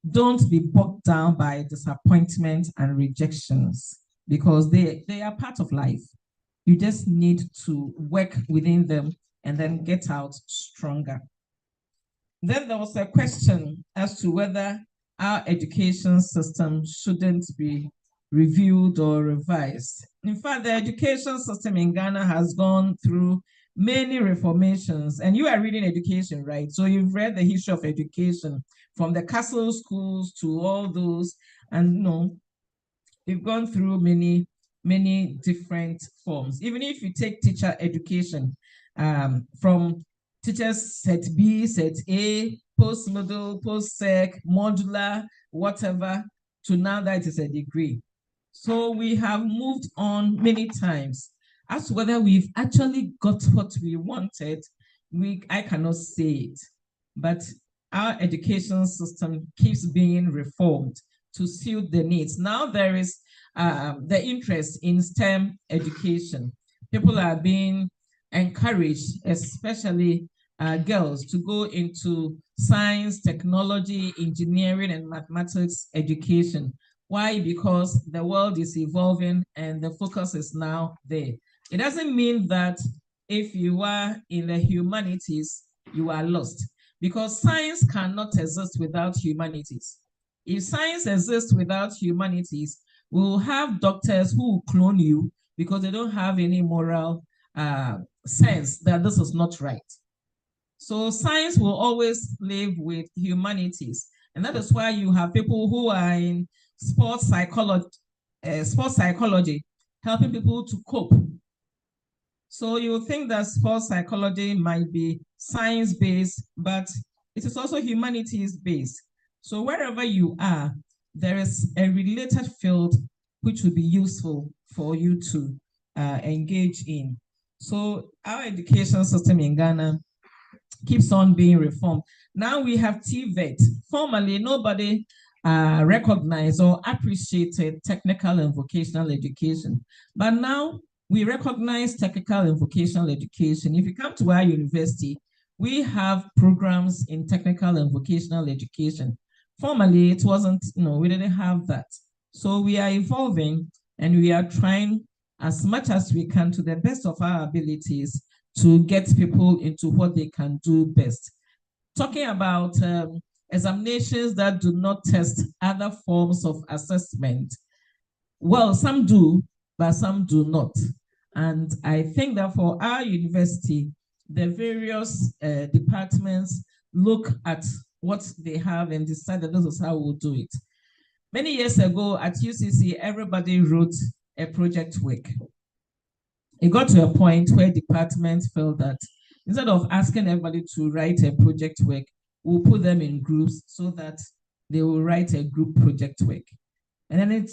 Speaker 2: don't be bogged down by disappointment and rejections, because they are part of life. You just need to work within them and then get out stronger. Then there was a question as to whether our education system shouldn't be reviewed or revised. In fact, the education system in Ghana has gone through many reformations, and you are reading education, right? So you've read the history of education from the castle schools to all those, and we've gone through many different forms. Even if you take teacher education, from teachers set B, set A, post-middle, post-sec, modular, whatever, to now that it is a degree. So we have moved on many times. As to whether we've actually got what we wanted, I cannot say it. But our education system keeps being reformed to suit the needs. Now there is the interest in STEM education. People are being encouraged, especially girls, to go into
Speaker 14: science, technology, engineering, and mathematics education. Why? Because the world is evolving and the focus is now there. It doesn't mean that if you are in the humanities, you are lost, because science cannot exist without humanities. If science exists without humanities, we will have doctors who will clone you because they don't have any moral sense that this is not right. So science will always live with humanities. And that is why you have people who are in sports psychology, helping people to cope. So you think that sports psychology might be science-based, but it is also humanities-based. So wherever you are, there is a related field which will be useful for you to engage in. So our education system in Ghana keeps on being reformed. Now we have TVET. Formerly, nobody recognized or appreciated technical and vocational education. But now we recognize technical and vocational education. If you come to our university, we have programs in technical and vocational education. Formerly, it wasn't, we didn't have that. So we are evolving and we are trying as much as we can to the best of our abilities to get people into what they can do best. Talking about examinations that do not test other forms of assessment. Well, some do, but some do not. And I think that for our university, the various departments look at what they have and decide that this is how we'll do it. Many years ago at UCC, everybody wrote a project work. It got to a point where departments felt that instead of asking everybody to write a project work, we'll put them in groups so that they will write a group project work. And then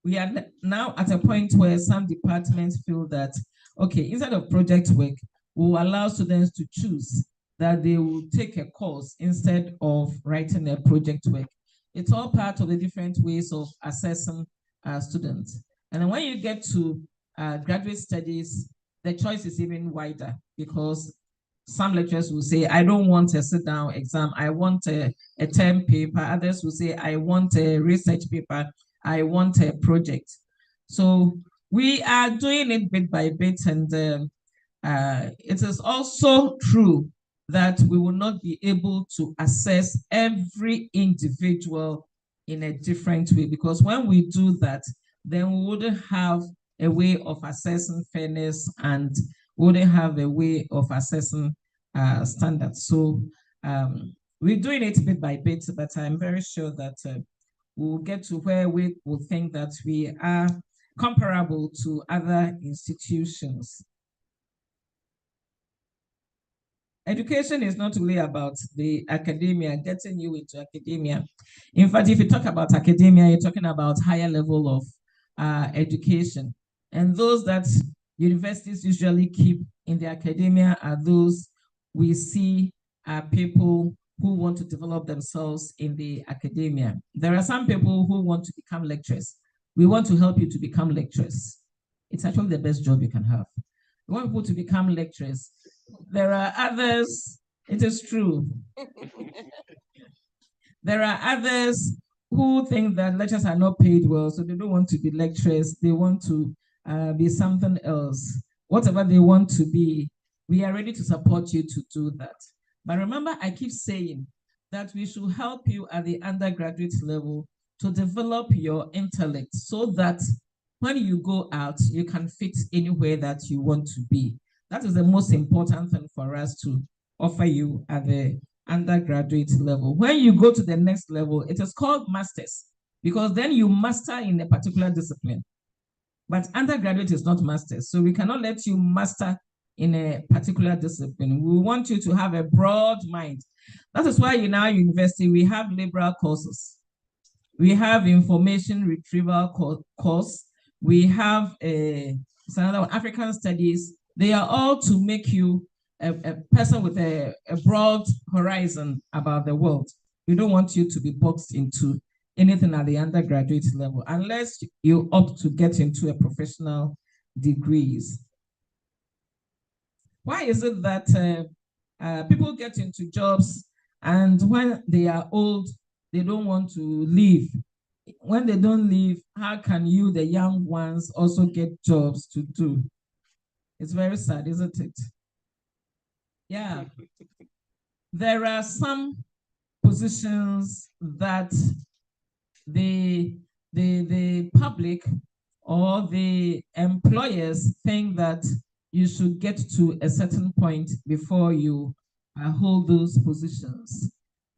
Speaker 14: we are now at a point where some departments feel that, okay, instead of project work, we'll allow students to choose that they will take a course instead of writing a project work. It's all part of the different ways of assessing students. And then when you get to graduate studies, the choice is even wider, because some lecturers will say, I don't want a sit-down exam, I want a term paper. Others will say, I want a research paper, I want a project. So we are doing it bit by bit, and it is also true that we will not be able to assess every individual in a different way, because when we do that, then we wouldn't have a way of assessing fairness and wouldn't have a way of assessing standards. So we're doing it bit by bit, but I'm very sure that we'll get to where we will think that we are comparable to other institutions. Education is not only about the academia, getting you into academia. In fact, if you talk about academia, you're talking about higher level of education. And those that universities usually keep in the academia are those we see are people who want to develop themselves in the academia. There are some people who want to become lecturers. We want to help you to become lecturers. It's actually the best job you can have. We want people to become lecturers. There are others, it is true. There are others who think that lecturers are not paid well, so they don't want to be lecturers. They want to be something else. Whatever they want to be, we are ready to support you to do that. But remember, I keep saying that we should help you at the undergraduate level to develop your intellect so that when you go out, you can fit anywhere that you want to be. That is the most important thing for us to offer you at the undergraduate level. When you go to the next level, it is called masters, because then you master in a particular discipline. But undergraduate is not masters, so we cannot let you master in a particular discipline. We want you to have a broad mind. That is why in our university, we have liberal courses. We have information retrieval course. We have another one, African studies. They are all to make you a person with a broad horizon about the world. We don't want you to be boxed into anything at the undergraduate level unless you opt to get into a professional degrees. Why is it that people get into jobs And when they are old, they don't want to leave. When they don't leave, how can you, the young ones, also get jobs to do? It's very sad, isn't it? Yeah. There are some positions that the public or the employers think that you should get to a certain point before you hold those positions.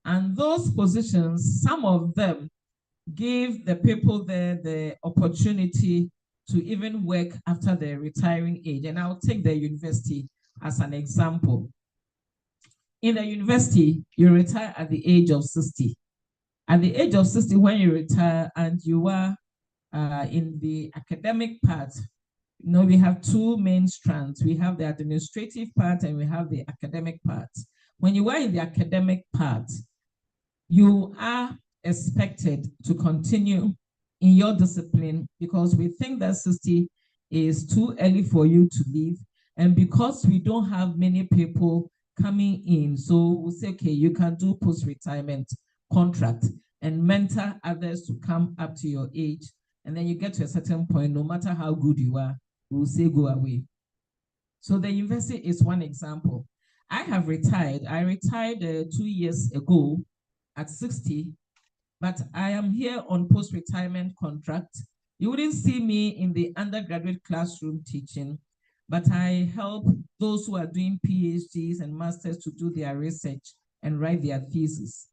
Speaker 14: And those positions, some of them give the people there the opportunity to even work after their retiring age. And I'll take the university as an example. In the university, you retire at the age of 60. At the age of 60, when you retire and you are in the academic part, we have two main strands. We have the administrative part and we have the academic part. When you are in the academic part, you are expected to continue in your discipline because we think that 60 is too early for you to leave. And because we don't have many people coming in, so we'll say, okay, you can do post-retirement contract and mentor others to come up to your age. And then you get to a certain point, no matter how good you are, we'll say go away. So the university is one example. I have retired. I retired 2 years ago at 60, but I am here on post-retirement contract. You wouldn't see me in the undergraduate classroom teaching, but I help those who are doing PhDs and masters to do their research and write their thesis,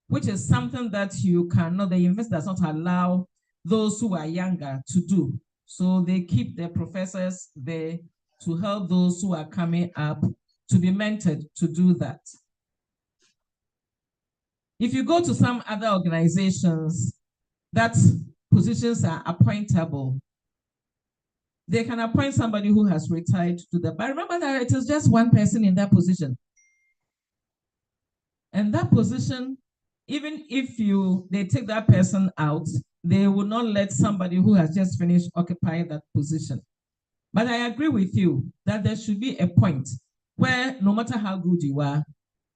Speaker 14: which is something that you cannot, the university does not allow those who are younger to do. So they keep their professors there to help those who are coming up to be mentored to do that. If you go to some other organizations, that positions are appointable. They can appoint somebody who has retired to that. But remember that it is just one person in that position. And that position, even if they take that person out, they will not let somebody who has just finished occupy that position. But I agree with you that there should be a point where no matter how good you are,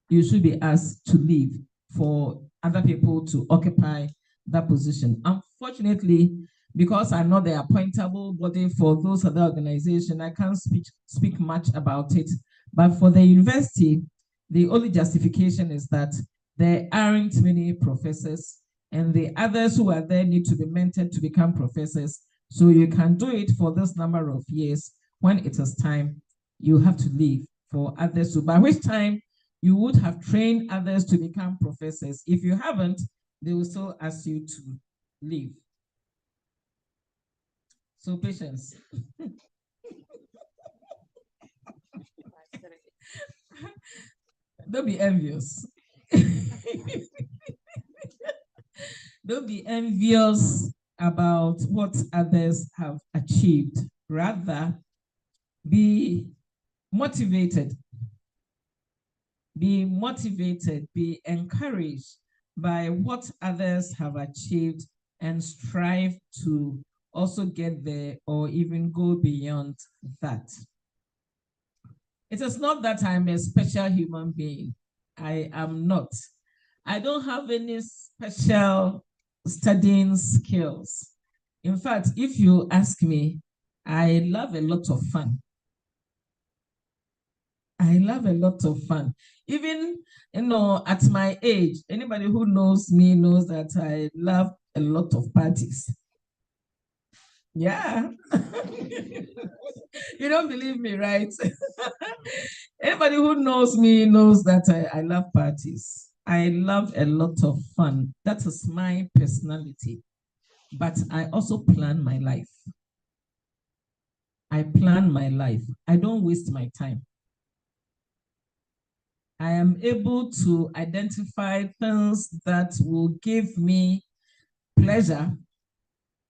Speaker 14: you should be asked to leave for other people to occupy that position. Unfortunately, because I'm not the appointable body for those other organizations, I can't speak much about it. But for the university, the only justification is that there aren't many professors and the others who are there need to be mentored to become professors. So you can do it for this number of years. When it is time, you have to leave for others to, by which time you would have trained others to become professors. If you haven't, they will still ask you to leave. So patience. Don't be envious. Don't be envious about what others have achieved. Rather, be motivated. Be motivated, be encouraged by what others have achieved and strive to also get there or even go beyond that. It is not that I'm a special human being. I am not. I don't have any special studying skills. In fact, if you ask me, I love a lot of fun. I love a lot of fun. Even, at my age, anybody who knows me knows that I love a lot of parties. Yeah. You don't believe me, right? Anybody who knows me knows that I love parties. I love a lot of fun. That is my personality. But I also plan my life. I plan my life. I don't waste my time. I am able to identify things that will give me pleasure,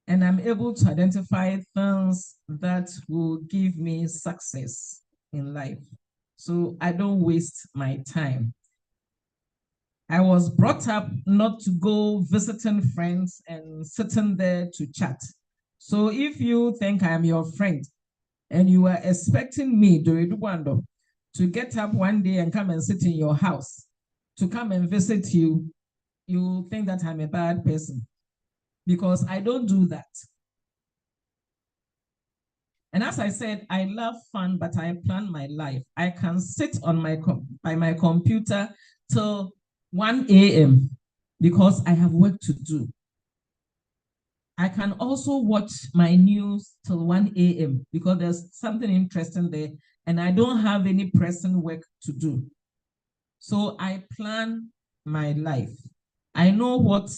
Speaker 14: and I'm able to identify things that will give me success in life. So I don't waste my time. I was brought up not to go visiting friends and sitting there to chat. So if you think I'm your friend and you are expecting me, Doriduwando, to get up one day and come and sit in your house to come and visit you, you think that I'm a bad person, because I don't do that. And as I said, I love fun, but I plan my life. I can sit on by my computer till 1 a.m. because I have work to do. I can also watch my news till 1 a.m. because there's something interesting there and I don't have any pressing work to do. So I plan my life. I know what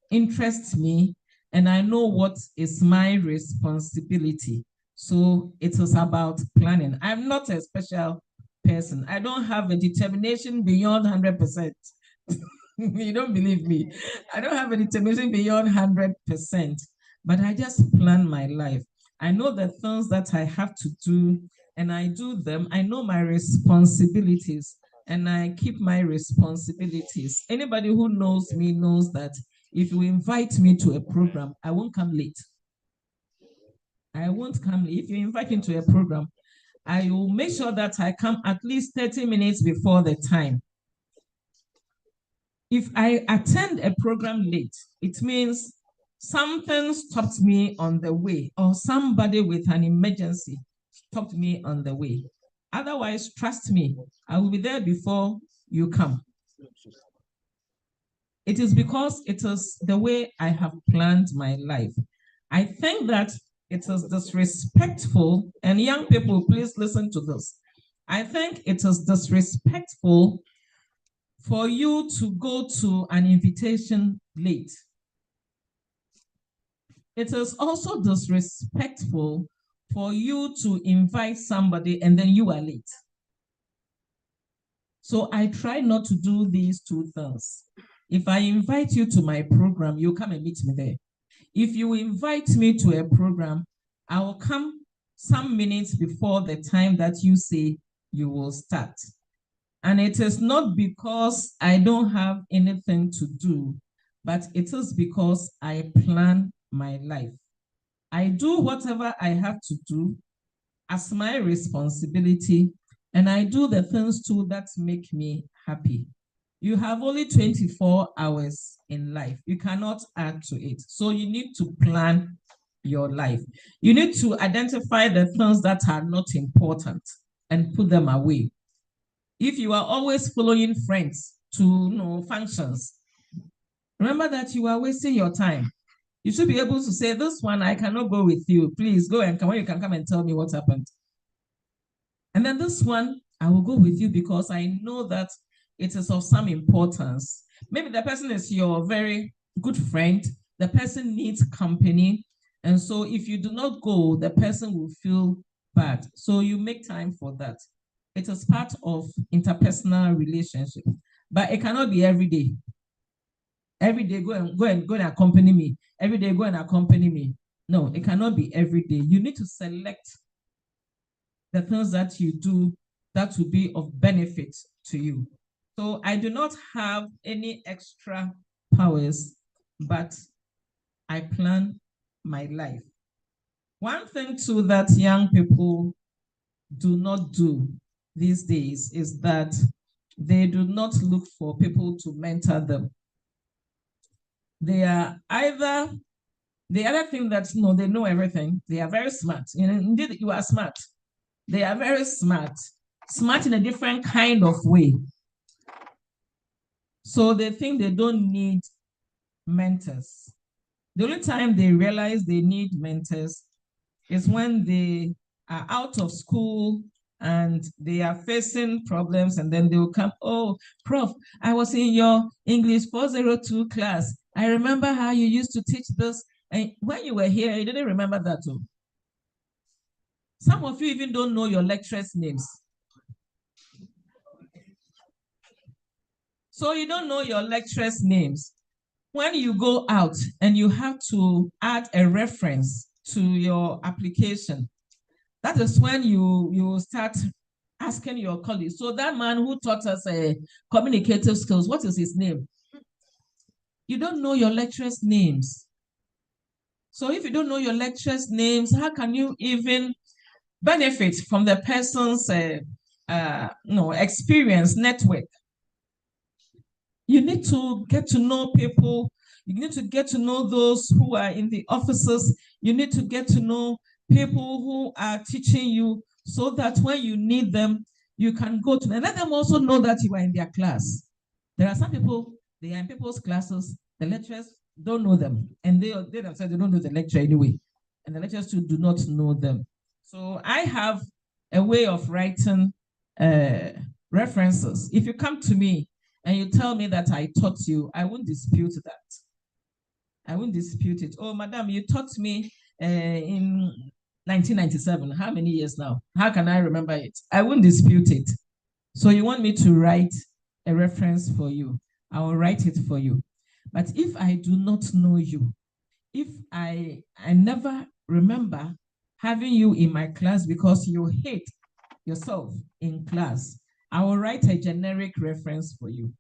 Speaker 14: interests me and I know what is my responsibility. So it is about planning. I'm not a special person. I don't have a determination beyond 100%. You don't believe me. I don't have a determination beyond 100%, but I just plan my life. I know the things that I have to do and I do them. I know my responsibilities and I keep my responsibilities. Anybody who knows me knows that if you invite me to a program, I won't come late. I won't come late. If you invite me to a program, I will make sure that I come at least 30 minutes before the time. If I attend a program late, it means something stopped me on the way or somebody with an emergency stopped me on the way. Otherwise, trust me, I will be there before you come. It is because it is the way I have planned my life. I think that it is disrespectful, and young people, please listen to this. I think it is disrespectful for you to go to an invitation late. It is also disrespectful for you to invite somebody and then you are late. So I try not to do these two things. If I invite you to my program, you come and meet me there. If you invite me to a program, I will come some minutes before the time that you say you will start. And it is not because I don't have anything to do, but it is because I plan my life. I do whatever I have to do as my responsibility, and I do the things too that make me happy. You have only 24 hours in life. You cannot add to it. So you need to plan your life. You need to identify the things that are not important and put them away. If you are always following friends to functions, remember that you are wasting your time. You should be able to say, this one, I cannot go with you. Please go and come on, you can come and tell me what happened. And then this one, I will go with you because I know that it is of some importance. Maybe the person is your very good friend. The person needs company. And so if you do not go, the person will feel bad. So you make time for that. It is part of interpersonal relationship, but it cannot be every day. Every day, go and accompany me. Every day, go and accompany me. No, it cannot be every day. You need to select the things that you do that will be of benefit to you. So I do not have any extra powers, but I plan my life. One thing too that young people do not do these days is that they do not look for people to mentor them. They are either, the other thing that they know everything. They are very smart. Indeed, you are smart. They are very smart. Smart in a different kind of way. So they think they don't need mentors. The only time they realize they need mentors is when they are out of school and they are facing problems, and then they will come, oh, Prof, I was in your English 402 class. I remember how you used to teach this. And when you were here, you didn't remember that too. Some of you even don't know your lecturers' names. So you don't know your lecturers' names. When you go out and you have to add a reference to your application, that is when you start asking your colleagues. So that man who taught us communicative skills, what is his name? You don't know your lecturers' names. So if you don't know your lecturers' names, how can you even benefit from the person's experience network? You need to get to know people. You need to get to know those who are in the offices. You need to get to know people who are teaching you so that when you need them, you can go to them. Let them also know that you are in their class. There are some people, they are in people's classes, the lecturers don't know them, and they themselves, they don't know the lecturer anyway, and the lecturers too do not know them. So I have a way of writing references. If you come to me and you tell me that I taught you, I won't dispute that. I won't dispute it. Oh, madam, you taught me in 1997. How many years now? How can I remember it? I won't dispute it. So you want me to write a reference for you? I will write it for you. But if I do not know you, if I never remember having you in my class because you hate yourself in class, I will write a generic reference for you.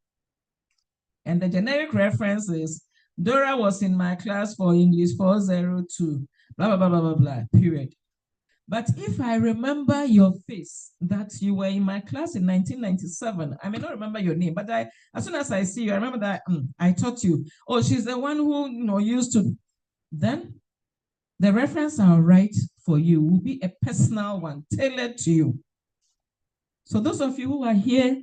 Speaker 14: And the generic reference is Dora was in my class for English 402, blah, blah, blah, blah, blah, blah, period. But if I remember your face, that you were in my class in 1997, I may not remember your name, but as soon as I see you, I remember that I taught you. Oh, she's the one who used to. Then the reference I'll write for you will be a personal one, tailored to you. So those of you who are here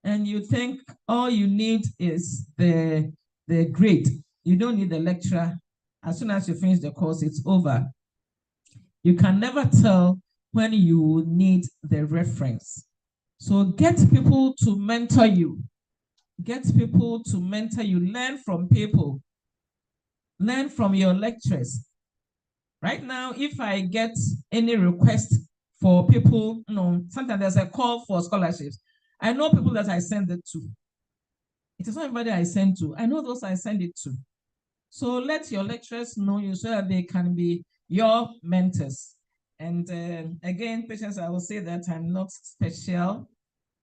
Speaker 14: and you think all you need is the grade, you don't need the lecturer. As soon as you finish the course, it's over. You can never tell when you need the reference. So get people to mentor you. Get people to mentor you. Learn from people. Learn from your lecturers. Right now, if I get any request for people, sometimes there's a call for scholarships. I know people that I send it to. It is not everybody I send to. I know those I send it to. So let your lecturers know you so that they can be your mentors. And again, patients, I will say that I'm not special.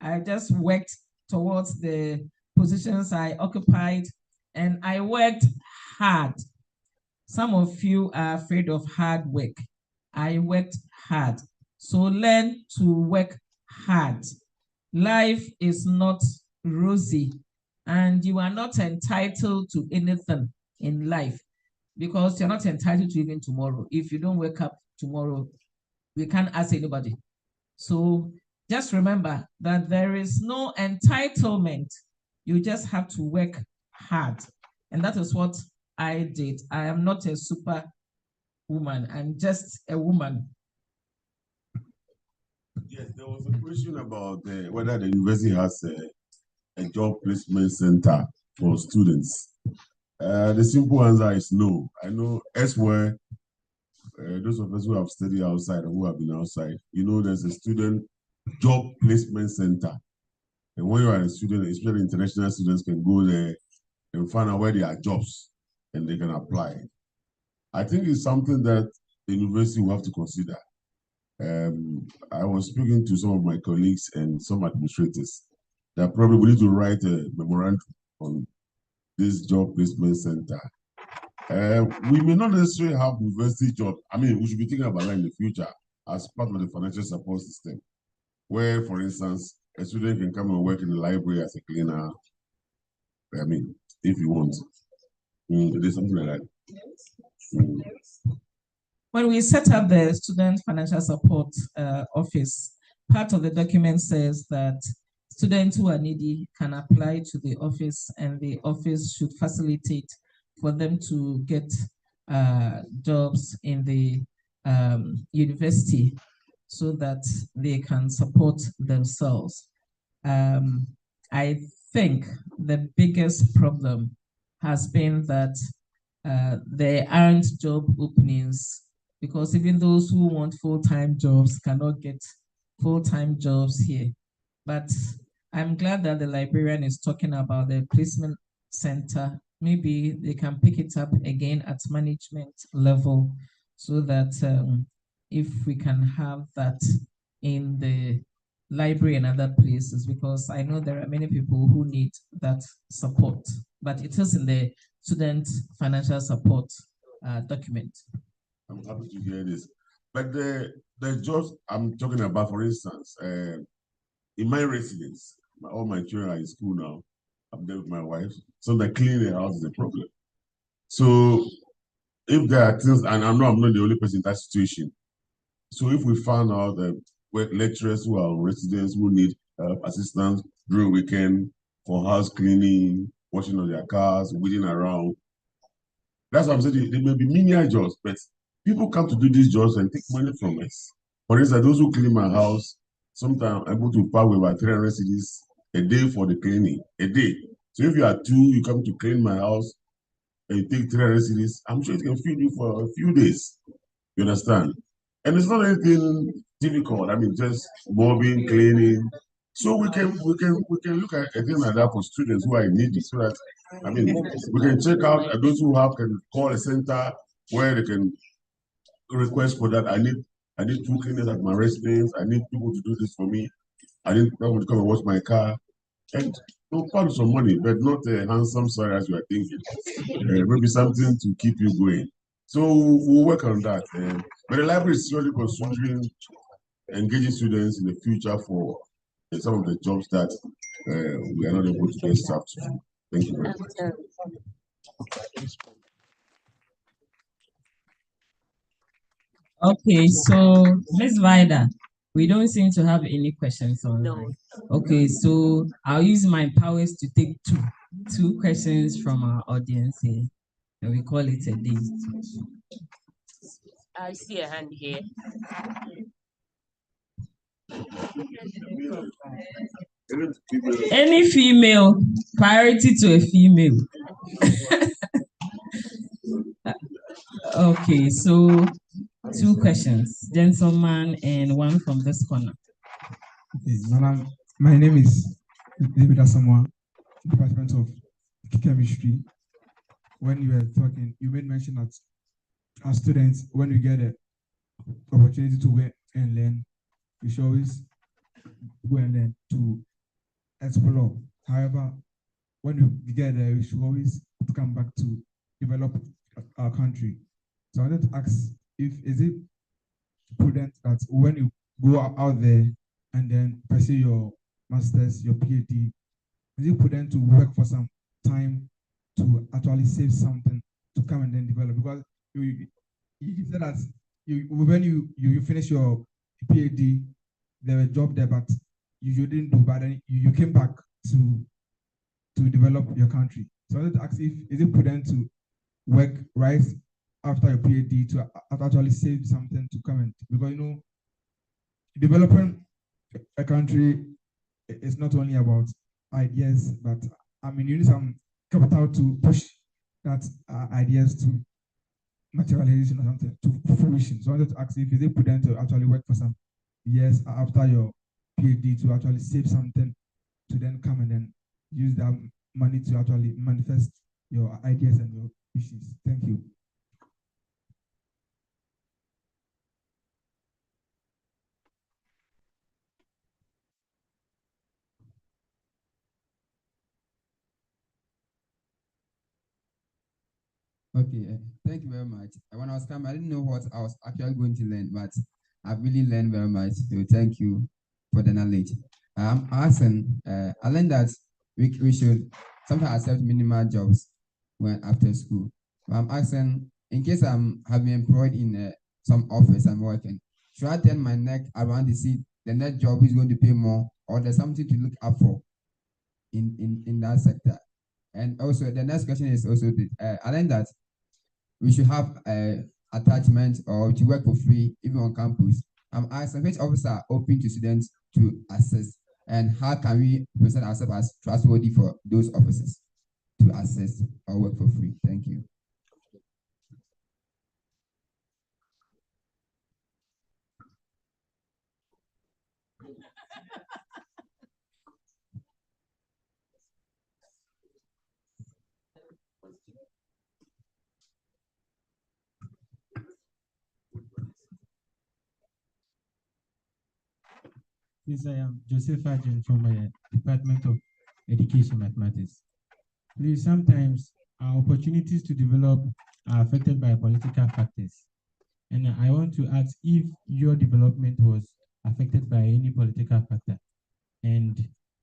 Speaker 14: I just worked towards the positions I occupied, and I worked hard. Some of you are afraid of hard work. I worked hard. So learn to work hard. Life is not rosy, and you are not entitled to anything in life because you're not entitled to even tomorrow. If you don't wake up tomorrow, we can't ask anybody. So just remember that there is no entitlement. You just have to work hard. And that is what I did. I am not a super woman. I'm just a woman.
Speaker 1: Yes, there was a question about whether the university has a job placement center for students. The simple answer is no. I know elsewhere, those of us who have studied outside or who have been outside, there's a student job placement center. And when you are a student, especially international students, can go there and find out where there are jobs and they can apply. I think it's something that the university will have to consider. I was speaking to some of my colleagues and some administrators that probably we need to write a memorandum on this job placement center. We may not necessarily have university jobs. I mean, we should be thinking about that in the future as part of the financial support system, where, for instance, a student can come and work in the library as a cleaner. I mean, if you want, there's something like that.
Speaker 14: When we set up the Student Financial Support Office, part of the document says that students who are needy can apply to the office and the office should facilitate for them to get jobs in the university so that they can support themselves. I think the biggest problem has been that there aren't job openings because even those who want full-time jobs cannot get full-time jobs here. But I'm glad that the librarian is talking about the placement center. Maybe they can pick it up again at management level so that if we can have that in the library and other places, because I know there are many people who need that support, but it is in the student financial support document.
Speaker 1: I'm happy to hear this. But the jobs I'm talking about, for instance, in my residence, all my children are in school now. I'm there with my wife. So the cleaning the house is a problem. So if there are things, and I know I'm not the only person in that situation. So if we found out that lecturers who are residents who need assistance during weekend for house cleaning, washing of their cars, weeding around, that's what I'm saying. They may be menial jobs, but people come to do these jobs and take money from us. For instance, those who clean my house, sometimes I go to pay with about 300 cedis a day for the cleaning, a day. So if you are two, you come to clean my house and you take 300 cedis, I'm sure it can feed you for a few days. You understand? And it's not anything difficult. I mean, just mopping, cleaning. So we can look at a thing like that for students who are in need, so that I mean we can check out those who have can call a center where they can request for that. I need two cleaners at my residence. I need people to do this for me. I need someone to come and wash my car. And part some money, but not a handsome salary as you are thinking. Maybe something to keep you going. So we'll work on that. But the library is really considering engaging students in the future for some of the jobs that we are not able to get staff to do. Thank you very much.
Speaker 14: Okay, so Ms. Vida, we don't seem to have any questions online. No. Okay, so I'll use my powers to take two questions from our audience here, and we call it a day.
Speaker 8: I see a hand here.
Speaker 14: Any female, priority to a female. Okay, so two questions, gentleman and one from this corner.
Speaker 15: Okay, madam, my name is David Asamoah, Department of Chemistry. When you were talking, you made mention that as students, when we get an opportunity to work and learn, we should always go and learn to explore. However, when we get there, we should always come back to develop our country. So I wanted to ask is it prudent that when you go out there and then pursue your master's, your PhD, is it prudent to work for some time to actually save something to come and then develop? Because you said that when you finish your PhD, there was a job there, but you didn't do, but then you came back to develop your country. So I wanted to ask is it prudent to work right after your PhD to actually save something to come in? Because developing a country is not only about ideas, but I mean you need some capital to push that ideas to materialization or something to fruition. So I wanted to ask if is it prudent to actually work for some years after your PhD to actually save something to then come and then use that money to actually manifest your ideas and your wishes. Thank you.
Speaker 16: Okay, thank you very much. When I was coming, I didn't know what I was actually going to learn, but I've really learned very much. So thank you for the knowledge. I'm asking, I learned that we should sometimes accept minimal jobs when after school. I'm asking, in case I'm have been employed in some office I'm working, should I turn my neck around to see the next job is going to pay more, or there's something to look up for in that sector? And also, the next question is also I learned that we should have attachment or to work for free even on campus. I'm asking which officers are open to students to access, and how can we present ourselves as trustworthy for those officers to access or work for free? Thank you.
Speaker 11: Yes, I am Joseph Arjun from Department of Education Mathematics. Please, sometimes our opportunities to develop are affected by political factors. And I want to ask if your development was affected by any political factor. And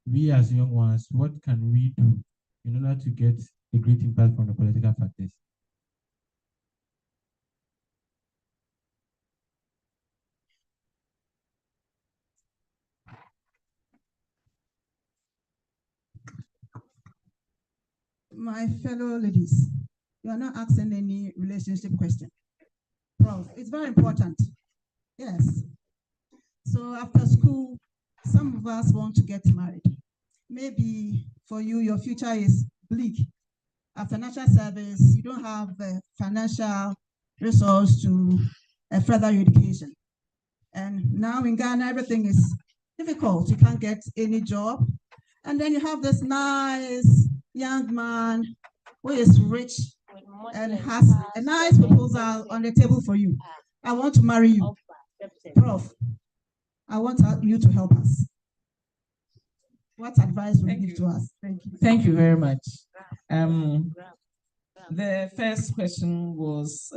Speaker 11: we as young ones, what can we do in order to get a great impact from the political factors?
Speaker 17: My fellow ladies, you are not asking any relationship question. Prof, it's very important. Yes. So after school, some of us want to get married. Maybe for you, your future is bleak. After national service, you don't have financial resource to further your education. And now in Ghana, everything is difficult. You can't get any job. And then you have this nice young man who is rich and has a nice proposal on the table for you. I want to marry you. Prof, I want you to help us. What advice will you give to us? Thank you.
Speaker 14: Thank you very much. The first question was,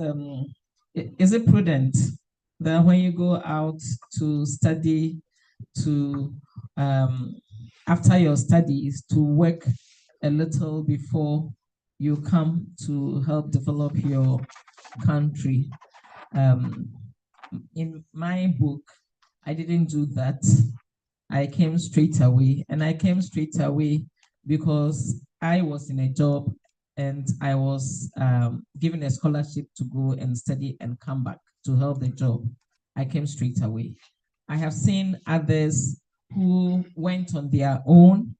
Speaker 14: is it prudent that when you go out to study, after your studies, to work a little before you come to help develop your country? In my book, I didn't do that. I came straight away, and I came straight away because I was in a job and I was given a scholarship to go and study and come back to help the job. I came straight away. I have seen others who went on their own,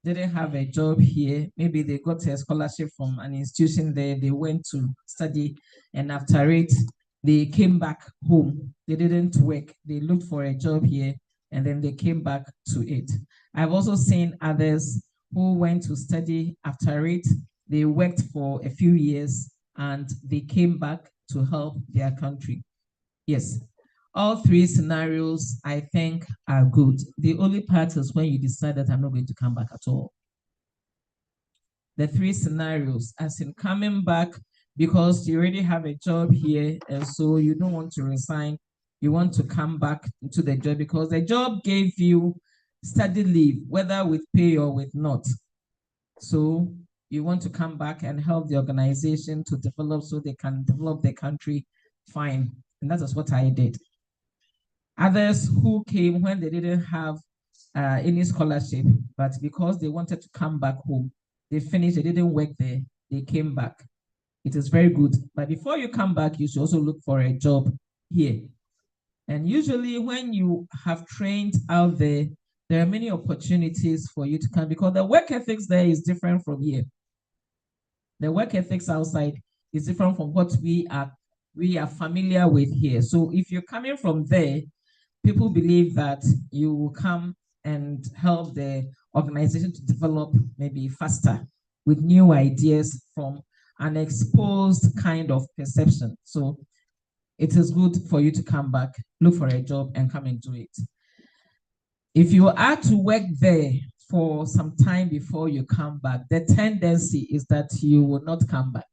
Speaker 14: didn't have a job here. Maybe they got a scholarship from an institution there, they went to study, and after it, they came back home. They didn't work. They looked for a job here, and then they came back to it. I've also seen others who went to study. After it, they worked for a few years, and they came back to help their country. Yes, all three scenarios, I think, are good. The only part is when you decide that I'm not going to come back at all. The three scenarios, as in coming back because you already have a job here, and so you don't want to resign, you want to come back to the job because the job gave you study leave, whether with pay or with not. So you want to come back and help the organization to develop so they can develop the country, fine. And that is what I did. Others who came when they didn't have any scholarship, but because they wanted to come back home, they finished, they didn't work there, they came back. It is very good. But before you come back, you should also look for a job here. And usually when you have trained out there, there are many opportunities for you to come because the work ethics there is different from here. The work ethics outside is different from what we are familiar with here. So if you're coming from there, people believe that you will come and help the organization to develop maybe faster with new ideas from an exposed kind of perception. So it is good for you to come back, look for a job, and come and do it. If you are to work there for some time before you come back, the tendency is that you will not come back.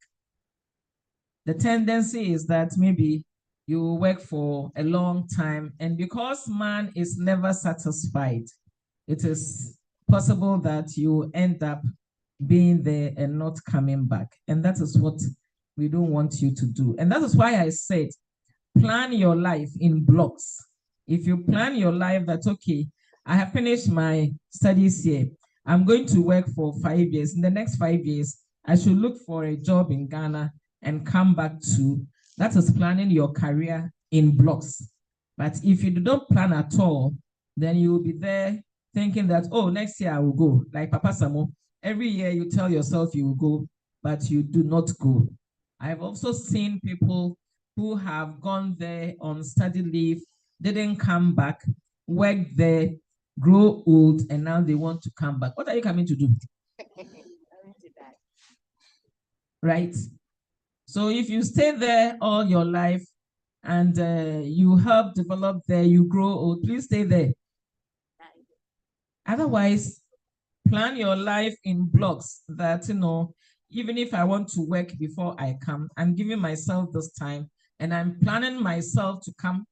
Speaker 14: The tendency is that maybe you will work for a long time, and because man is never satisfied, it is possible that you end up being there and not coming back. And that is what we don't want you to do. And that is why I said, plan your life in blocks. If you plan your life that, okay, I have finished my studies here, I'm going to work for 5 years. In the next 5 years, I should look for a job in Ghana and come back to, that is planning your career in blocks. But if you don't plan at all, then you will be there thinking that, oh, next year I will go. Like Papa Samo, every year you tell yourself you will go, but you do not go. I've also seen people who have gone there on study leave, didn't come back, worked there, grow old, and now they want to come back. What are you coming to do? Right? So if you stay there all your life and you help develop there, you grow old, please stay there. Otherwise, plan your life in blocks that, even if I want to work before I come, I'm giving myself this time and I'm planning myself to come.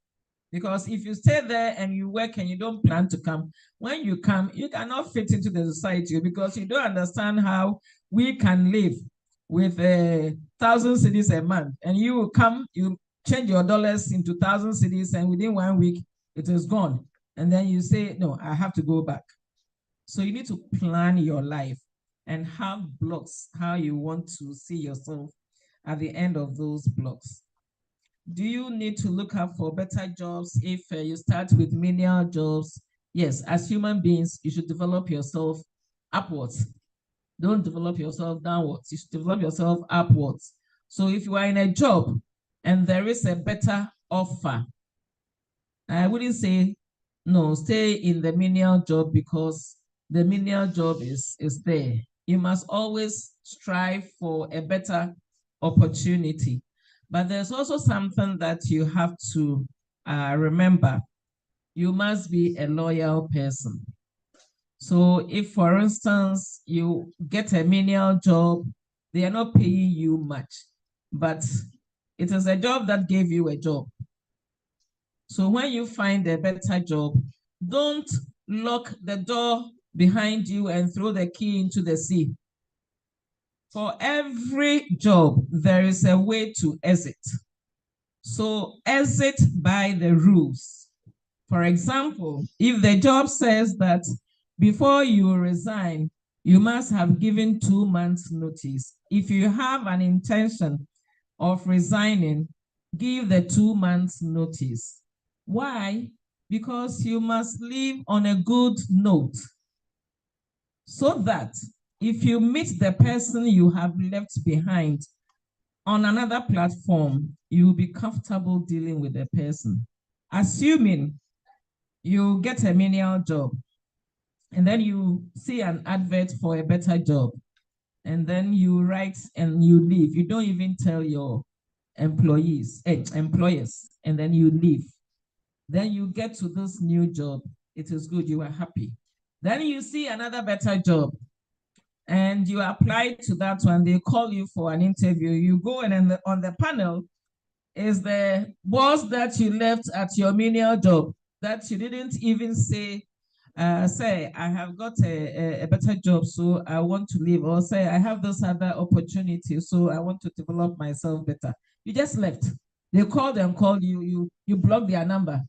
Speaker 14: Because if you stay there and you work and you don't plan to come, when you come, you cannot fit into the society because you don't understand how we can live with 1,000 cedis a month, and you come, you change your dollars into 1,000 cedis, and within 1 week, it is gone. And then you say, no, I have to go back. So you need to plan your life and have blocks, how you want to see yourself at the end of those blocks. Do you need to look up for better jobs if you start with menial jobs? Yes, as human beings, you should develop yourself upwards. Don't develop yourself downwards. You should develop yourself upwards. So if you are in a job and there is a better offer, I wouldn't say, no, stay in the menial job because the menial job is there. You must always strive for a better opportunity. But there's also something that you have to remember. You must be a loyal person. So if, for instance, you get a menial job, they are not paying you much, but it is a job that gave you a job. So when you find a better job, don't lock the door behind you and throw the key into the sea. For every job, there is a way to exit. So exit by the rules. For example, if the job says that before you resign, you must have given 2 months notice. If you have an intention of resigning, give the 2 months notice. Why? Because you must leave on a good note, so that if you meet the person you have left behind on another platform, you will be comfortable dealing with the person. Assuming you get a menial job, and then you see an advert for a better job, and then you write and you leave. You don't even tell your employers, and then you leave. Then you get to this new job. It is good, you are happy. Then you see another better job, and you apply to that one. They call you for an interview. You go, and then on the panel is the boss that you left at your menial job that you didn't even say, I have got a better job, so I want to leave, or say, I have this other opportunity, so I want to develop myself better. You just left. They called and called you, you blocked their number.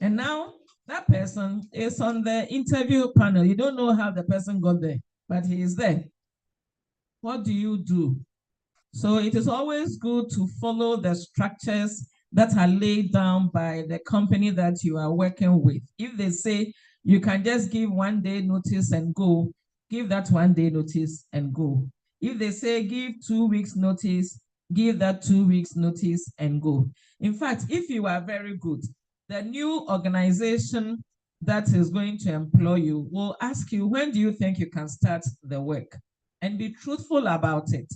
Speaker 14: And now that person is on the interview panel. You don't know how the person got there, but he is there. What do you do? So it is always good to follow the structures that are laid down by the company that you are working with. If they say you can just give 1 day notice and go, give that 1 day notice and go. If they say give 2 weeks notice, give that 2 weeks notice and go. In fact, if you are very good, the new organization that is going to employ you will ask you, when do you think you can start the work? And be truthful about it.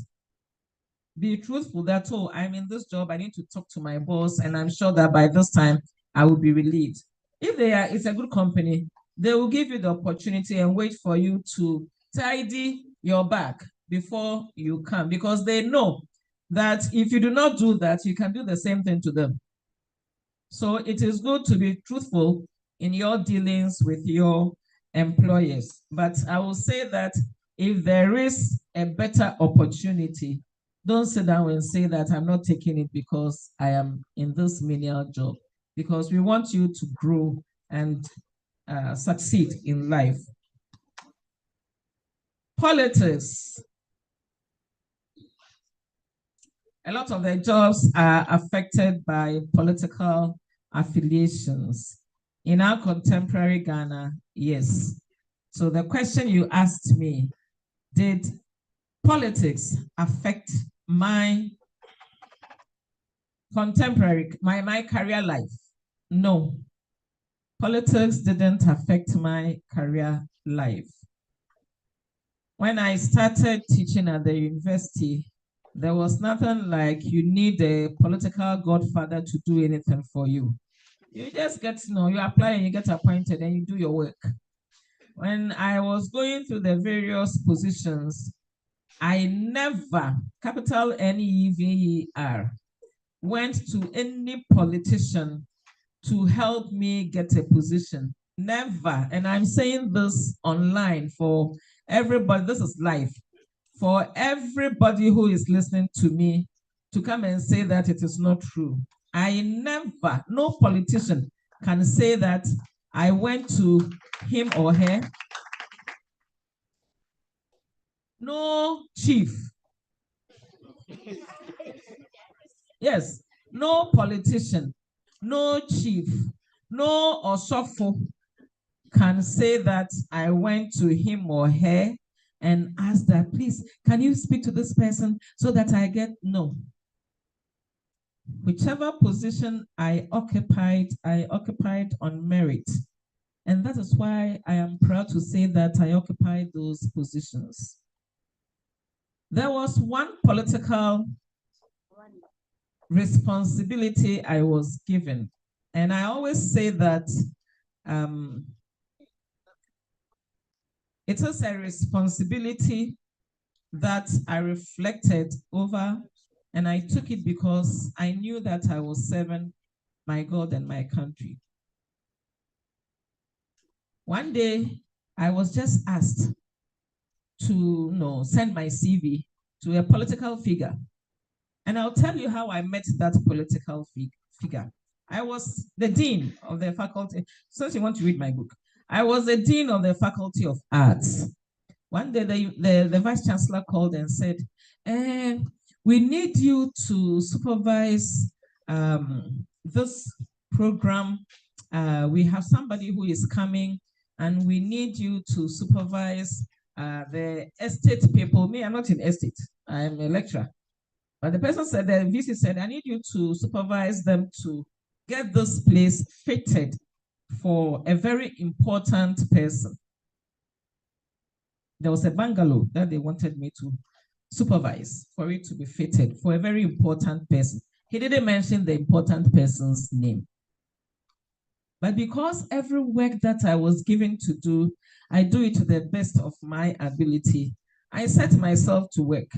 Speaker 14: Be truthful that, oh, I'm in this job, I need to talk to my boss, and I'm sure that by this time I will be relieved. If it's a good company, they will give you the opportunity and wait for you to tidy your bag before you come, because they know that if you do not do that, you can do the same thing to them. So it is good to be truthful in your dealings with your employers. But I will say that if there is a better opportunity, don't sit down and say that I'm not taking it because I am in this menial job, because we want you to grow and succeed in life. Politics. A lot of the jobs are affected by political affiliations. In our contemporary Ghana, yes. So the question you asked me, did politics affect my contemporary, my career life? No. Politics didn't affect my career life. When I started teaching at the university, there was nothing like you need a political godfather to do anything for you. You just get to know, you apply and you get appointed and you do your work. When I was going through the various positions, I never, capital NEVER, went to any politician to help me get a position. Never. And I'm saying this online for everybody, this is life. For everybody who is listening to me to come and say that it is not true. No politician can say that I went to him or her. No chief. Yes, no politician, no chief, no osofo can say that I went to him or her and asked that, please, can you speak to this person so that I get, no. Whichever position I occupied on merit. And that is why I am proud to say that I occupied those positions. There was one political responsibility I was given. And I always say that it is a responsibility that I reflected over, and I took it because I knew that I was serving my God and my country. One day, I was just asked to send my CV to a political figure. And I'll tell you how I met that political figure. I was the dean of the faculty. Since you want to read my book, I was the dean of the Faculty of Arts. One day, the vice chancellor called and said, we need you to supervise this program. We have somebody who is coming, and we need you to supervise the estate people. Me, I'm not in estate. I'm a lecturer. But the person said, the VC said, I need you to supervise them to get this place fitted for a very important person. There was a bungalow that they wanted me to supervise for it to be fitted for a very important person. He didn't mention the important person's name. But because every work that I was given to do, I do it to the best of my ability, I set myself to work.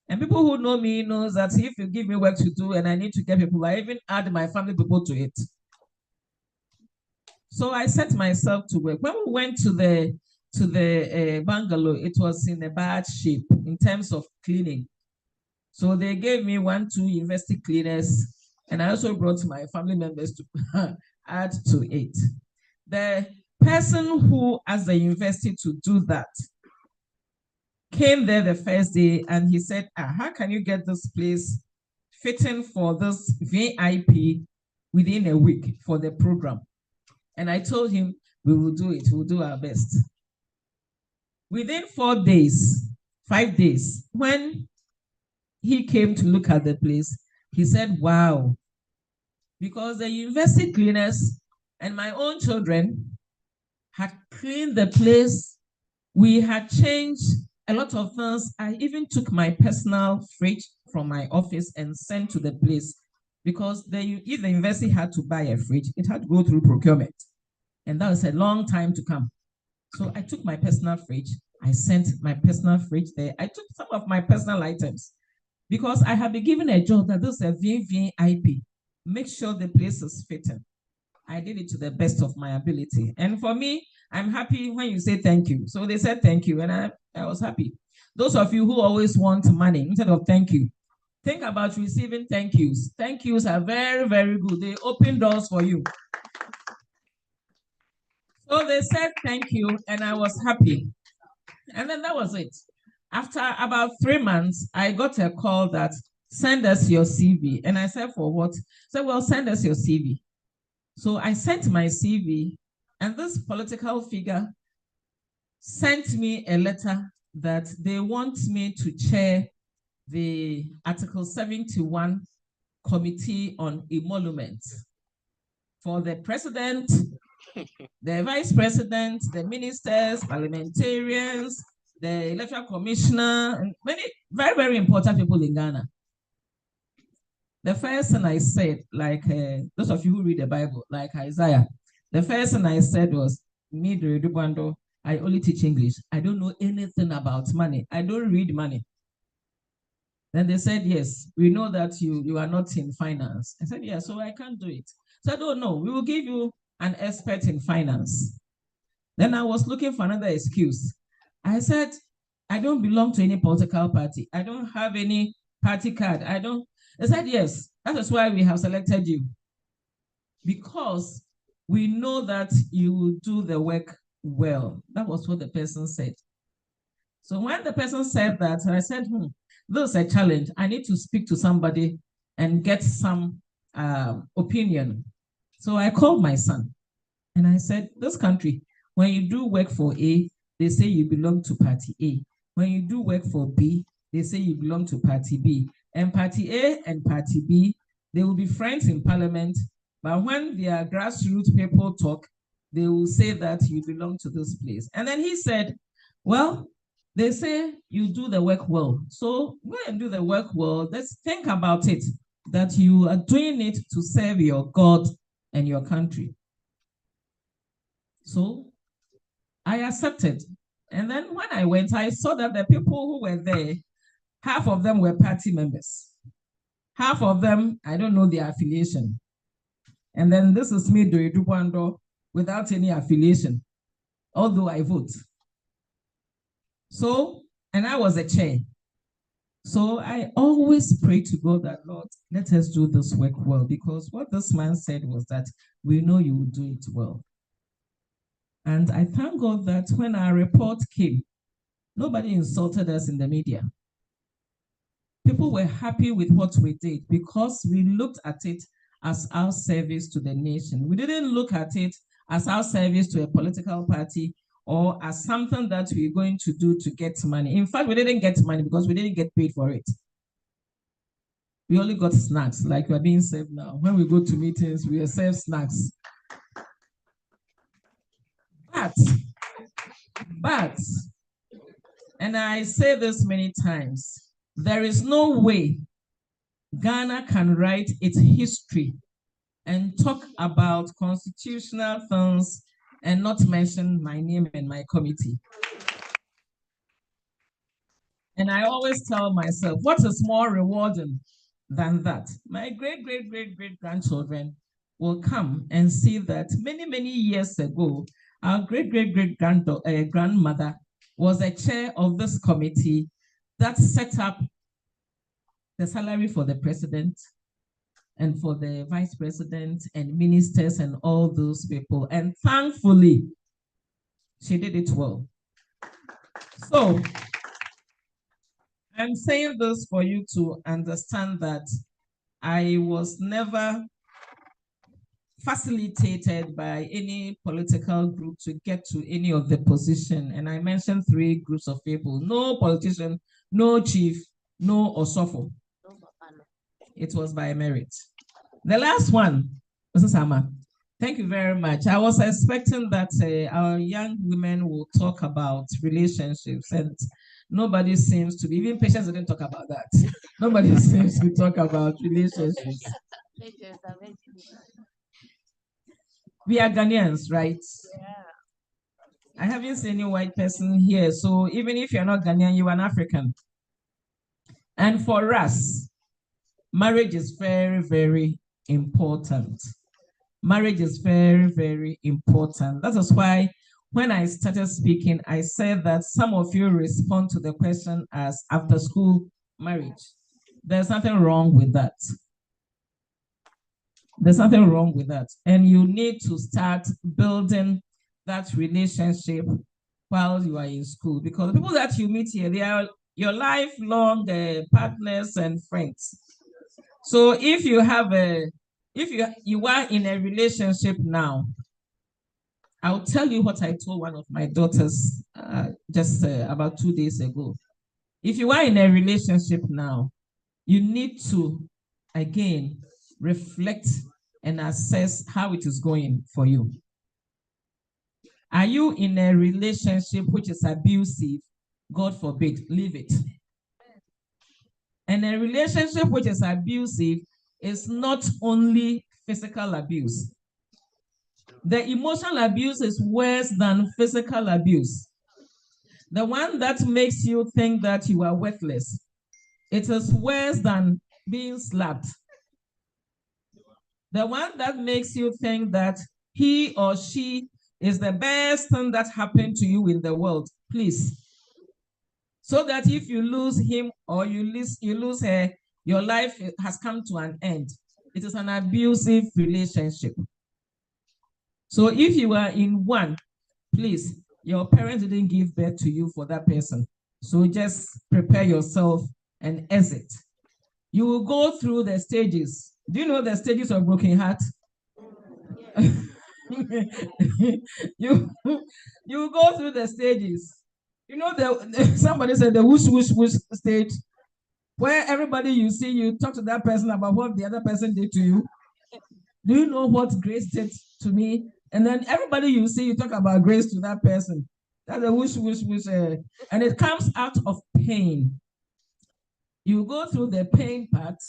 Speaker 14: And people who know me knows that if you give me work to do and I need to get people, I even add my family people to it. So I set myself to work. When we went to the bungalow, it was in a bad shape in terms of cleaning. So they gave me 1, 2 university cleaners, and I also brought my family members to add to it. The person who asked the university to do that came there the first day, and he said, how can you get this place fitting for this VIP within a week for the program? And I told him, we will do it, we'll do our best. Within 4 days, 5 days, when he came to look at the place, he said, wow, because the university cleaners and my own children had cleaned the place. We had changed a lot of things. I even took my personal fridge from my office and sent to the place, because if the university had to buy a fridge, it had to go through procurement. And that was a long time to come. So I took my personal fridge. I sent my personal fridge there. I took some of my personal items because I have been given a job that this is a VIP. Make sure the place is fitting. I did it to the best of my ability. And for me, I'm happy when you say thank you. So they said thank you, and I was happy. Those of you who always want money instead of thank you, think about receiving thank yous. Thank yous are very, very good. They open doors for you. So they said thank you, and I was happy. And then that was it. After about 3 months, I got a call that send us your CV. And I said, for what? So, well, send us your CV. So I sent my CV, and this political figure sent me a letter that they want me to chair the Article 71 Committee on Emoluments for the president, the vice president, the ministers, parliamentarians, the electoral commissioner, and many very, very important people in Ghana. The first thing I said, like those of you who read the Bible, like Isaiah, the first thing I said was, me, Dubando, I only teach English. I don't know anything about money. I don't read money. Then they said, yes, we know that you are not in finance. I said, yeah, so I can't do it. So I don't know, we will give you an expert in finance. Then I was looking for another excuse. I said, I don't belong to any political party. I don't have any party card. They said, yes, that is why we have selected you. Because we know that you will do the work well. That was what the person said. So when the person said that, I said, this is a challenge. I need to speak to somebody and get some opinion. So I called my son and I said, this country, when you do work for A, they say you belong to party A. When you do work for B, they say you belong to party B. And party A and party B, they will be friends in parliament, but when their grassroots people talk, they will say that you belong to this place. And then he said, well, they say you do the work well. So go and do the work well. Let's think about it, that you are doing it to serve your God and your country. So I accepted. And then when I went, I saw that the people who were there, half of them were party members. Half of them, I don't know their affiliation. And then this is me, Doidupando, without any affiliation, although I vote. So, and I was a chair. So I always pray to God that, Lord, let us do this work well, because what this man said was that we know you will do it well. And I thank God that when our report came, nobody insulted us in the media. People were happy with what we did because we looked at it as our service to the nation. We didn't look at it as our service to a political party or as something that we're going to do to get money. In fact, we didn't get money because we didn't get paid for it. We only got snacks, like we're being served now. When we go to meetings, we are served snacks. But, and I say this many times, there is no way Ghana can write its history and talk about constitutional things and not mention my name and my committee. And I always tell myself, what is more rewarding than that? My great-great-great-great-grandchildren will come and see that many years ago, our great-great-great-grandmother was a chair of this committee that set up the salary for the president and for the vice president and ministers and all those people. And thankfully, she did it well. So I'm saying this for you to understand that I was never facilitated by any political group to get to any of the position. And I mentioned 3 groups of people: no politician, no chief, no osofo. It was by merit. The last one, Mrs. Sama, thank you very much. I was expecting that our young women will talk about relationships, and nobody seems to be, even patients didn't talk about that. Nobody seems to talk about relationships. We are Ghanaians, right? Yeah. I haven't seen any white person here, so even if you're not Ghanaian, you're an African. And for us, marriage is very important. Marriage is very important. That is why when I started speaking, I said that some of you respond to the question as after school marriage. There's nothing wrong with that. There's nothing wrong with that. And you need to start building that relationship while you are in school, because the people that you meet here, they are your lifelong partners and friends. So if you have you are in a relationship now, I'll tell you what I told one of my daughters just about 2 days ago. If you are in a relationship now, you need to, again, reflect and assess how it is going for you. Are you in a relationship which is abusive? God forbid, leave it. And a relationship which is abusive is not only physical abuse. The emotional abuse is worse than physical abuse. The one that makes you think that you are worthless, it is worse than being slapped. The one that makes you think that he or she is the best thing that happened to you in the world, please, So that if you lose him or you lose her, your life has come to an end. It is an abusive relationship. So if you are in one, please, your parents didn't give birth to you for that person. So just prepare yourself and exit. You will go through the stages. Do you know the stages of broken heart? you go through the stages. You know, somebody said the whoosh whoosh whoosh stage, where everybody you see, you talk to that person about what the other person did to you. Do you know what Grace did to me? And then everybody you see, you talk about Grace to that person. That's a whoosh whoosh whoosh, and it comes out of pain. You go through the pain part.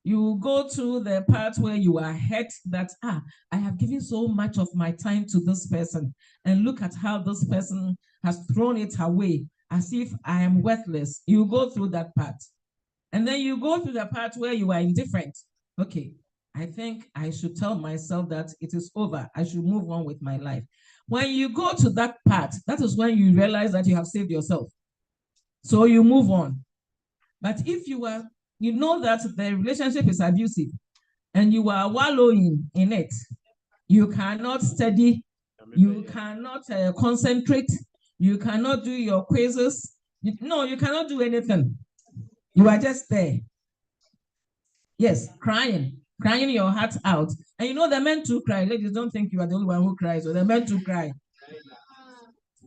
Speaker 14: You go to the part where you are hurt that, I have given so much of my time to this person, and look at how this person has thrown it away as if I am worthless. You go through that part. And then you go through the part where you are indifferent. Okay, I think I should tell myself that it is over. I should move on with my life. When you go to that part, that is when you realize that you have saved yourself. So you move on. But if you know that the relationship is abusive and you are wallowing in it, you cannot study, you cannot concentrate, you cannot do your quizzes. No, you cannot do anything. You are just there. Yes, crying your heart out. And you know they're meant to cry. Ladies, don't think you are the only one who cries. So they're meant to cry.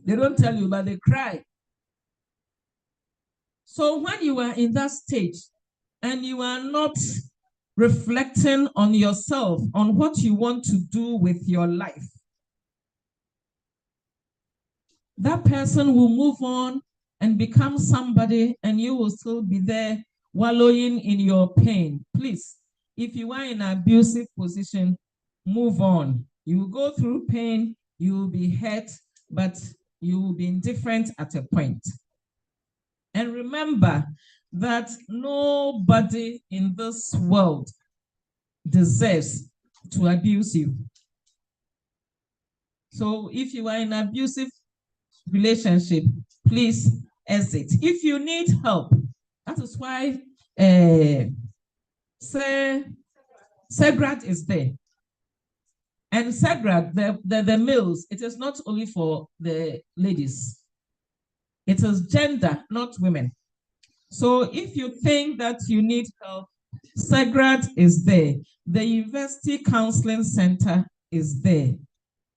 Speaker 14: They don't tell you, but they cry. So when you are in that stage and you are not reflecting on yourself, on what you want to do with your life, that person will move on and become somebody, and you will still be there wallowing in your pain. Please, if you are in an abusive position, move on. You will go through pain, you will be hurt, but you will be indifferent at a point. And remember that nobody in this world deserves to abuse you. So if you are in an abusive relationship, please exit. If you need help, that is why Segrad is there. And Segrad, the males, it is not only for the ladies. It is gender, not women. So if you think that you need help, Segrad is there. The University Counseling Center is there.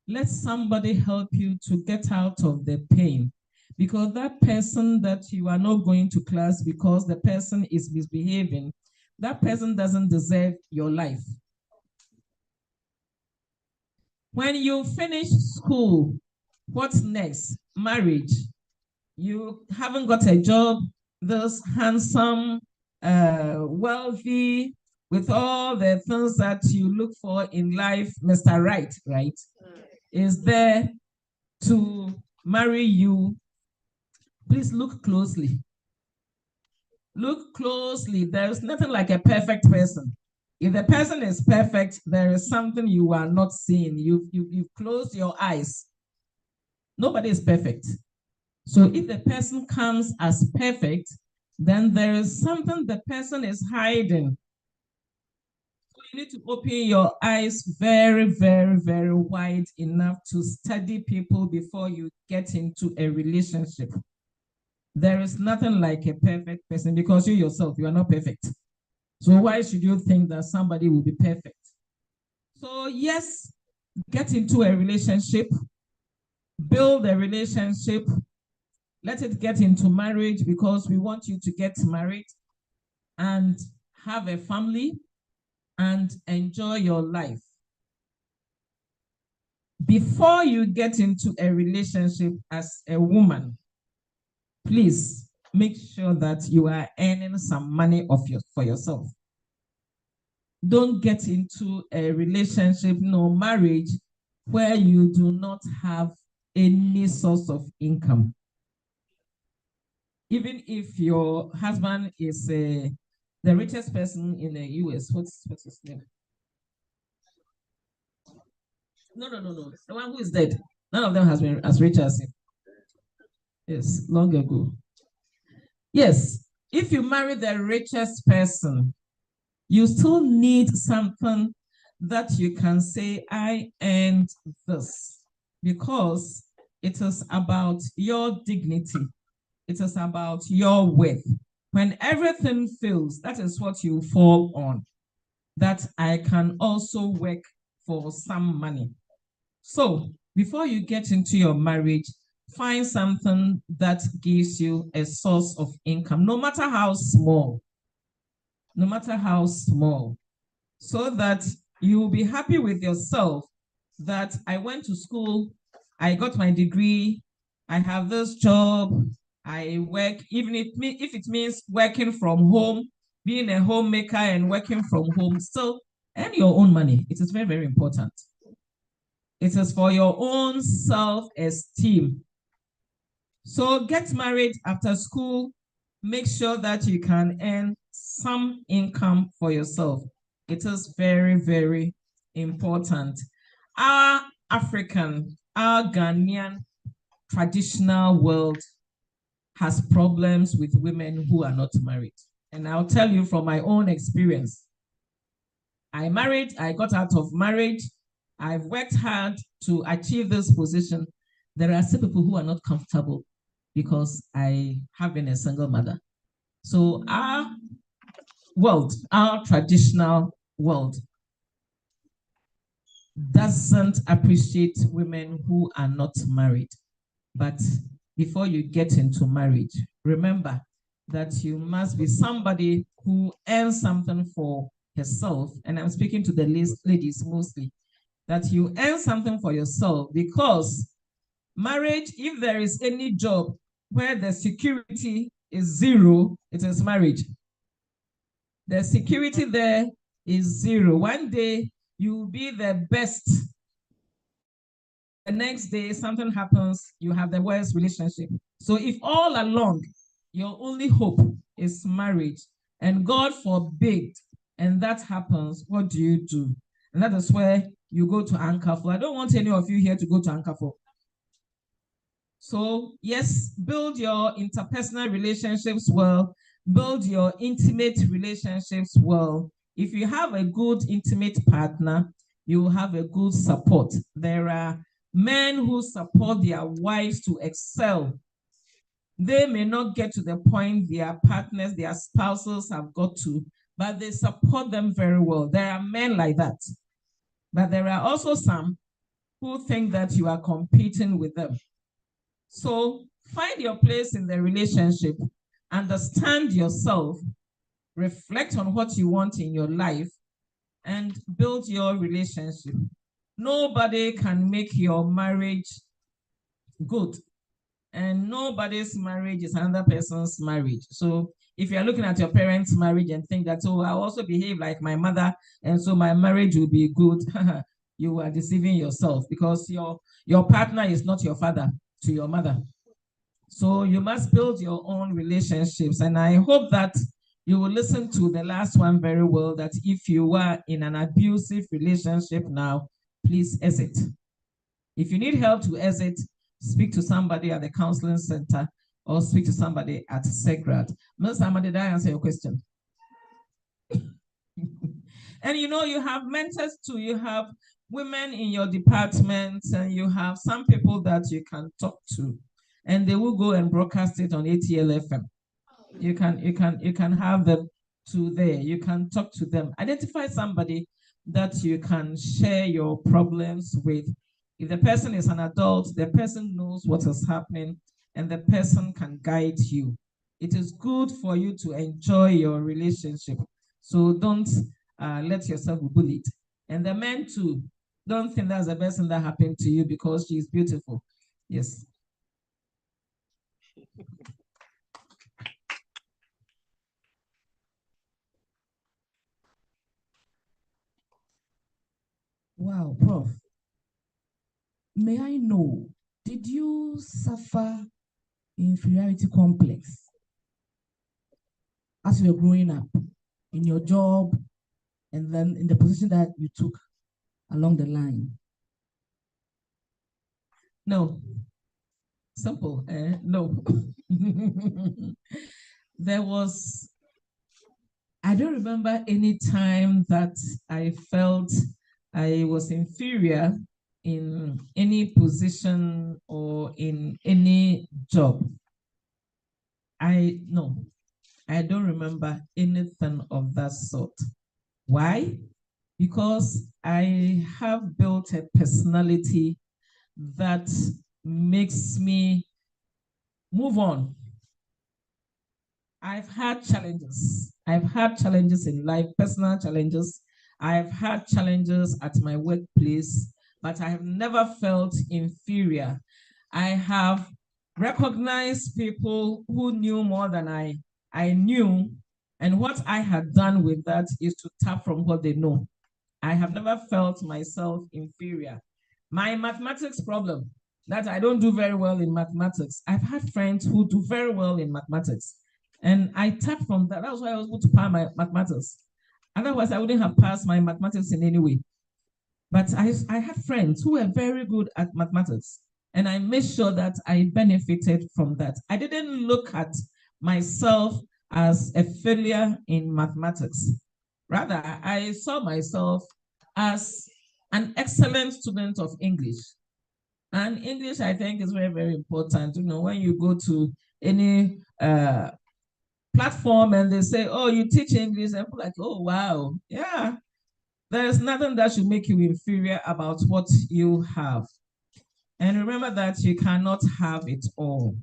Speaker 14: Let somebody help you to get out of the pain, because that person that you are not going to class because the person is misbehaving, that person doesn't deserve your life. When you finish school, what's next? Marriage. You haven't got a job, this handsome, wealthy, with all the things that you look for in life, Mr. Right, is there to marry you. Please look closely. Look closely. There's nothing like a perfect person. If the person is perfect, there is something you are not seeing. You've closed your eyes. Nobody is perfect. So if the person comes as perfect, then there is something the person is hiding. So you need to open your eyes very, very, very wide enough to study people before you get into a relationship. There is nothing like a perfect person, because you yourself, you are not perfect. So why should you think that somebody will be perfect? So yes, get into a relationship, build a relationship, let it get into marriage, because we want you to get married and have a family and enjoy your life. Before you get into a relationship as a woman, please make sure that you are earning some money for yourself. Don't get into a relationship, no marriage, where you do not have any source of income. Even if your husband is the richest person in the US, what's his name? No. The one who is dead. None of them has been as rich as him. Yes, long ago. Yes, if you marry the richest person, you still need something that you can say, I earned this, because it is about your dignity. It is about your worth. When everything fails, that is what you fall on. That I can also work for some money. So before you get into your marriage, find something that gives you a source of income, no matter how small, so that you will be happy with yourself that I went to school, I got my degree, I have this job, I work, even if it means working from home, being a homemaker and working from home, still earn your own money. It is very, very important. It is for your own self-esteem. So get married after school. Make sure that you can earn some income for yourself. It is very, very important. Our African, our Ghanaian traditional world has problems with women who are not married. And I'll tell you from my own experience. I married, I got out of marriage, I've worked hard to achieve this position. There are still people who are not comfortable because I have been a single mother. So our world, our traditional world, doesn't appreciate women who are not married. But before you get into marriage, remember that you must be somebody who earns something for herself. And I'm speaking to the ladies mostly, that you earn something for yourself, because marriage, if there is any job where the security is zero, it is marriage. The security there is zero. One day you will be the best. The next day something happens, you have the worst relationship. So if all along your only hope is marriage, and God forbid, and that happens, what do you do? And that is where you go to Anchor for. I don't want any of you here to go to Anchor for. So yes, build your interpersonal relationships well, build your intimate relationships well. If you have a good intimate partner, you will have a good support. There are men who support their wives to excel. They may not get to the point their partners, their spouses have got to, but they support them very well. There are men like that. But there are also some who think that you are competing with them. So find your place in the relationship, understand yourself, reflect on what you want in your life, and build your relationship. Nobody can make your marriage good, and nobody's marriage is another person's marriage. So if you're looking at your parents' marriage and think that, oh, I also behave like my mother, and so my marriage will be good, you are deceiving yourself, because your partner is not your father to your mother. So you must build your own relationships. And I hope that you will listen to the last one very well, that if you are in an abusive relationship now, please exit. If you need help to exit, speak to somebody at the counseling center or speak to somebody at SEGRAD. Mr. Amma, did I answer your question? And you have mentors too. You have women in your department, and you have some people that you can talk to, and they will go and broadcast it on ATL FM. You can have them to there. You can talk to them. Identify somebody that you can share your problems with. If the person is an adult, the person knows what is happening, and the person can guide you. It is good for you to enjoy your relationship. So don't let yourself be bullied. And the men too, don't think that's the best thing that happened to you because she's beautiful. Yes.
Speaker 2: Wow, Prof. May I know, did you suffer inferiority complex as you were growing up in your job and then in the position that you took along the line?
Speaker 14: No. Simple. No. I don't remember any time that I felt I was inferior in any position or in any job. No, I don't remember anything of that sort. Why? Because I have built a personality that makes me move on. I've had challenges. I've had challenges in life, personal challenges. I've had challenges at my workplace, but I have never felt inferior. I have recognized people who knew more than I knew, and what I had done with that is to tap from what they know. I have never felt myself inferior. My mathematics problem, that I don't do very well in mathematics. I've had friends who do very well in mathematics. And I tapped from that. That was why I was able to pass my mathematics. Otherwise, I wouldn't have passed my mathematics in any way. But I had friends who were very good at mathematics. And I made sure that I benefited from that. I didn't look at myself as a failure in mathematics. Rather, I saw myself as an excellent student of English. And English, I think, is very, very important. You know, when you go to any platform and they say, oh, you teach English, and people like, oh, wow, yeah. There's nothing that should make you inferior about what you have. And remember that you cannot have it all.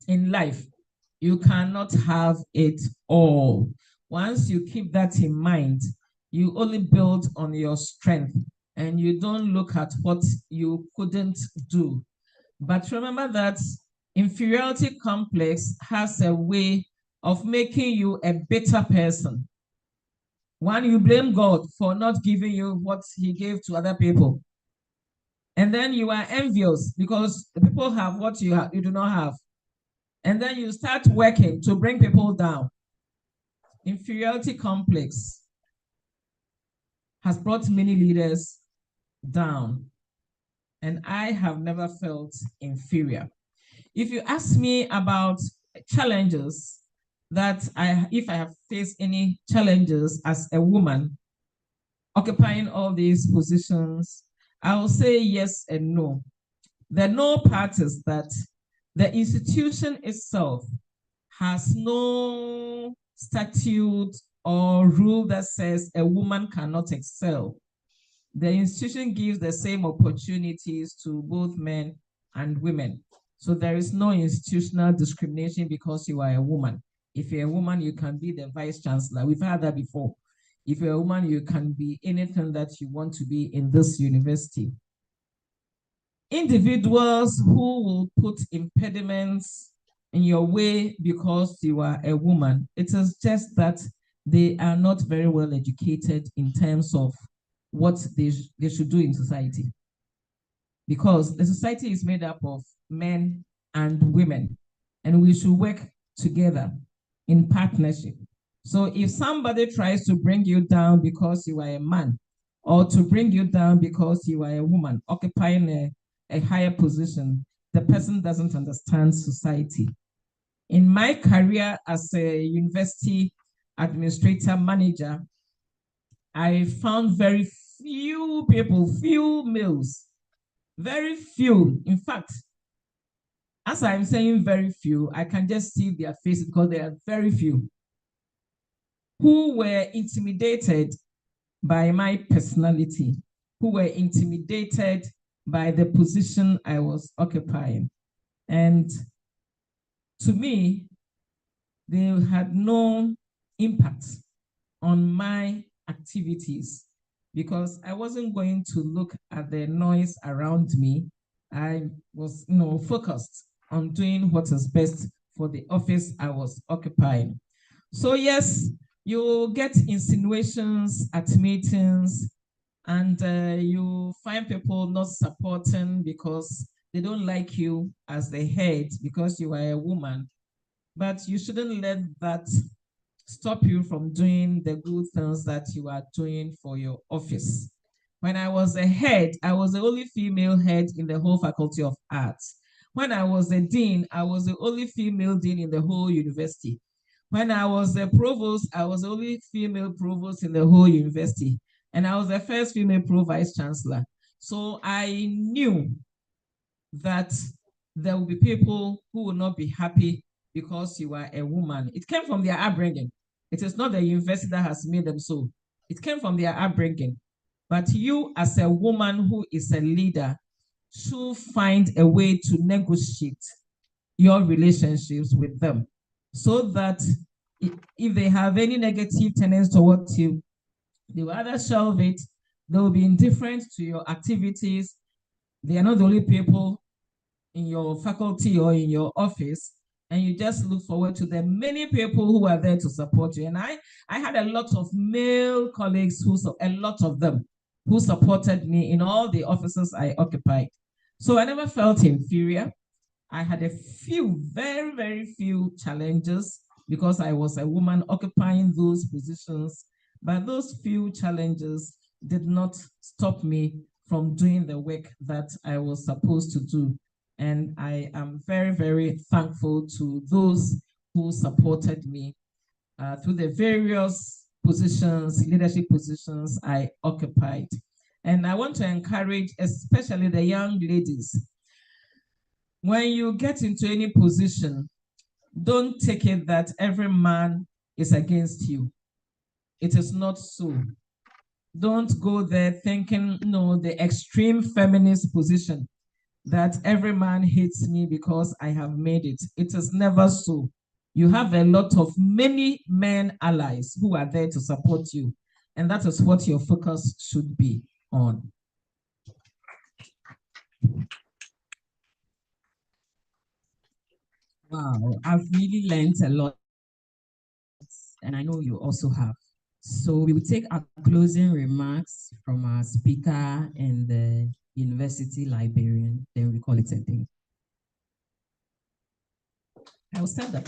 Speaker 14: In life, you cannot have it all. Once you keep that in mind, you only build on your strength and you don't look at what you couldn't do. But remember that inferiority complex has a way of making you a better person. One, you blame God for not giving you what he gave to other people. And then you are envious because the people have what you do not have. And then you start working to bring people down. Inferiority complex has brought many leaders down. And I have never felt inferior. If you ask me about challenges that if I have faced any challenges as a woman occupying all these positions, I will say yes and no. The no part is that the institution itself has no statute or rule that says a woman cannot excel. The institution gives the same opportunities to both men and women. So there is no institutional discrimination because you are a woman. If you're a woman, you can be the vice chancellor. We've had that before. If you're a woman, you can be anything that you want to be in this university. Individuals who will put impediments in your way because you are a woman, it is just that they are not very well educated in terms of what they should do in society. Because the society is made up of men and women, and we should work together in partnership. So if somebody tries to bring you down because you are a man, or to bring you down because you are a woman occupying a higher position, the person doesn't understand society. In my career as a university administrator manager, I found very few people, few males, very few. In fact, as I'm saying very few, I can just see their faces because they are very few, who were intimidated by my personality, who were intimidated by the position I was occupying. And to me, they had no impact on my activities because I wasn't going to look at the noise around me. I was, focused on doing what is best for the office I was occupying. So yes, you get insinuations at meetings and you find people not supporting because they don't like you as the head because you are a woman. But you shouldn't let that stop you from doing the good things that you are doing for your office. When I was a head, I was the only female head in the whole Faculty of Arts. When I was a dean, I was the only female dean in the whole university. When I was a provost, I was the only female provost in the whole university. And I was the first female pro-vice chancellor. So I knew that there will be people who will not be happy because you are a woman. It came from their upbringing. It is not the university that has made them so. It came from their upbringing. But you, as a woman who is a leader, should find a way to negotiate your relationships with them so that if they have any negative tendencies towards you, they will either shelve it, they will be indifferent to your activities. They are not the only people in your faculty or in your office, and you just look forward to the many people who are there to support you. And I had a lot of male colleagues, a lot of them, who supported me in all the offices I occupied. So I never felt inferior. I had a few, very, very few challenges because I was a woman occupying those positions, but those few challenges did not stop me from doing the work that I was supposed to do. And I am very, very thankful to those who supported me through the various positions, leadership positions I occupied. And I want to encourage, especially the young ladies, when you get into any position, don't take it that every man is against you. It is not so. Don't go there thinking, no, the extreme feminist position that every man hates me because I have made it. It is never so. You have a lot of many men allies who are there to support you. And that is what your focus should be on.
Speaker 2: Wow, I've really learned a lot, and I know you also have. So we will take our closing remarks from our speaker and the university librarian, then we call it a day. I will stand up.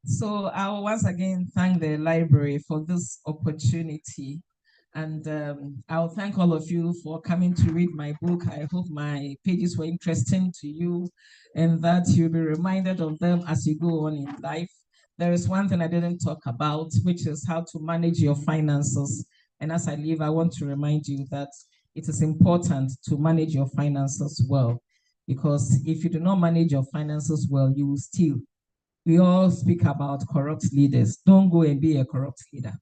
Speaker 2: So I will once again thank the library for this opportunity. And I'll thank all of you for coming to read my book. I hope my pages were interesting to you and that you'll be reminded of them as you go on in life. There is one thing I didn't talk about, which is how to manage your finances. And as I leave, I want to remind you that it is important to manage your finances well, because if you do not manage your finances well, you will steal. We all speak about corrupt leaders. Don't go and be a corrupt leader.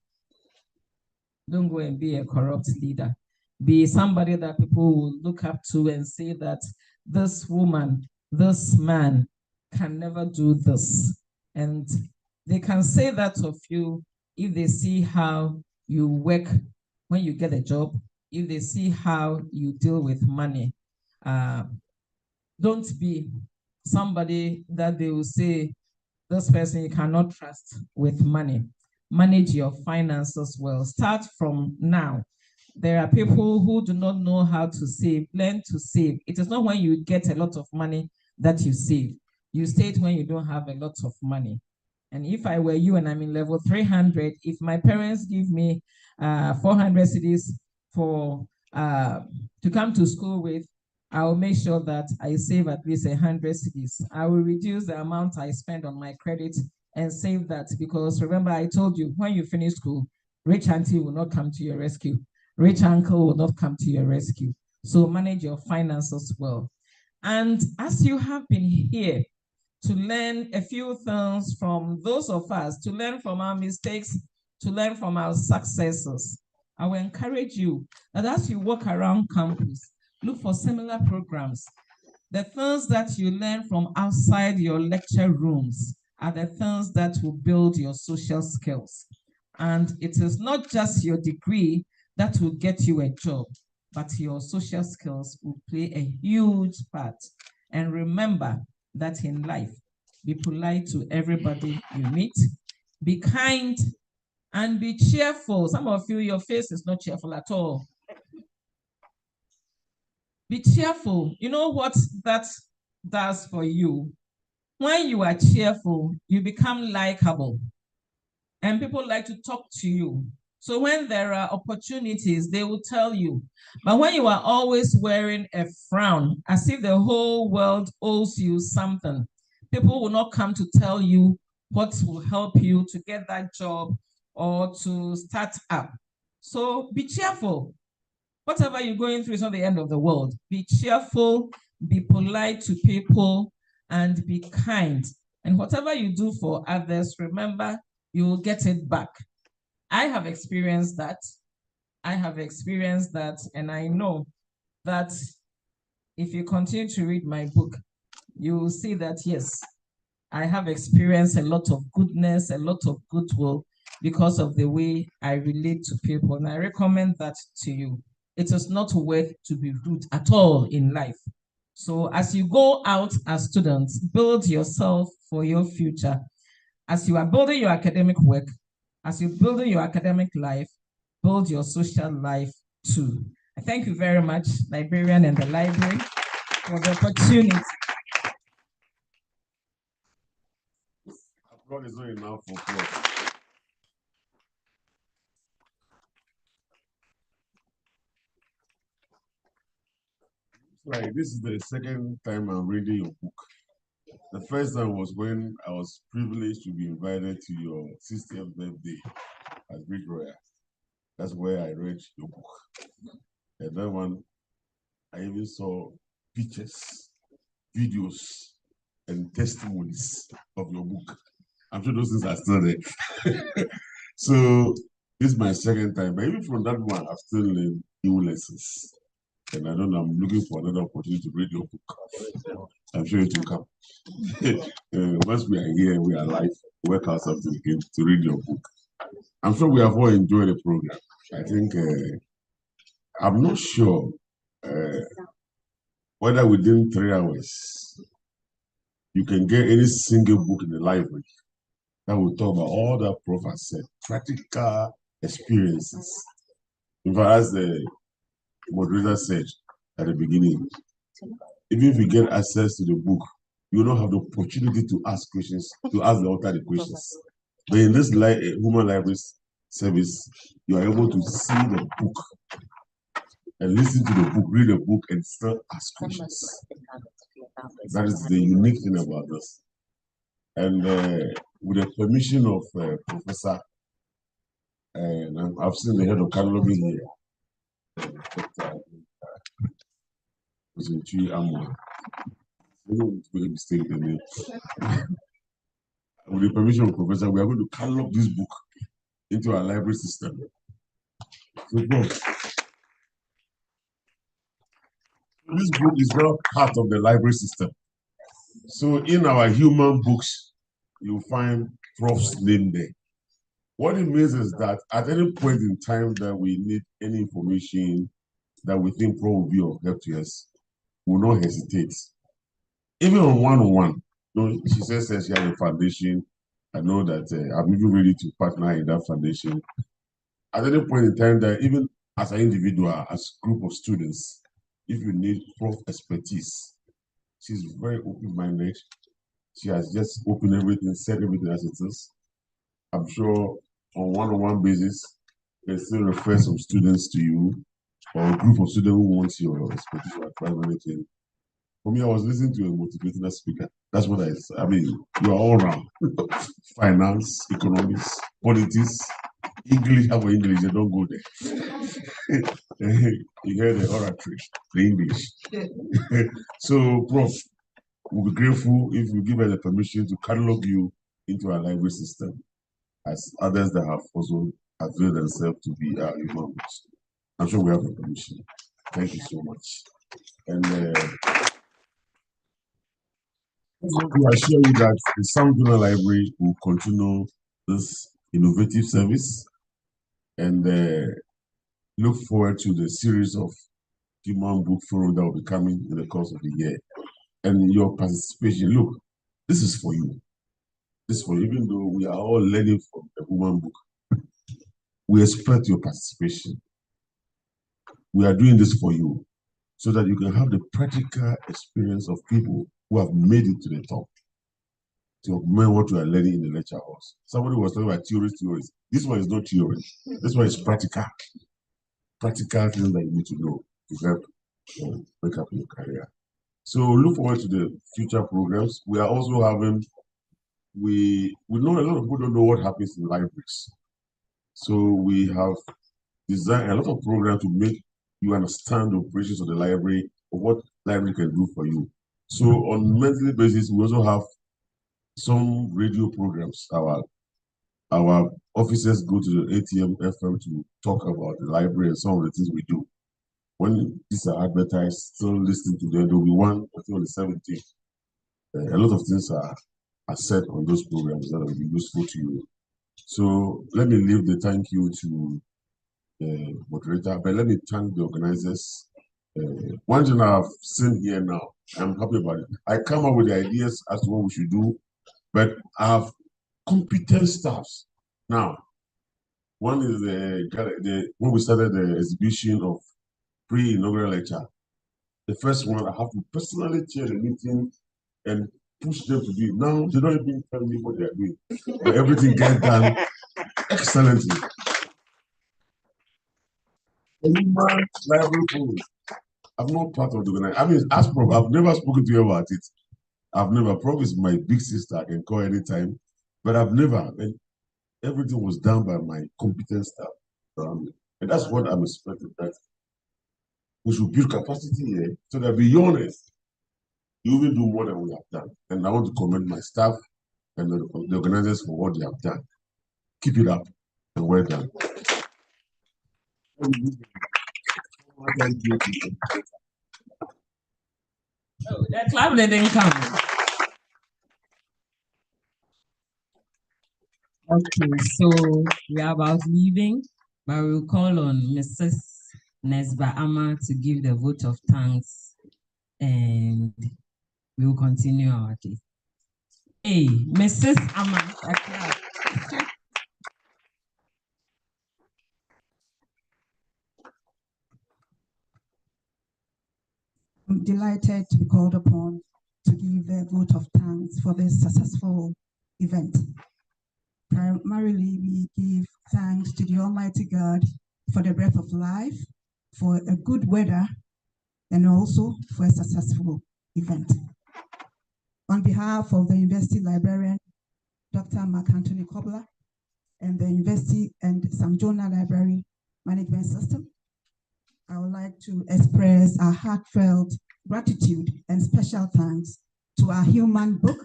Speaker 2: Don't go and be a corrupt leader. Be somebody that people will look up to and say that this woman, this man can never do this. And they can say that of you if they see how you work when you get a job, if they see how you deal with money. Don't be somebody that they will say, this person you cannot trust with money. Manage your finances well. Start from now. There are people who do not know how to save. Learn to save. It is not when you get a lot of money that you save. You save when you don't have a lot of money. And if I were you and I'm in level 300, if my parents give me 400 cedis for to come to school with, I will make sure that I save at least 100 cedis. I will reduce the amount I spend on my credit and save that, because remember I told you, when you finish school, rich auntie will not come to your rescue. Rich uncle will not come to your rescue. So manage your finances well. And as you have been here to learn a few things from those of us, to learn from our mistakes, to learn from our successes, I will encourage you that as you walk around campus, look for similar programs. The things that you learn from outside your lecture rooms are the things that will build your social skills. And it is not just your degree that will get you a job, but your social skills will play a huge part. And remember that in life, be polite to everybody you meet, be kind, and be cheerful. Some of you, your face is not cheerful at all. Be cheerful. You know what that does for you? When you are cheerful, you become likable. And people like to talk to you.
Speaker 14: So when there are opportunities, they will tell you. But when you are always wearing a frown, as if the whole world owes you something, people will not come to tell you what will help you to get that job or to start up. So be cheerful. Whatever you're going through is not the end of the world. Be cheerful, be polite to people, and be kind. And whatever you do for others, remember, you will get it back. I have experienced that. And I know that if you continue to read my book, you will see that, yes, I have experienced a lot of goodness, a lot of goodwill because of the way I relate to people. And I recommend that to you. It is not worth to be rude at all in life. So as you go out as students, build yourself for your future. As you are building your academic work, as you're building your academic life, build your social life too. I thank you very much, librarian and the library, for the opportunity.
Speaker 1: Applause is not enough for applause. Right, this is the second time I'm reading your book. The first time was when I was privileged to be invited to your 60th birthday at Great Royal. That's where I read your book. And that one, I even saw pictures, videos, and testimonies of your book. I'm sure those things are still there. So this is my second time, but even from that one, I've still learned new lessons. And I don't know, I'm looking for another opportunity to read your book. I'm sure it will come. Once we are here, we are live, work out something again to read your book. I'm sure we have all enjoyed the program. I think, I'm not sure whether within 3 hours you can get any single book in the library that will talk about all that Prof has said, practical experiences. In fact, as the moderator said at the beginning, even if you get access to the book, you will not have the opportunity to ask questions, to ask the author the questions. But in this human library service, you are able to see the book and listen to the book, read the book, and still ask questions. That is the unique thing about this. And with the permission of Professor, and I've seen the head of cataloging here, Dr. Amwa. I don't want to make a mistake in the name. With the permission of Professor, we are going to catalog this book into our library system. So, this book is now part of the library system. So in our human books, you'll find Prof's name there. What it means is that at any point in time that we need any information that we think Prof will be of help to us, we will not hesitate. Even on one-on-one, she says she has a foundation. I know that I'm even ready to partner in that foundation. At any point in time that even as an individual, as a group of students, if you need Prof expertise, she's very open-minded. She has just opened everything, said everything as it is. I'm sure on one-on-one basis, they still refer some students to you or a group of students who wants your expertise or advice on anything. For me, I was listening to a motivational speaker. That's what I mean, you are all around. Finance, economics, politics, English, our English, they don't go there. You hear the oratory, the English. So, Prof, we'll be grateful if you give us the permission to catalog you into our library system, as others that have also availed themselves to be our human beings. I'm sure we have the permission. Thank you so much. And I assure you that the Sam Jonah Library will continue this innovative service and look forward to the series of human book forum that will be coming in the course of the year. And your participation, look, this is for you. This is for you, even though we are all learning from the human book. We expect your participation. We are doing this for you so that you can have the practical experience of people who have made it to the top. to augment what you are learning in the lecture halls. Somebody was talking about theories. This one is not theory. This one is practical. Practical things that you need to know to help wake up your career. So look forward to the future programs. We are also having, we know a lot of people don't know what happens in libraries. So we have designed a lot of programs to make you understand the operations of the library, or what library can do for you. So on a monthly basis, we also have some radio programs. Our officers go to the ATM FM to talk about the library and some of the things we do. When these are advertised, still listening to them. There will be one, I think, on the 17th. A lot of things are said on those programs that will be useful to you. So let me leave the thank you to the moderator, but let me thank the organizers. One thing I've seen here now, I'm happy about it. I come up with the ideas as to what we should do, but I have competent staffs. Now, one is when we started the exhibition of pre-inaugural lecture, the first one, I have to personally chair the meeting and push them to do it. Now, they don't even tell me what they are doing, but everything gets done excellently. Library forum. I'm not part of the organization. I mean, ask Prof. I've never spoken to you about it. I've never. Prof is my big sister. I can call anytime, but I've never. And everything was done by my competent staff around me. And that's what I'm expecting, that we should build capacity here so that beyond it, you will do more than we have done. And I want to commend my staff and the organizers for what they have done. Keep it up and well done. Thank you.
Speaker 14: Oh, that club didn't come. Okay, so we are about leaving, but we'll call on Mrs. Nesba Ama to give the vote of thanks, and we will continue our day. Hey, Mrs. Ama.
Speaker 17: I'm delighted to be called upon to give a vote of thanks for this successful event. Primarily, we give thanks to the Almighty God for the breath of life, for a good weather, and also for a successful event. On behalf of the University Librarian, Dr. Mark Anthony Kobler, and the University and Sam Jonah Library Management System, I would like to express our heartfelt gratitude and special thanks to our human book,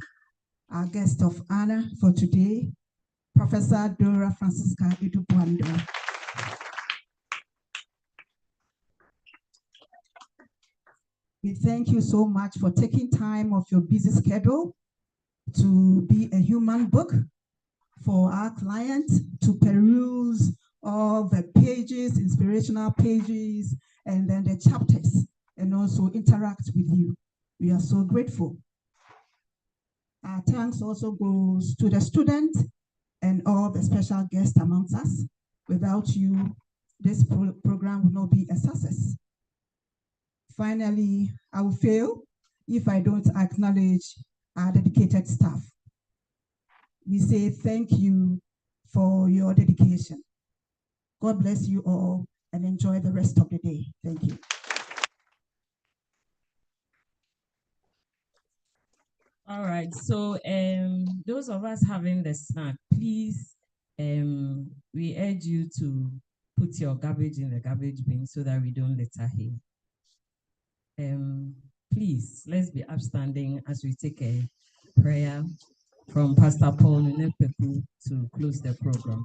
Speaker 17: our guest of honor for today, Professor Dora Francisca Idubuando. We thank you so much for taking time off your busy schedule to be a human book for our clients to peruse all the pages, inspirational pages, and then the chapters, and also interact with you. We are so grateful. Our thanks also goes to the students and all the special guests amongst us. Without you, this program would not be a success. Finally, I will fail if I don't acknowledge our dedicated staff. We say thank you for your dedication. God bless you all and enjoy the rest of the day. Thank you.
Speaker 14: All right, so those of us having the snack, please, we urge you to put your garbage in the garbage bin so that we don't litter here. Please, let's be upstanding as we take a prayer from Pastor Paul Nunepepu to close the program.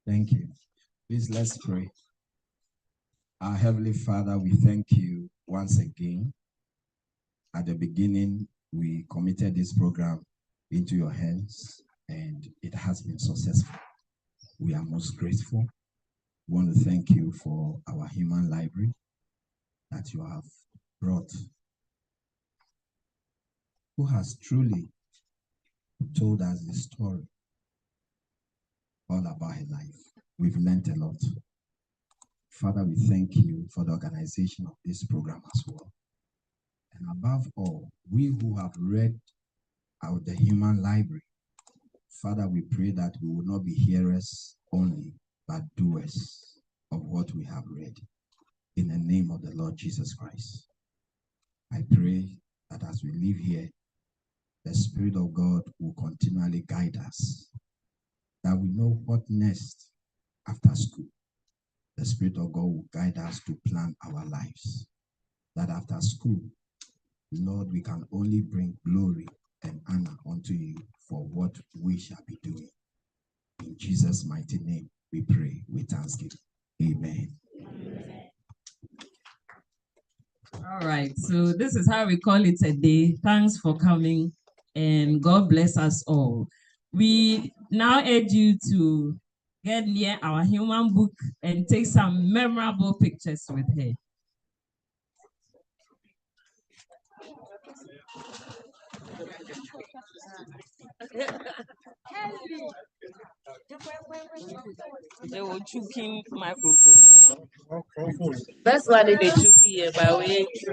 Speaker 7: Thank you. Please, let's pray. Our Heavenly Father, we thank you once again. At the beginning, we committed this program into your hands, and it has been successful. We are most grateful. We want to thank you for our human library that you have brought, who has truly told us the story all about her life. We've learned a lot
Speaker 18: Father, we thank you for the organization of this program as well. And above all, we who have read out the human library, Father, we pray that we will not be hearers only, but doers of what we have read. In the name of the Lord Jesus Christ, I pray that as we live here, the Spirit of God will continually guide us, that we know what next after school. The Spirit of God will guide us to plan our lives, that after school, Lord, we can only bring glory and honor unto you for what we shall be doing. In Jesus' mighty name, we pray with thanksgiving. Amen.
Speaker 14: All right, so this is how we call it a day. Thanks for coming, and God bless us all. We now urge you to get near our human book and take some memorable pictures with her. They were choking microphone.
Speaker 8: That's why they choke here, but we